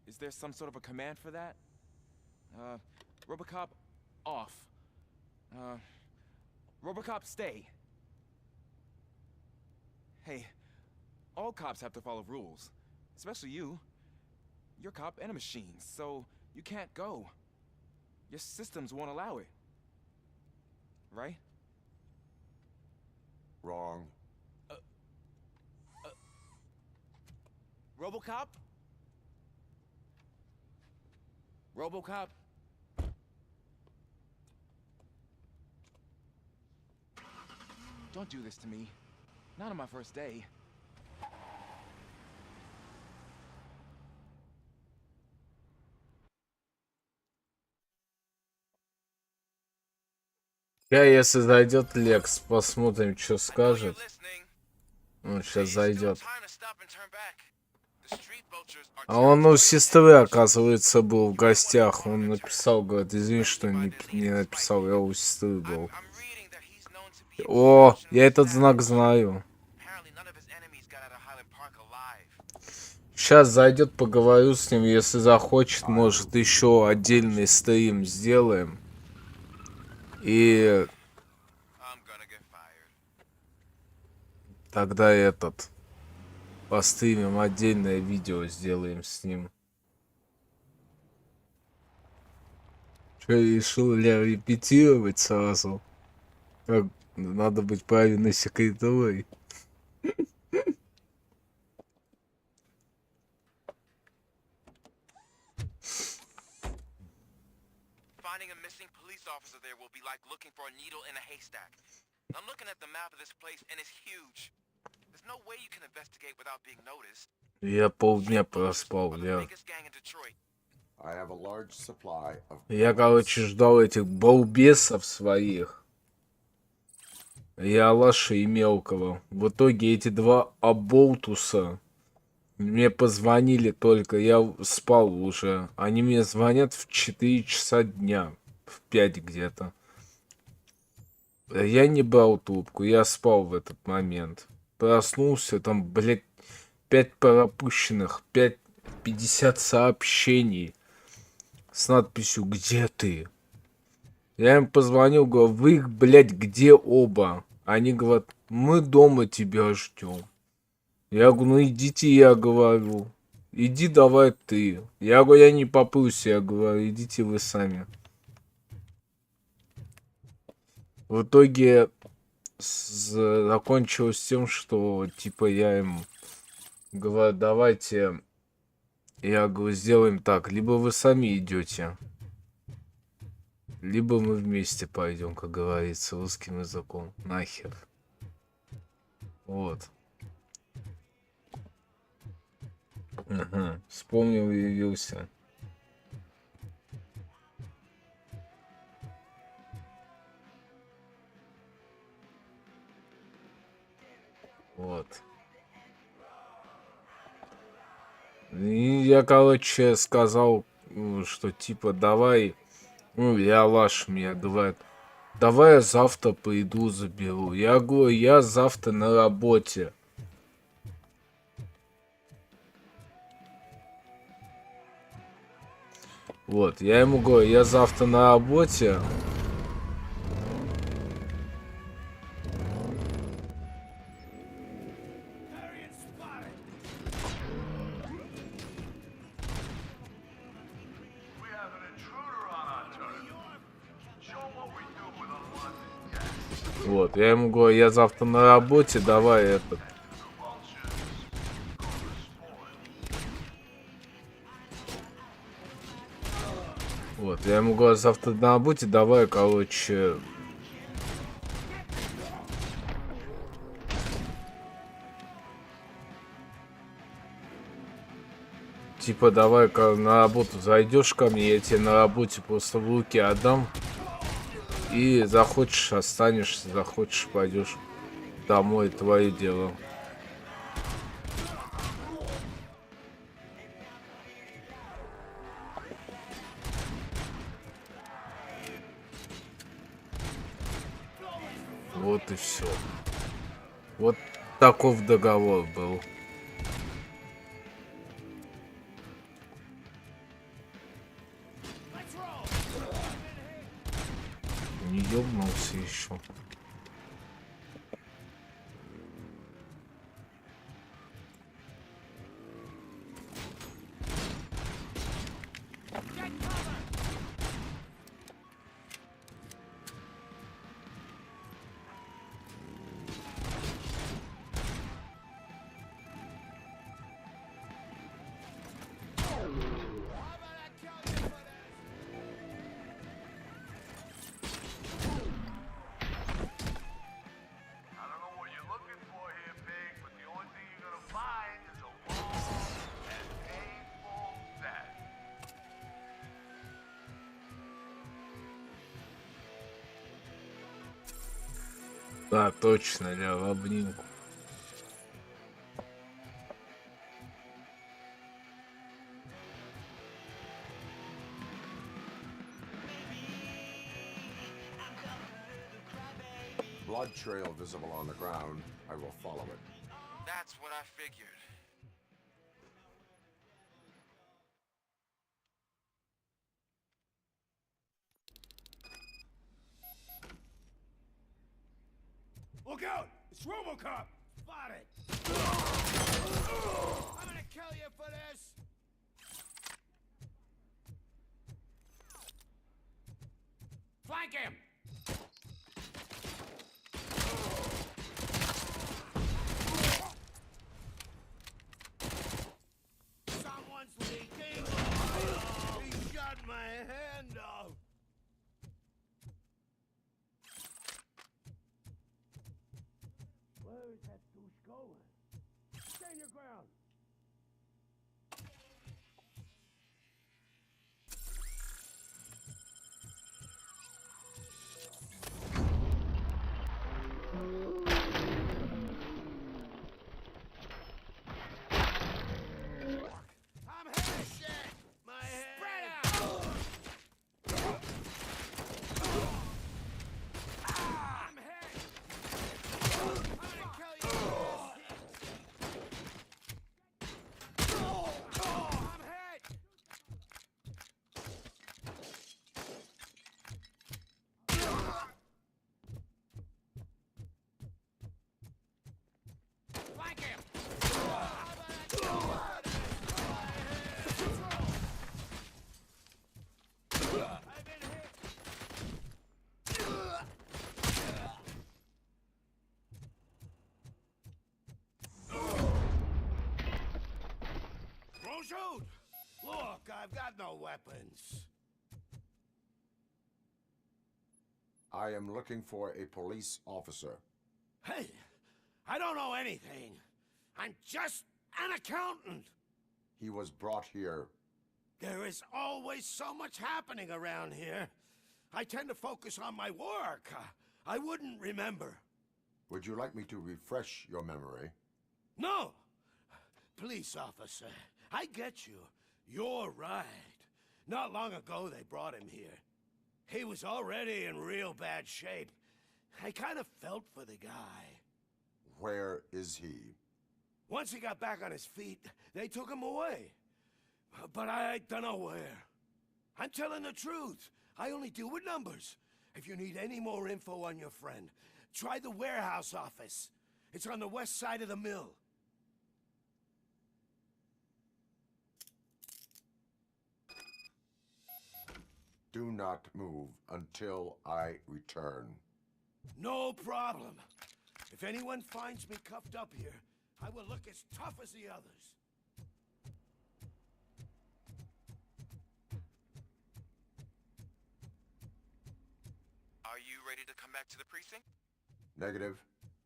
Is there some sort of a command for that? RoboCop, off. RoboCop, stay. Hey, all cops have to follow rules. Especially you. You're a cop and a machine, so you can't go. Your systems won't allow it. Right? Wrong. RoboCop? RoboCop? Don't do this to me. Not on my first day. Если зайдет Лекс, посмотрим, что скажет. Он сейчас зайдет. А он у сестры, оказывается, был в гостях. Он написал, говорит, извини, что не написал, я у сестры был. О, я этот знак знаю. Сейчас зайдет, поговорю с ним, если захочет, может, еще отдельный стрим сделаем. И тогда постримим отдельное видео, сделаем с ним. Что, решил я репетировать сразу? Как надо быть правильной секретарой. Finding a missing police officer there will be like looking for a needle in a haystack. I'm looking at the map of this place and it's huge. There's no way you can investigate without being noticed. Я полдня проспал, я, короче, ждал этих балбесов своих. И Алаша и Мелкого. В итоге эти два оболтуса мне позвонили только, я спал уже. Они мне звонят в 4 часа дня, в 5 где-то. Я не брал трубку, я спал в этот момент. Проснулся, там, блядь, 5 пропущенных, 50 сообщений с надписью «Где ты?». Я им позвонил, говорю, вы, блядь, где оба? Они говорят, мы дома тебя ждем. Я говорю, ну идите, я говорю. Иди давай ты. Я говорю, я не попрусь, я говорю, идите вы сами. В итоге закончилось тем, что типа я им говорю, давайте, я говорю, сделаем так, либо вы сами идете, либо мы вместе пойдем, как говорится, русским языком. Нахер. Вот. Ага. Вспомнил и явился. Вот. И я, короче, сказал, что типа давай, ну, я Алаш мне говорит, давай я завтра приду, заберу. Я говорю, я завтра на работе. Вот, я ему говорю, я завтра на работе. Вот, я ему говорю, я завтра на работе, давай это. Вот, я ему говорю, завтра на работе, давай, короче. Типа, давай на работу зайдешь ко мне, я тебе на работе просто в руки отдам. И захочешь, останешься, захочешь, пойдешь домой, твое дело. Вот и все. Вот таков договор был. Не ёбнулся еще. Да, точно, я в обнимку. blood trail visible on the ground, I will follow it. That's what I figured. Look out! It's Robocop! Spotted! I'm gonna kill you for this! Flank him! Someone's leaking! Oh, he shot my hand off! Where is that douche going? Stand your ground! I'm hit! Shit! My head! Spread out! I'm hit! I'm gonna kill you! I'm hit! Flank him! I've been hit! Don't shoot! Look, I've got no weapons. I am looking for a police officer. Hey, I don't know anything. I'm just an accountant. He was brought here. There is always so much happening around here. I tend to focus on my work. I wouldn't remember. Would you like me to refresh your memory? No! Police officer, I get you. You're right. Not long ago they brought him here. He was already in real bad shape. I kind of felt for the guy. Where is he? Once he got back on his feet, they took him away. But I don't know where. I'm telling the truth. I only deal with numbers. If you need any more info on your friend, try the warehouse office. It's on the west side of the mill. Do not move until I return. No problem. If anyone finds me cuffed up here, I will look as tough as the others. Are you ready to come back to the precinct? Negative.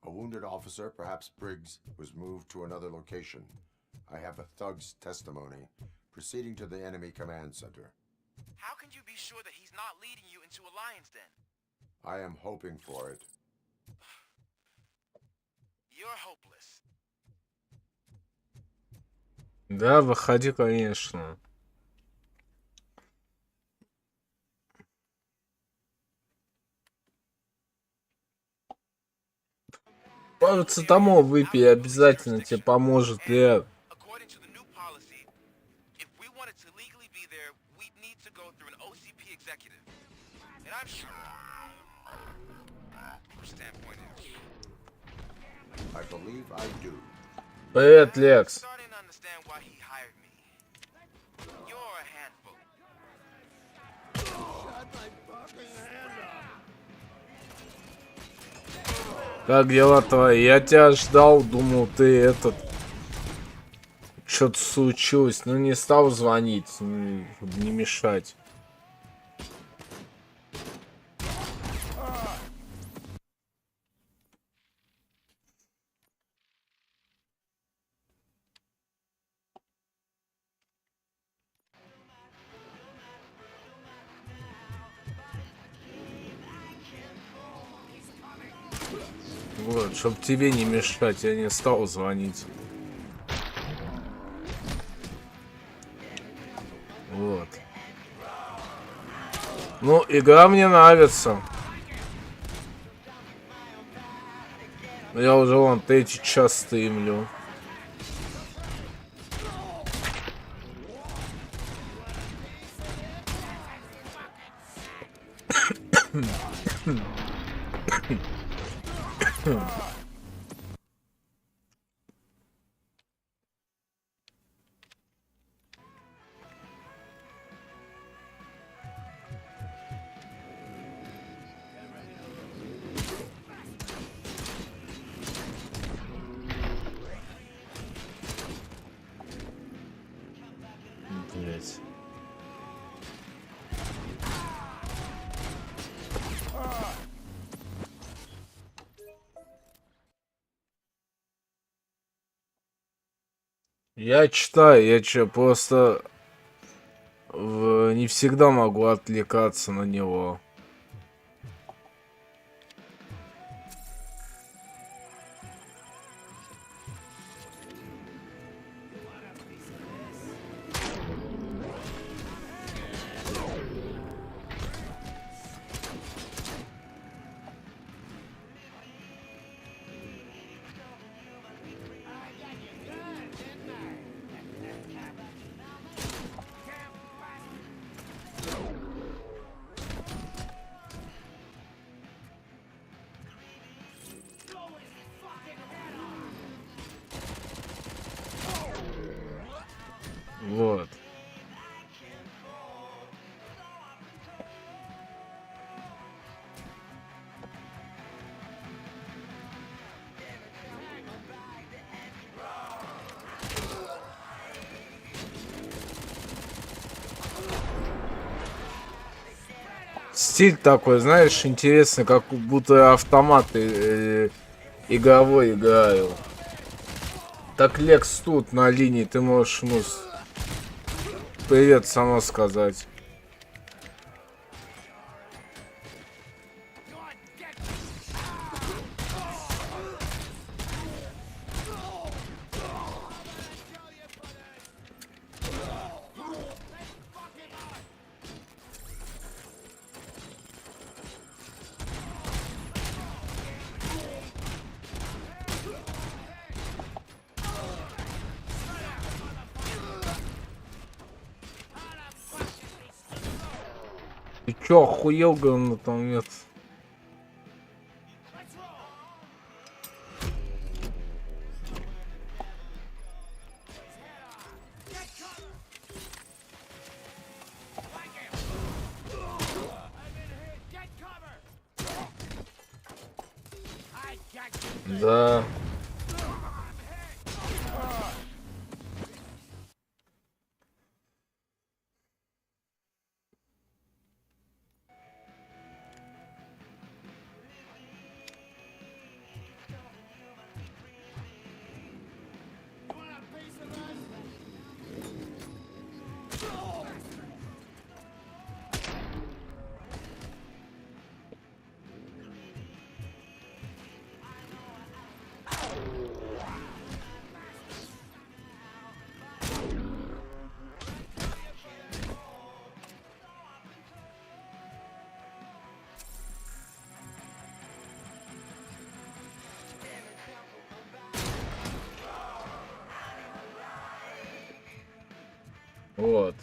A wounded officer, perhaps Briggs, was moved to another location. I have a thug's testimony, proceeding to the enemy command center. How can you be sure that he's not leading you into a lion's den? I am hoping for it. You're hopeless. Да, выходи, конечно. Парацетамол выпей, обязательно тебе поможет, Лер. According to the new policy, if we wanted to legally be there, we'd need to go through an OCP executive. And I'm sure your standpoint is. I believe I do. Привет, Лекс. Starting to understand why he hired me. You're a handful. Shut my fucking hand off. Как дела твои? Я тебя ждал, думал, ты этот... Что-то случилось, но не стал звонить, чтобы не мешать. Вот, чтобы тебе не мешать, я не стал звонить. Вот. Ну, игра мне нравится. Я уже вон третий час стримлю. Блять. Я читаю, просто не всегда могу отвлекаться на него. Вот. Стиль такой, знаешь, интересный, как будто автоматы игровой играю. Так, Лекс тут на линии, ты можешь, ну, привет сама сказать. Ты чё, охуел, говно там нет? Да. Вот.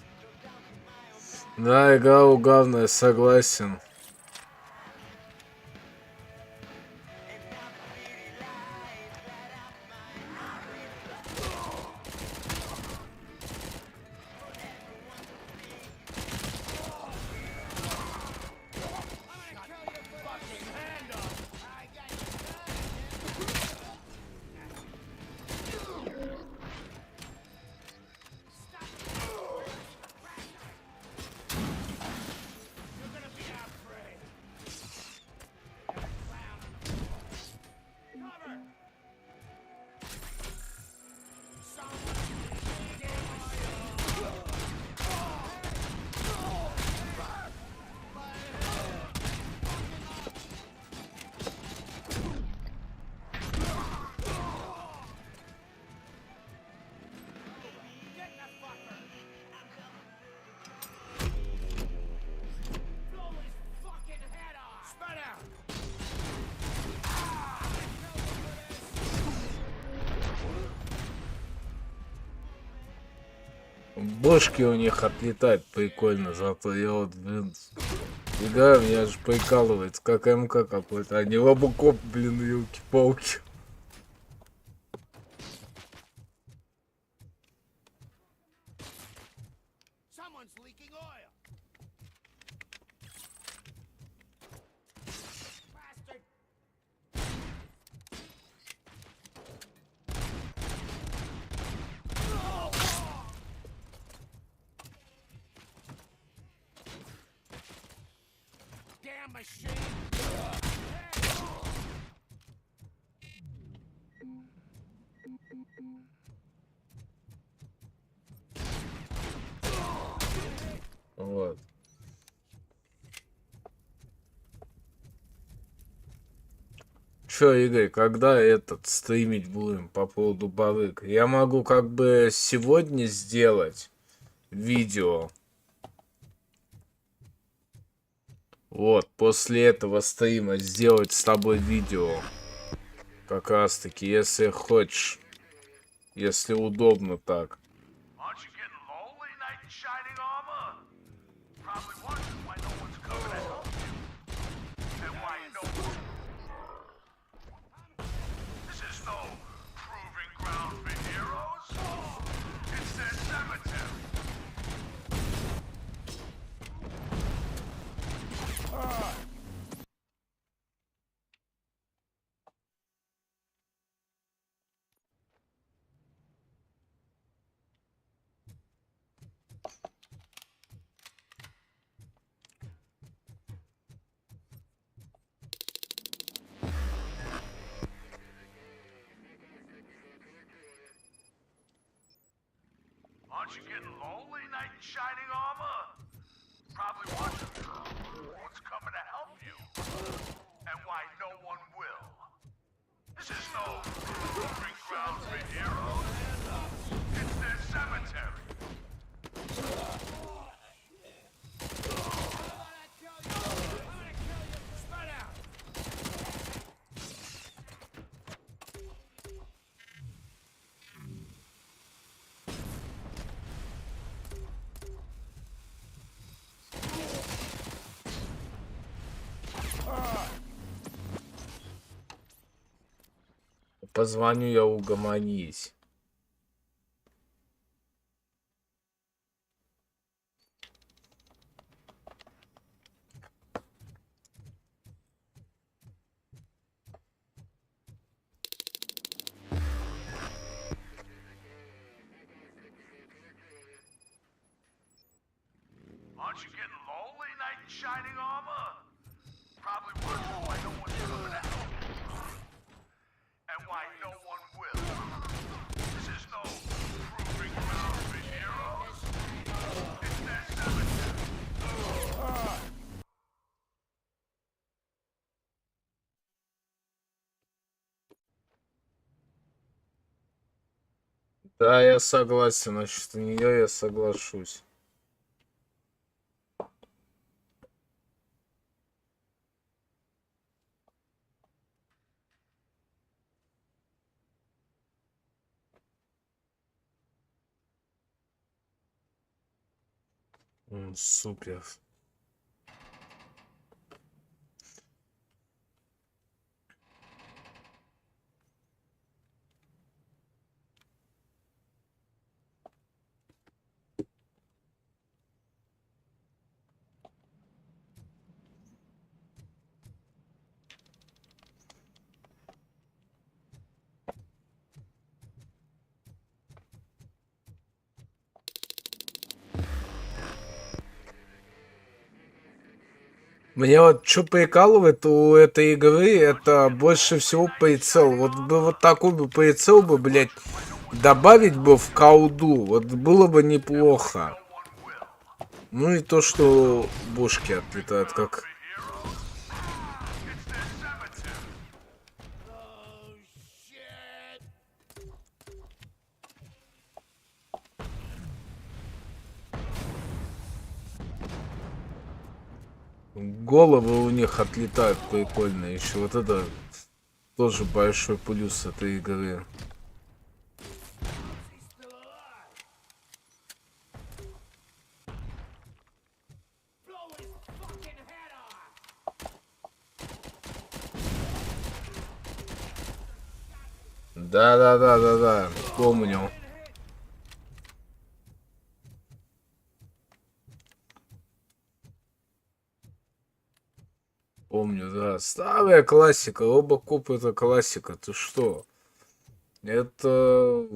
Да, игра угарная, согласен. Бошки у них отлетают прикольно, зато я вот, блин, игра меня же прикалывает, как МК какой-то, а не Робокоп, блин, елки-палки. Вот. Чё, Игорь, когда этот стримить будем по поводу барыг? Я могу как бы сегодня сделать видео. Вот, после этого стрима сделать с тобой видео. Как раз таки, если хочешь. Если удобно так. Aren't you getting lonely, knight in shining armor? Probably wondering what's coming to help you, and why no one will. This is no proving ground for heroes. It's their cemetery. Позвоню я, угомонись. Aren't you getting lonely, knight in shining armor? Probably wondering why no one's coming to help you, and why no one will. This is no proving ground for heroes. It's their cemetery. Да, я согласен, насчет нее я соглашусь. Супер. Мне вот что прикалывает у этой игры, это больше всего прицел. Вот бы вот такой бы прицел бы, блядь, добавить бы в колду, вот было бы неплохо. Ну и то, что бошки отлетают, как... Головы у них отлетают прикольно еще. Вот это тоже большой плюс этой игры. Да, помню. Помню, да. Старая классика. Робокоп это классика. Ты что? Это...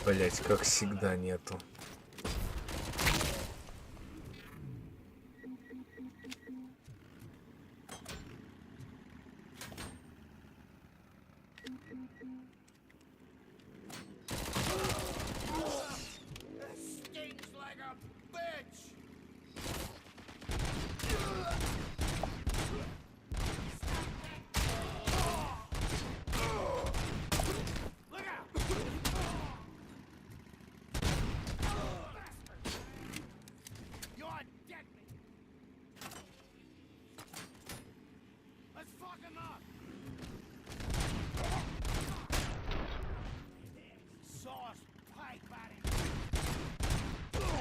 Блять, как всегда нету.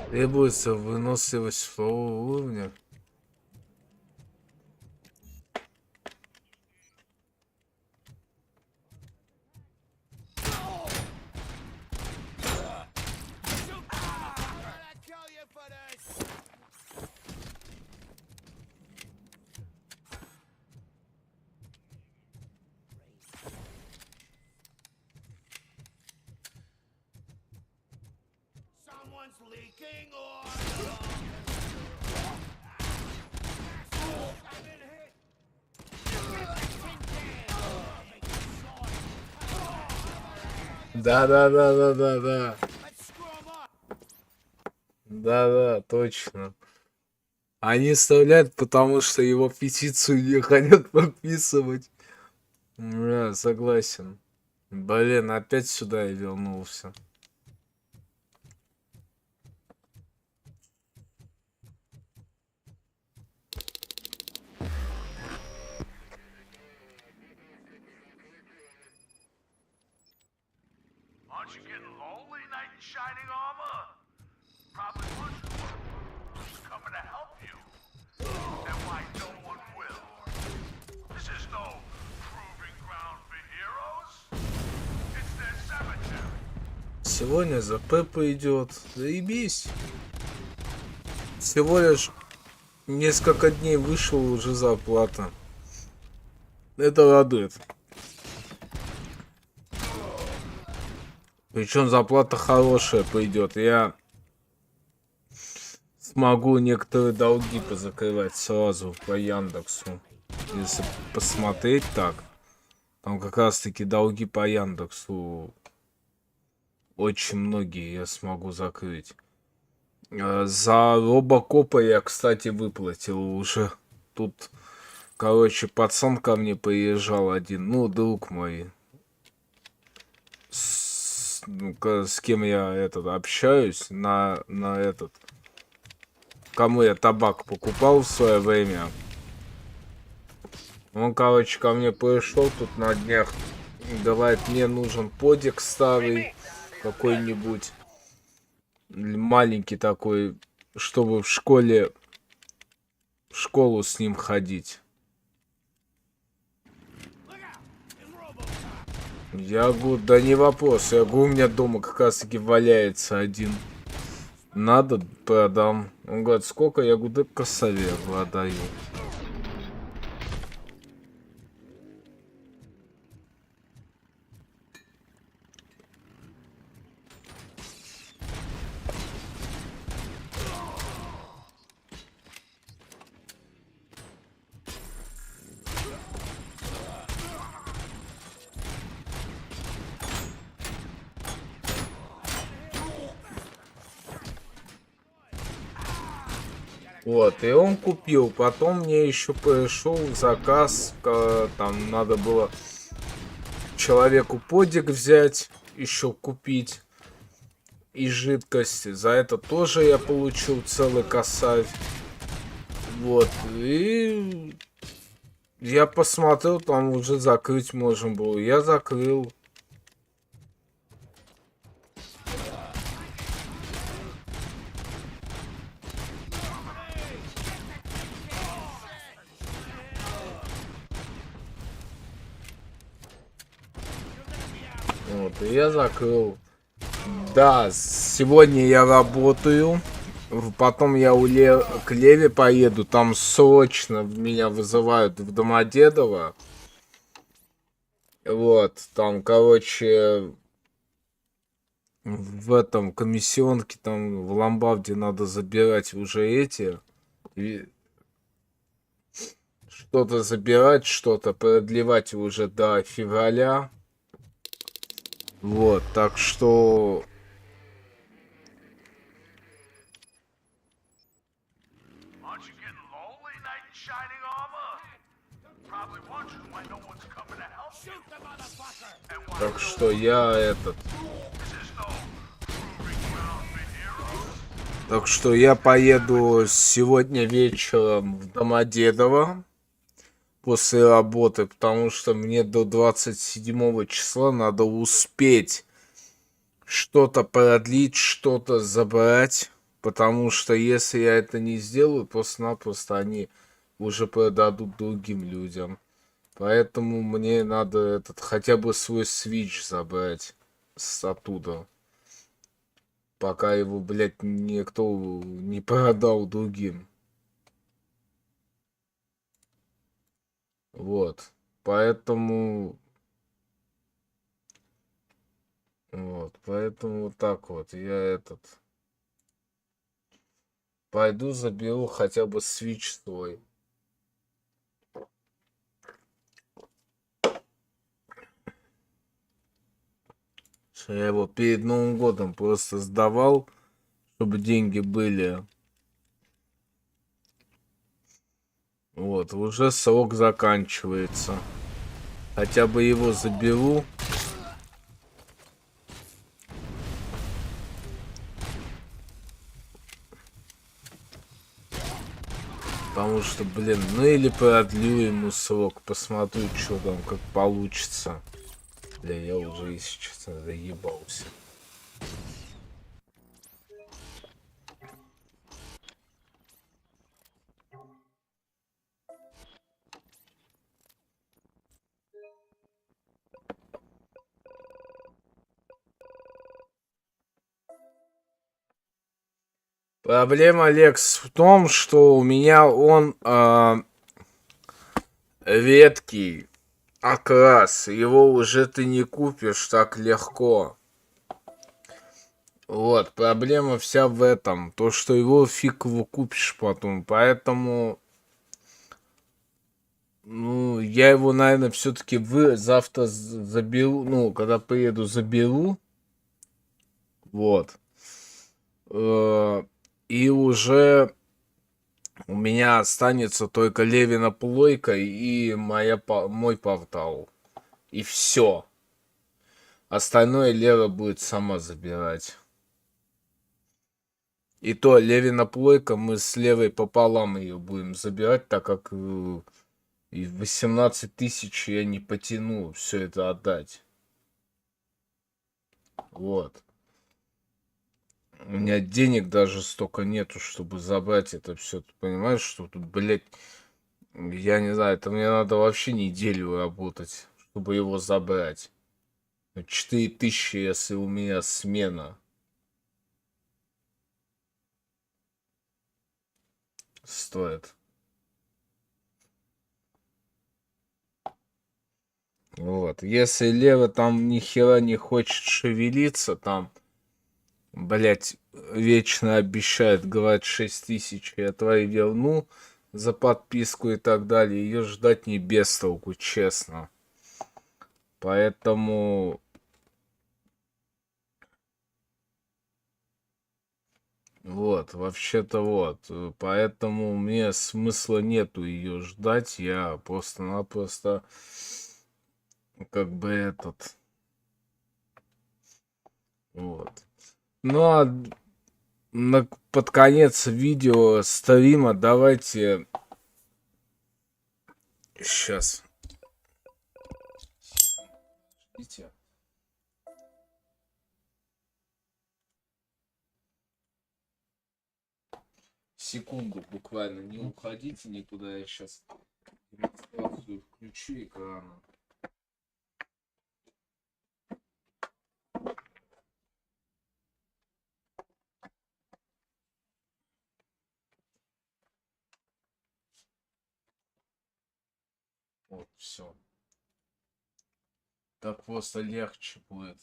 Требуется выносливость второго уровня. Да. Да, точно. Они вставляют, потому что его петицию не хотят подписывать. Да, согласен. Блин, опять сюда я вернулся. Aren't you getting lonely, knight in shining armor? Probably who's coming to help you. And why no one will. This is no proving ground for heroes. It's their cemetery. Сегодня за Пеппа идет. Заебись. Всего лишь несколько дней вышел уже зарплата. Это радует. Причем зарплата хорошая пойдет. Я смогу некоторые долги позакрывать сразу по Яндексу. Если посмотреть так, там как раз таки долги по Яндексу очень многие я смогу закрыть. За Робокопа я, кстати, выплатил уже. Тут, короче, пацан ко мне приезжал один, ну, друг мой. С кем я общаюсь на этот, кому я табак покупал в свое время. Он, короче, ко мне пришел тут на днях, говорит, мне нужен подик старый какой-нибудь, маленький такой, чтобы в школу с ним ходить. Я говорю, да не вопрос. Я говорю, у меня дома как раз таки валяется один. Надо, продам. Он говорит, сколько? Я говорю, да косове отдаю. Вот, и он купил. Потом мне еще пришел заказ. Там надо было человеку подик взять, еще купить. И жидкость. За это тоже я получил целый косарь. Вот, и я посмотрел, там уже закрыть можно было. Я закрыл. Вот, и я закрыл. Да, сегодня я работаю. Потом я к Леве поеду. Там срочно меня вызывают в Домодедово. Вот, там, короче, в этом комиссионке, там в ломбарде надо забирать уже эти. Что-то забирать, что-то продлевать уже до февраля. Вот, так что... Так что я этот... Так что я поеду сегодня вечером в Домодедово после работы, потому что мне до 27 числа надо успеть что-то продлить, что-то забрать, потому что если я это не сделаю, просто-напросто они уже продадут другим людям. Поэтому мне надо этот хотя бы свой свич забрать оттуда. Пока его, блядь, никто не продал другим. Вот. Поэтому... Вот. Поэтому вот так вот. Я этот... Пойду заберу хотя бы свич свой. Я его перед Новым годом просто сдавал, чтобы деньги были. Вот, уже срок заканчивается. Хотя бы его заберу. Потому что, блин, ну или продлю ему срок, посмотрю, что там, как получится. Бля, я уже, если честно, заебался. Проблема, Лекс, в том, что у меня он редкий окрас. Его уже ты не купишь так легко. Вот, проблема вся в этом. То, что его фиг его купишь потом. Поэтому... Ну, я его, наверное, все-таки завтра заберу. Ну, когда приеду, заберу. Вот. И уже у меня останется только Левина плойка и мой портал. И все. Остальное Лева будет сама забирать. И то Левина плойка мы с Левой пополам ее будем забирать, так как и 18 тысяч я не потяну все это отдать. Вот. У меня денег даже столько нету, чтобы забрать это все. Ты понимаешь, что тут, блядь, я не знаю, это мне надо вообще неделю работать, чтобы его забрать. 4000, если у меня смена. Стоит. Вот. Если Лева там ни хера не хочет шевелиться, там, блять, вечно обещает, говорит, 6000 я твои верну за подписку и так далее. Ее ждать не без толку, честно. Поэтому... Вот, вообще-то вот. Поэтому мне смысла нету ее ждать. Я просто-напросто как бы этот... Вот. Ну а под конец видео стрима давайте... Сейчас. Видите? Секунду буквально, не уходите никуда, я сейчас демонстрацию включу экрана. все. Так просто легче будет.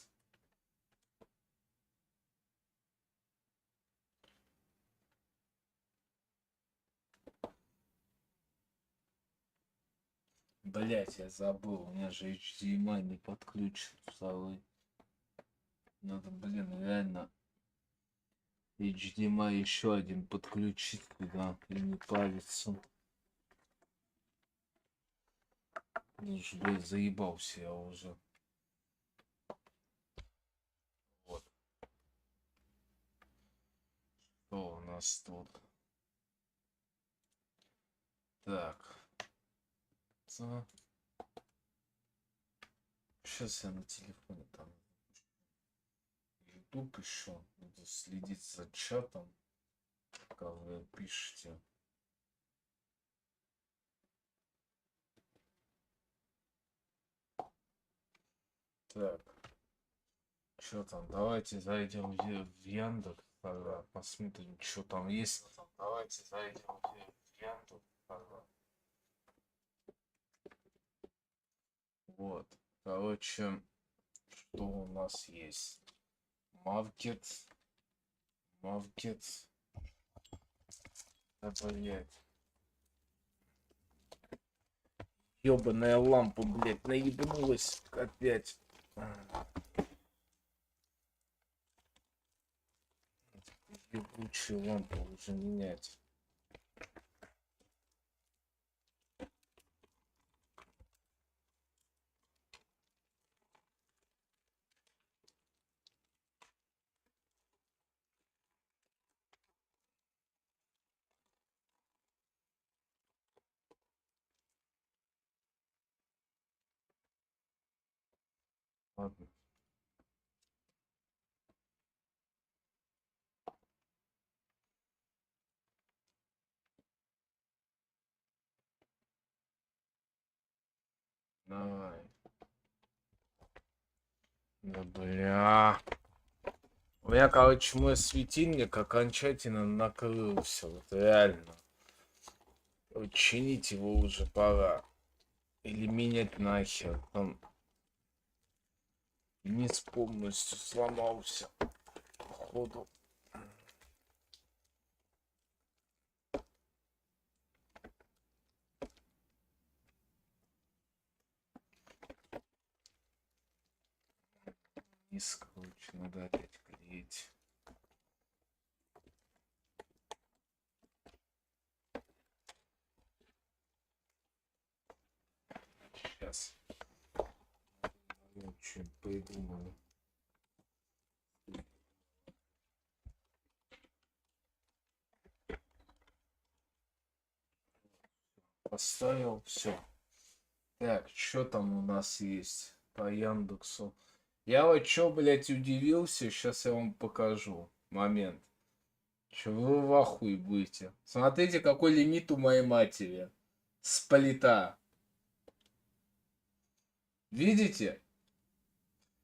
Блять, я забыл, у меня же HDMI не подключен второй. Надо, блин, реально HDMI еще один подключить туда и не париться. Ну, блядь, заебался я уже. Вот. Что у нас тут? Так. Сейчас я на телефоне там YouTube еще буду следить за чатом, когда вы пишете. Так, что там? Давайте зайдем в Яндекс, тогда посмотрим, что там есть. Давайте зайдем в Яндекс, тогда. Вот, короче, что у нас есть? Маркет. Да, блять. Ёбаная лампа, блять, наебнулась опять. Ебучую лампу уже менять. Ладно. Давай. Да бля. У меня, короче, мой светильник окончательно накрылся. Вот реально. Чинить его уже пора. Или менять нахер. Там низ полностью сломался. Походу. Низ, короче, надо опять клеить. Сейчас. Я что придумаю. Поставил, все. Так, что там у нас есть по Яндексу? Я вот чё, блядь, удивился, сейчас я вам покажу. Момент. Чё вы в ахуе будете? Смотрите, какой лимит у моей матери. С полита. Видите?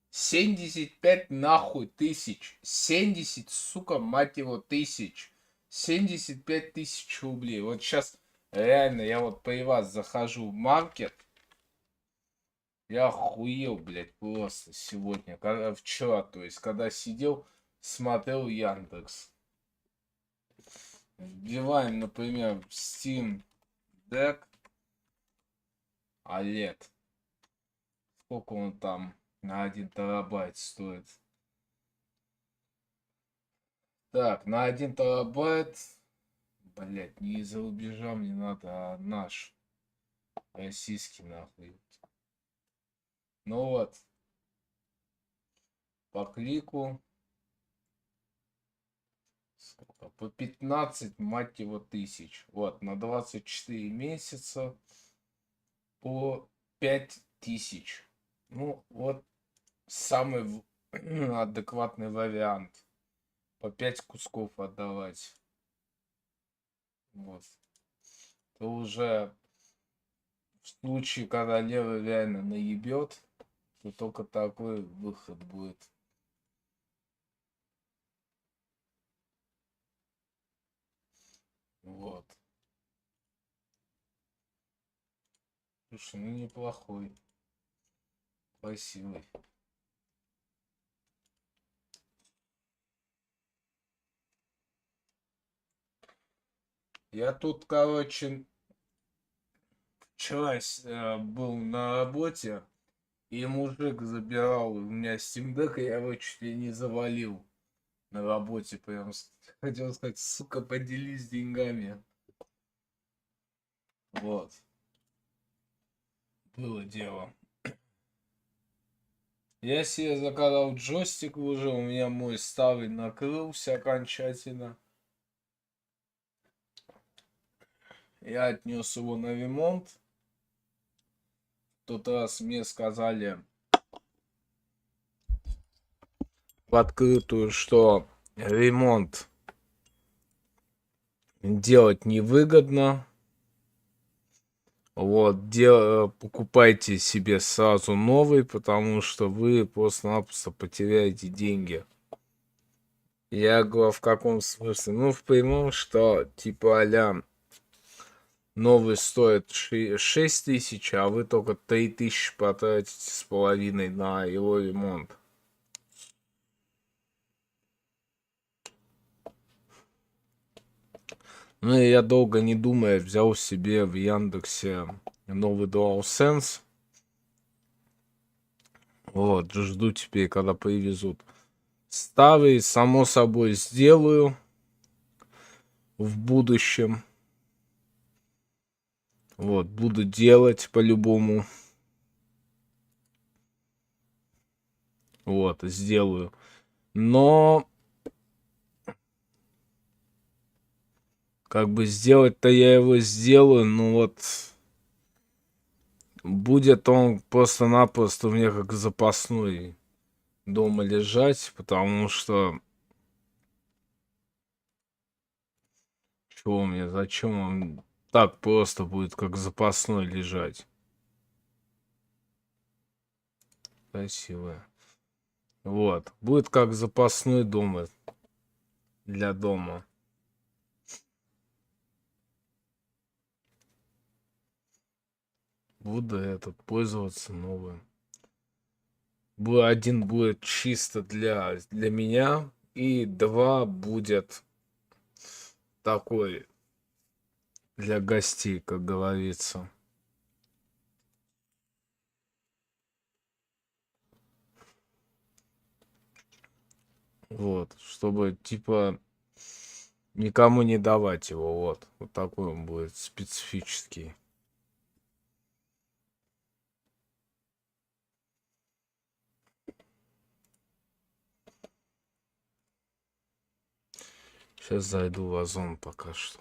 75 нахуй тысяч. 70, сука, мать его, тысяч. 75 тысяч рублей. Вот сейчас реально я вот при вас захожу в маркет. Я охуел, блядь, просто сегодня. Вчера, то есть, когда сидел, смотрел Яндекс. Вбиваем, например, Steam Deck OLED. Сколько он там на 1 терабайт стоит? Так, на 1 терабайт. Блять, не из-за рубежа мне надо, а наш. Российский нахуй. Ну вот. По клику. По 15, мать его, тысяч. Вот, на 24 месяца по 5000. Ну, вот самый адекватный вариант. По 5 кусков отдавать. Вот. То уже в случае, когда левый реально наебет, то только такой выход будет. Вот. Слушай, ну неплохой. Красивый. Я тут, короче, вчера был на работе, и мужик забирал у меня Steam Deck, и я его чуть ли не завалил на работе. Прям хотел сказать, сука, поделись деньгами. Вот. Было дело. Я себе заказал джойстик уже, у меня мой старый накрылся окончательно. Я отнес его на ремонт. В тот раз мне сказали в открытую, что ремонт делать невыгодно. Вот, покупайте себе сразу новый, потому что вы просто-напросто потеряете деньги. Я говорю, в каком смысле? Ну, в прямом, что типа а-ля новый стоит 6 тысяч, а вы только 3 тысячи потратите с половиной на его ремонт. Ну и я долго не думая взял себе в Яндексе новый DualSense. Вот, жду теперь, когда привезут. Старый, само собой, сделаю в будущем. Вот, буду делать по-любому. Вот, сделаю. Но как бы сделать-то я его сделаю, но вот будет он просто-напросто у меня как запасной дома лежать, потому что чего мне, зачем он так просто будет как запасной лежать? Красивая. Вот, будет как запасной дома для дома. Буду этот пользоваться новым. Один будет чисто для меня, и два будет такой для гостей, как говорится. Вот, чтобы типа никому не давать его, вот. Вот такой он будет специфический. Сейчас зайду в Озон пока что.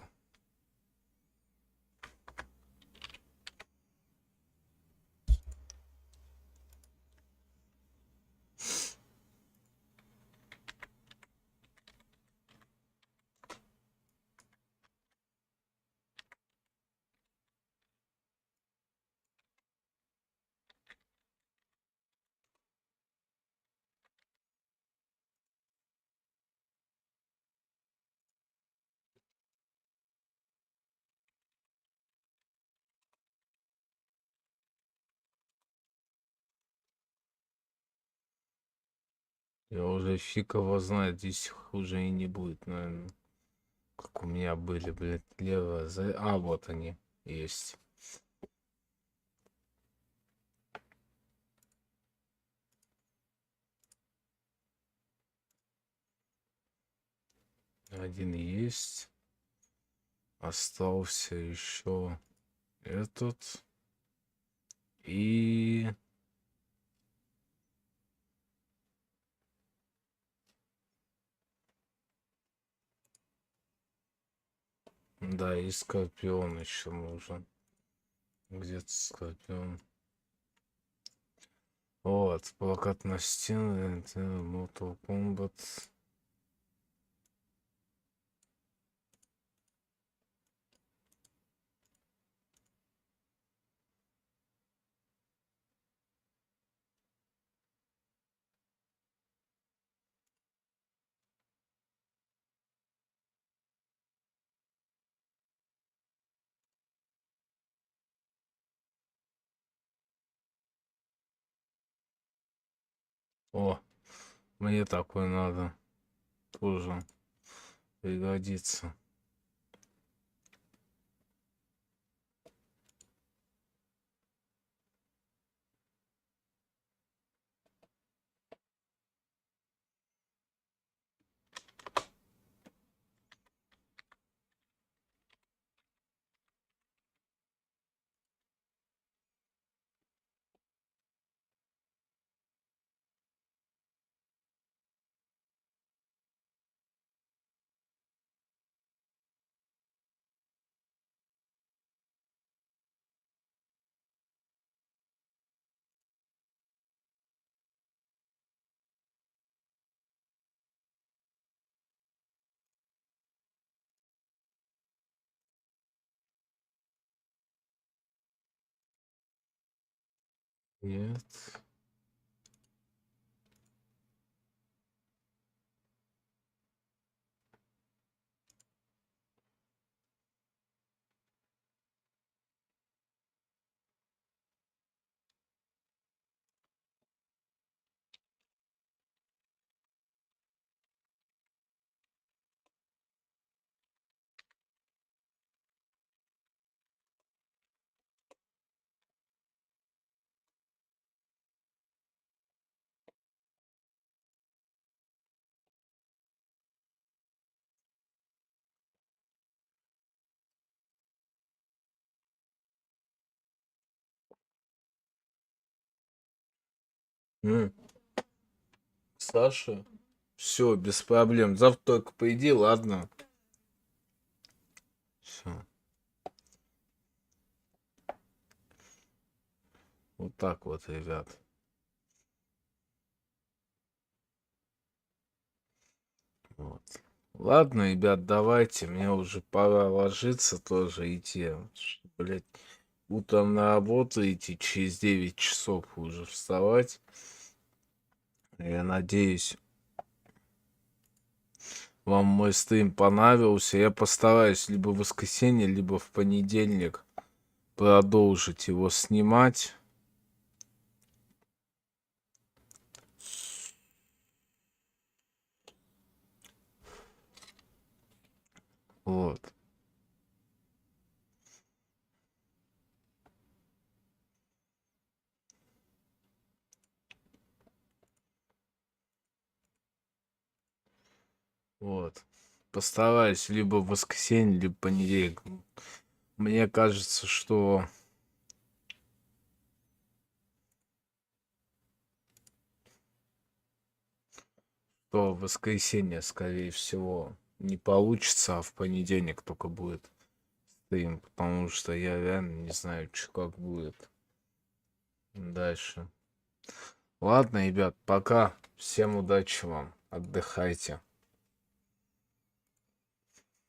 Я уже фиг его знает, здесь их уже и не будет, наверное. Как у меня были, блядь, лево, а вот они есть. Один есть. Остался еще этот. И... Да, и Скорпион еще нужен. Где-то Скорпион. Вот, плакат на стены, это Mortal Kombat. О, мне такой надо. Тоже пригодится. Нет. Саша, все, без проблем. Завтра только приди, ладно? Все. Вот так вот, ребят. Вот. Ладно, ребят, давайте. Мне уже пора ложиться тоже идти. Блять, утром на работу идти, через 9 часов уже вставать. Я надеюсь, вам мой стрим понравился. Я постараюсь либо в воскресенье, либо в понедельник продолжить его снимать. Вот. Вот. Постараюсь либо в воскресенье, либо в понедельник. Мне кажется, что в воскресенье, скорее всего, не получится, а в понедельник только будет стрим, потому что я реально не знаю, что как будет дальше. Ладно, ребят, пока. Всем удачи вам. Отдыхайте.